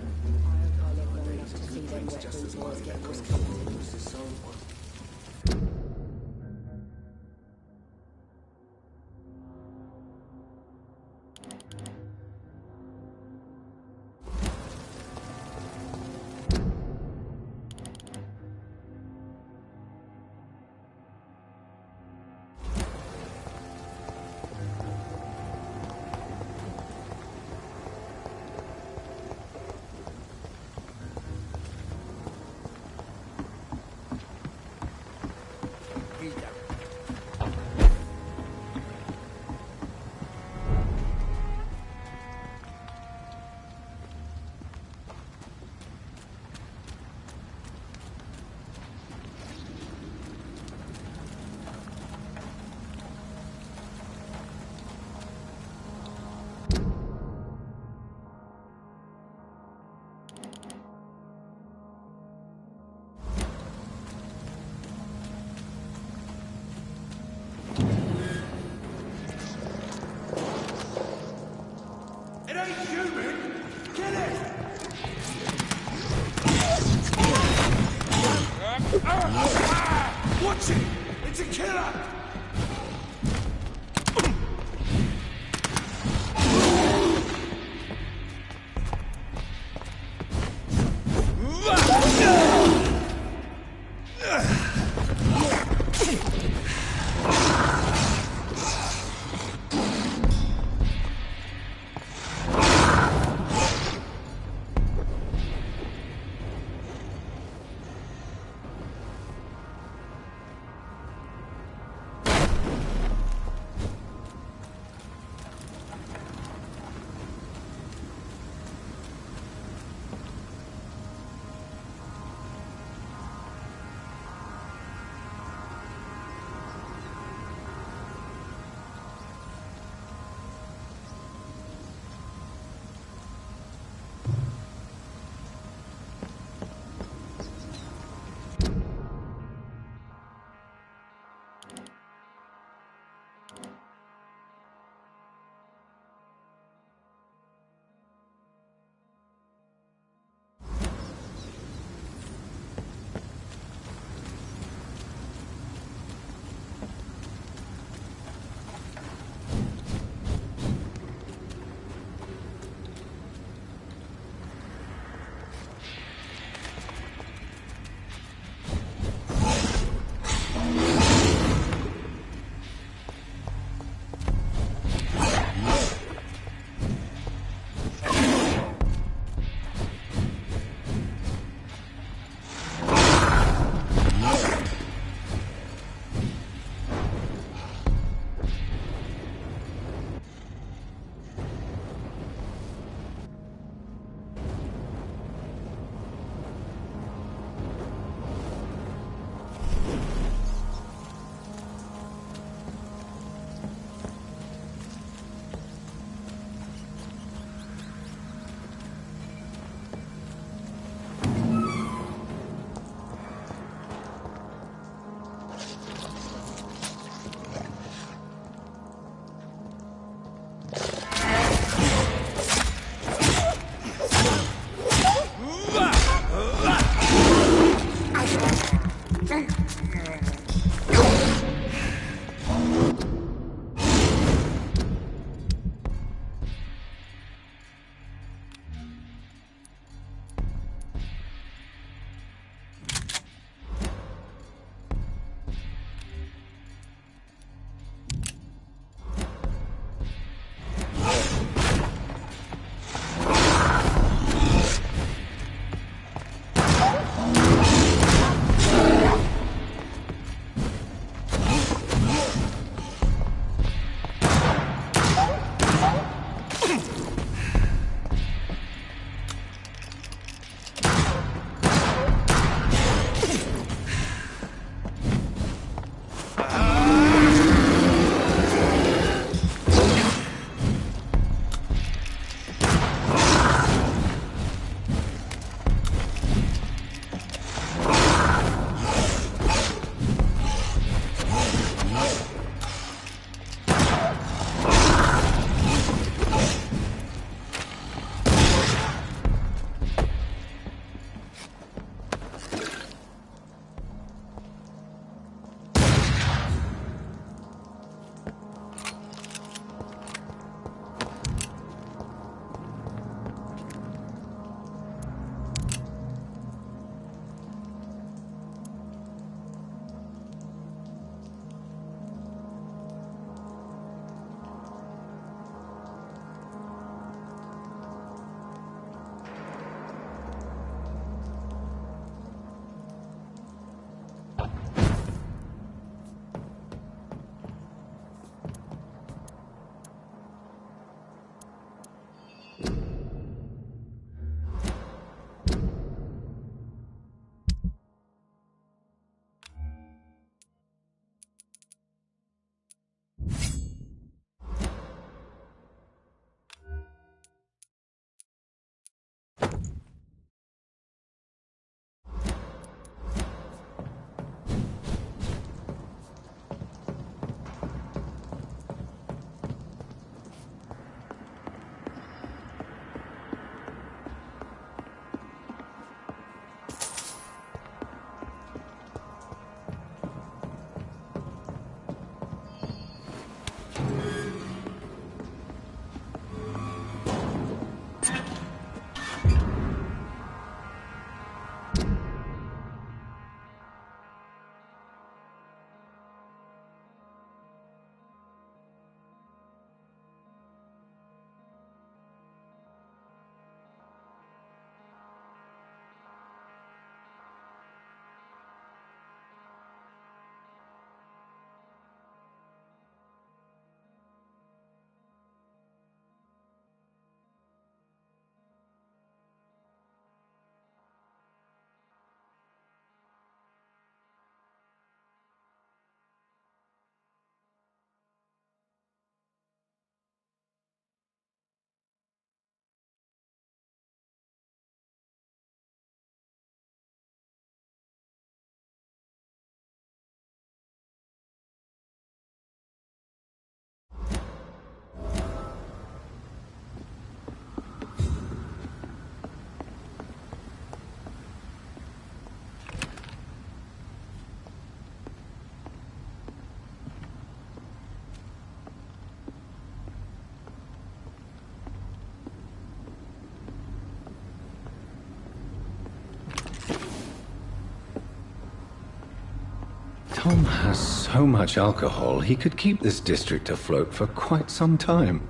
S4: Tom has so much alcohol, he could keep this district afloat for quite some time.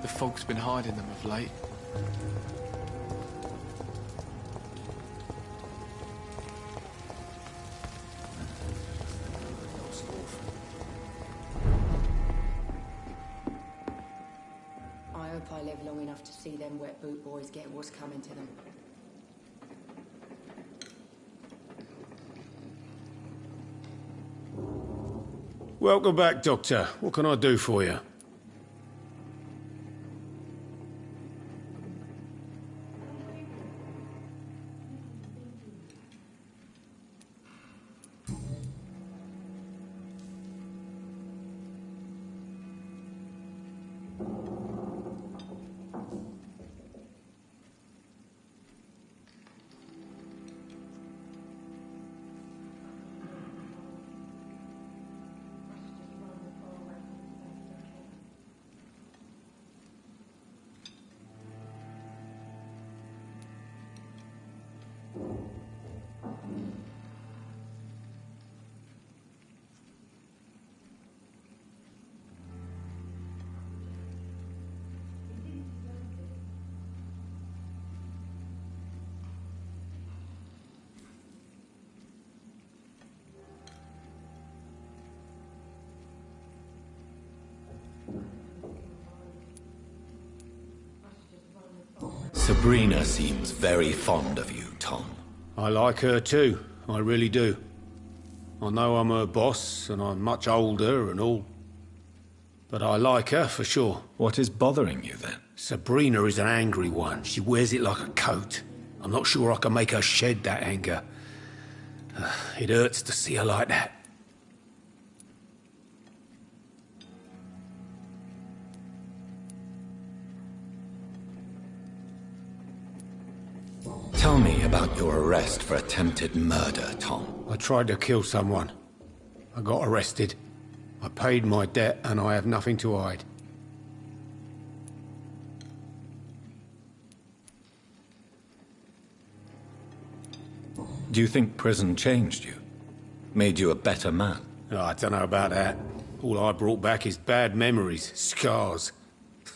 S16: The fog's been hiding them of late.
S18: I hope I live long enough to see them wet boot boys get what's coming to them.
S19: Welcome back, Doctor. What can I do for you?
S2: Sabrina seems very fond of you, Tom.
S19: I like her too. I really do. I know I'm her boss, and I'm much older and all. But I like her, for sure.
S2: What is bothering you, then?
S19: Sabrina is an angry one. She wears it like a coat. I'm not sure I can make her shed that anger. It hurts to see her like that.
S2: Tell me about your arrest for attempted murder, Tom.
S19: I tried to kill someone. I got arrested. I paid my debt, and I have nothing to hide.
S2: Do you think prison changed you? Made you a better man?
S19: Oh, I don't know about that. All I brought back is bad memories, scars,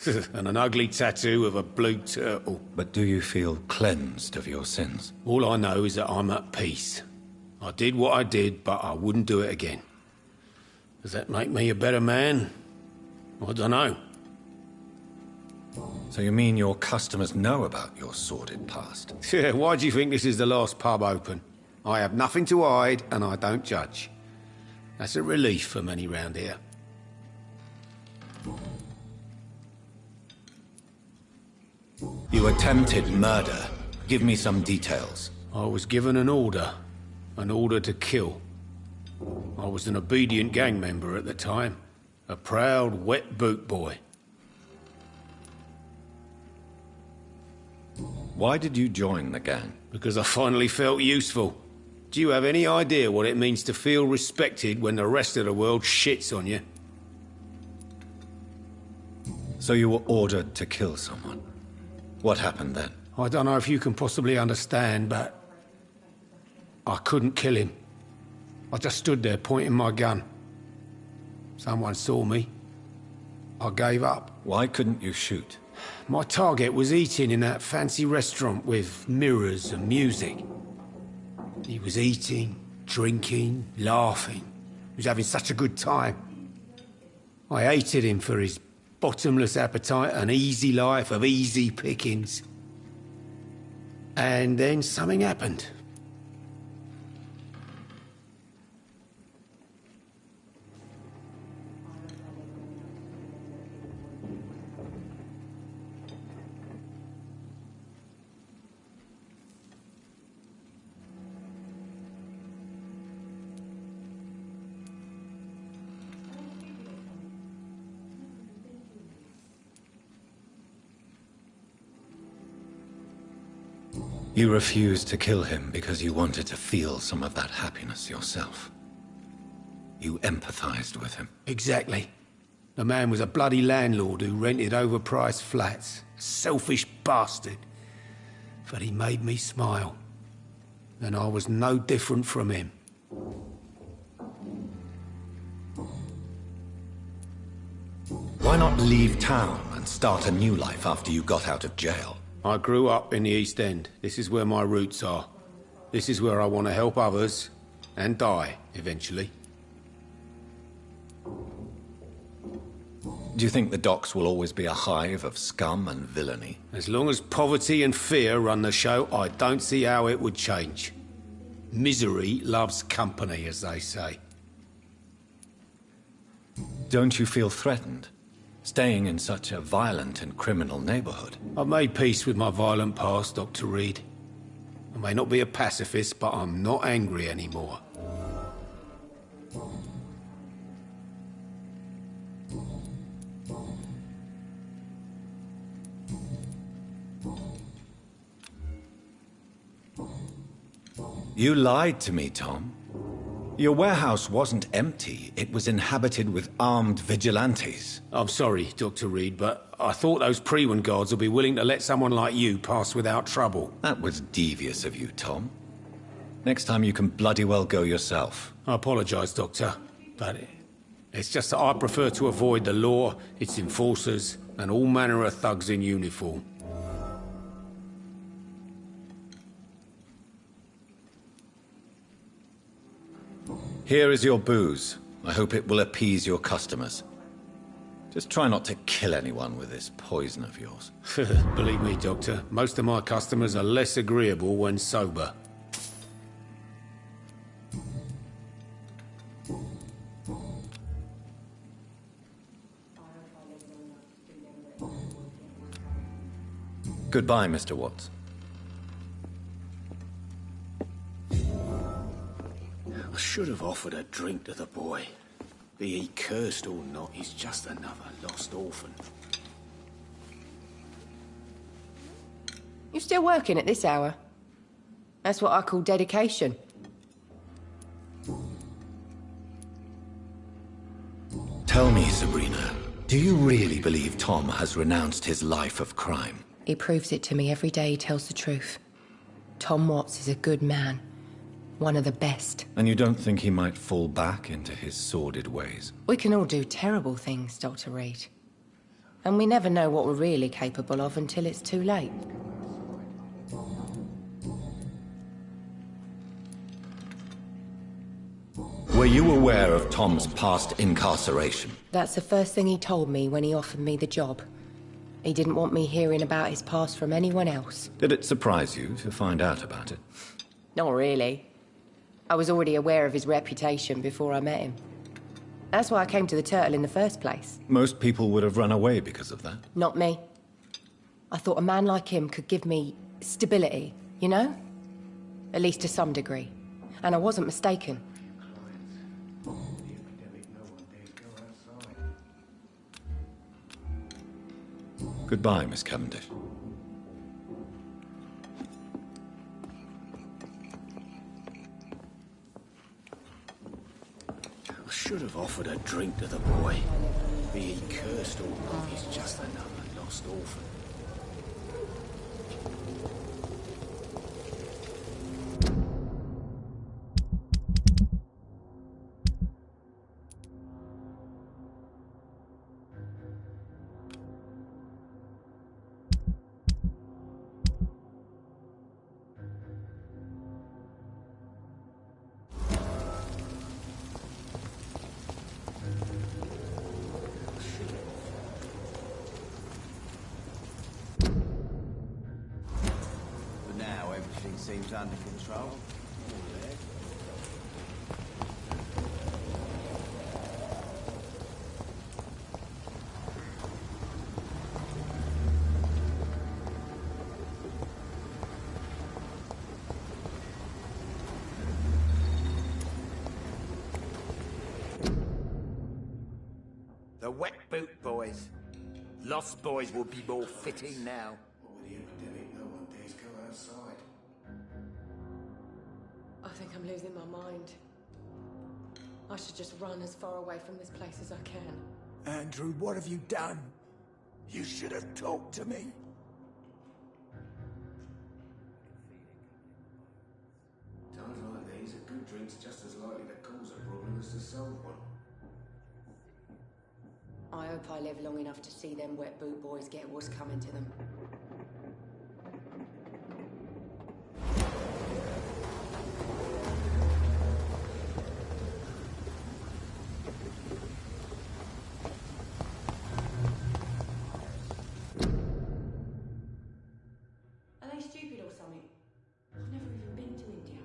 S19: and an ugly tattoo of a blue turtle.
S2: But do you feel cleansed of your sins?
S19: All I know is that I'm at peace. I did what I did, but I wouldn't do it again. Does that make me a better man? I don't know.
S2: So you mean your customers know about your sordid past?
S19: Yeah, why do you think this is the last pub open? I have nothing to hide, and I don't judge. That's a relief for many round here.
S2: You attempted murder. Give me some details.
S19: I was given an order to kill. I was an obedient gang member at the time, a proud wet boot boy.
S2: Why did you join the gang?
S19: Because I finally felt useful. Do you have any idea what it means to feel respected when the rest of the world shits on you?
S2: So you were ordered to kill someone. What happened then?
S19: I don't know if you can possibly understand, but I couldn't kill him. I just stood there pointing my gun. Someone saw me. I gave up.
S2: Why couldn't you shoot?
S19: My target was eating in that fancy restaurant with mirrors and music. He was eating, drinking, laughing. He was having such a good time. I hated him for his bottomless appetite and easy life of easy pickings. And then something happened.
S4: You refused to kill him because you wanted to feel some of that happiness yourself. You empathized with him.
S19: Exactly. The man was a bloody landlord who rented overpriced flats. Selfish bastard. But he made me smile. And I was no different from him.
S4: Why not leave town and start a new life after you got out of jail?
S19: I grew up in the East End. This is where my roots are. This is where I want to help others, and die, eventually.
S4: Do you think the docks will always be a hive of scum and villainy?
S19: As long as poverty and fear run the show, I don't see how it would change. Misery loves company, as they say.
S4: Don't you feel threatened? Staying in such a violent and criminal neighborhood?
S19: I've made peace with my violent past, Dr. Reed. I may not be a pacifist, but I'm not angry anymore.
S4: You lied to me, Tom. Your warehouse wasn't empty. It was inhabited with armed vigilantes.
S19: I'm sorry, Dr. Reed, but I thought those Prewen guards would be willing to let someone like you pass without trouble.
S4: That was devious of you, Tom. Next time you can bloody well go yourself.
S19: I apologize, Doctor, but it's just that I prefer to avoid the law, its enforcers, and all manner of thugs in uniform.
S4: Here is your booze. I hope it will appease your customers. Just try not to kill anyone with this poison of yours.
S19: Believe me, Doctor, most of my customers are less agreeable when sober.
S4: Goodbye, Mr. Watts.
S19: I should have offered a drink to the boy. Be he cursed or not, he's just another lost orphan.
S18: You still working at this hour? That's what I call dedication.
S4: Tell me, Sabrina, do you really believe Tom has renounced his life of crime?
S18: He proves it to me every day he tells the truth. Tom Watts is a good man. One of the best.
S4: And you don't think he might fall back into his sordid ways?
S18: We can all do terrible things, Dr. Reed. And we never know what we're really capable of until it's too late.
S4: Were you aware of Tom's past incarceration?
S18: That's the first thing he told me when he offered me the job. He didn't want me hearing about his past from anyone else.
S4: Did it surprise you to find out about it?
S18: Not really. I was already aware of his reputation before I met him. That's why I came to the Turtle in the first place.
S4: Most people would have run away because of that.
S18: Not me. I thought a man like him could give me stability, you know? At least to some degree. And I wasn't mistaken.
S4: Goodbye, Miss Cavendish.
S19: I should have offered a drink to the boy. Be he cursed or not, he's just another lost orphan.
S13: Everything seems under control.
S15: The Wet Boot Boys. Lost Boys will be more fitting now.
S19: With the epidemic, no one dares go outside.
S18: I think I'm losing my mind. I should just run as far away from this place as I can.
S15: Andrew, what have you done? You should have talked to me.
S19: Times like these, a good drink's just as likely to cause a problem as to solve one.
S18: I hope I live long enough to see them Wet Boot Boys get what's coming to them. Are they stupid or something? I've never even been to India.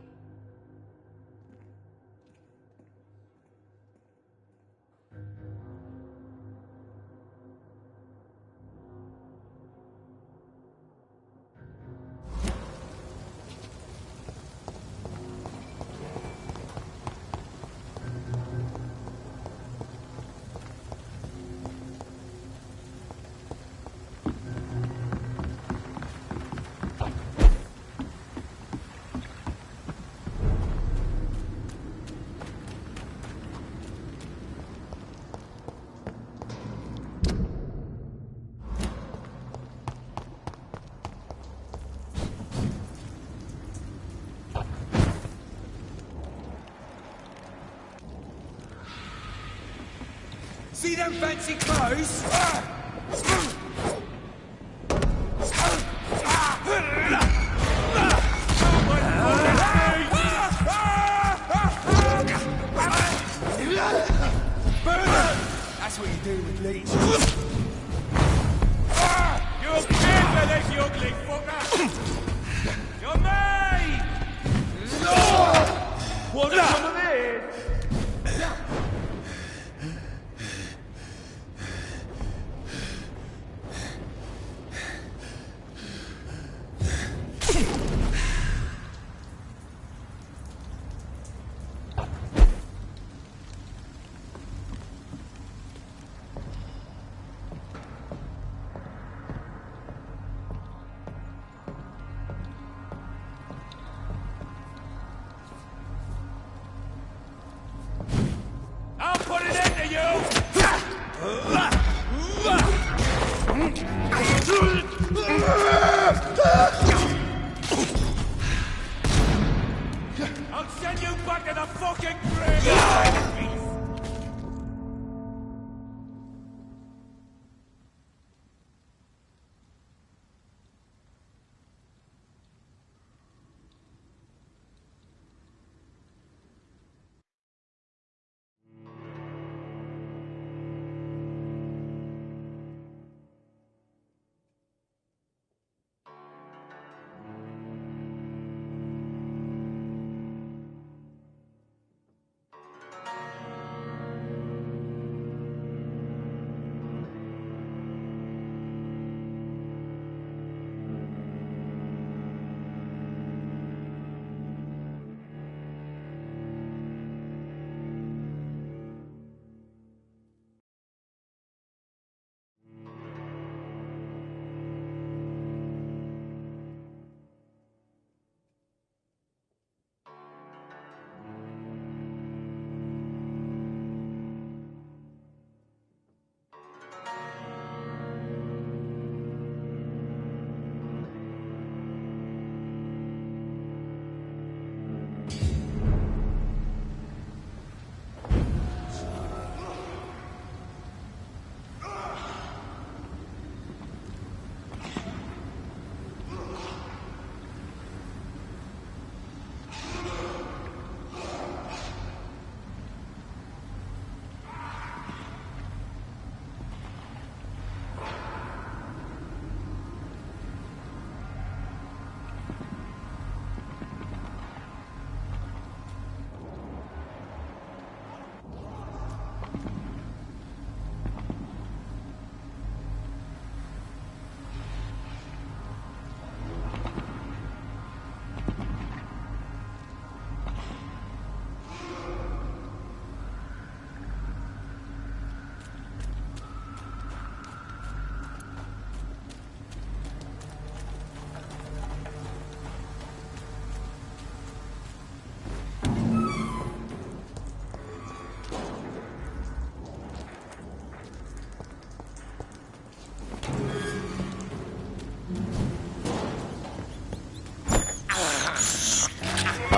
S1: See them fancy clothes? That's what you do with leech. You're kidding, you ugly fucker! You're mine! What's some of this? I'll put it into you! I'll send you back to the fucking grave!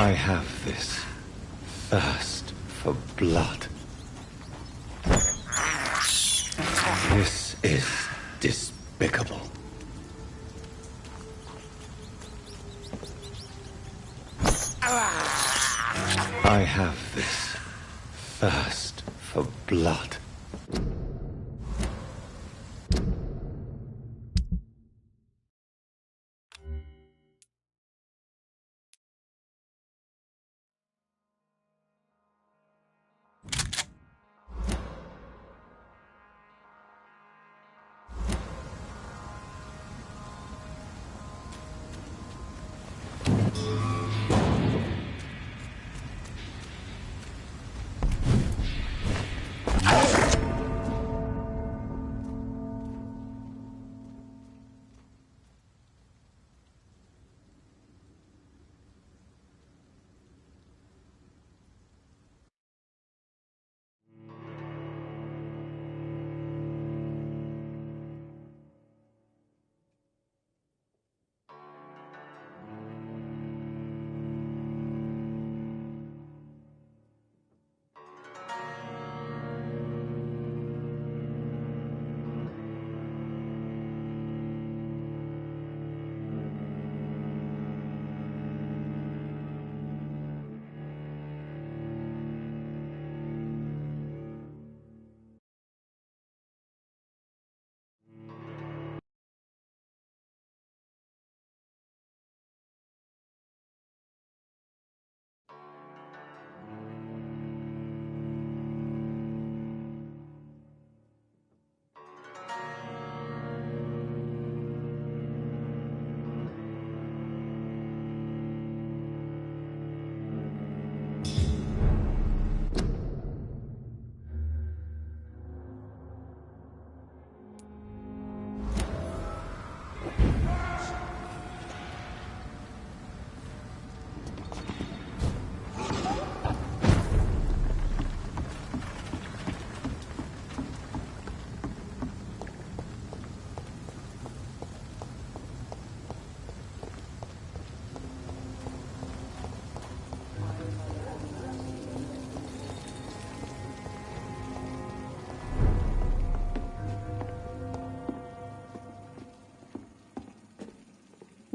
S4: I have this thirst for blood. This is despicable. I have this thirst for blood.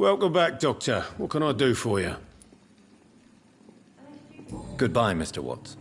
S19: Welcome back, Doctor. What can I do for you?
S10: Goodbye, Mr. Watts.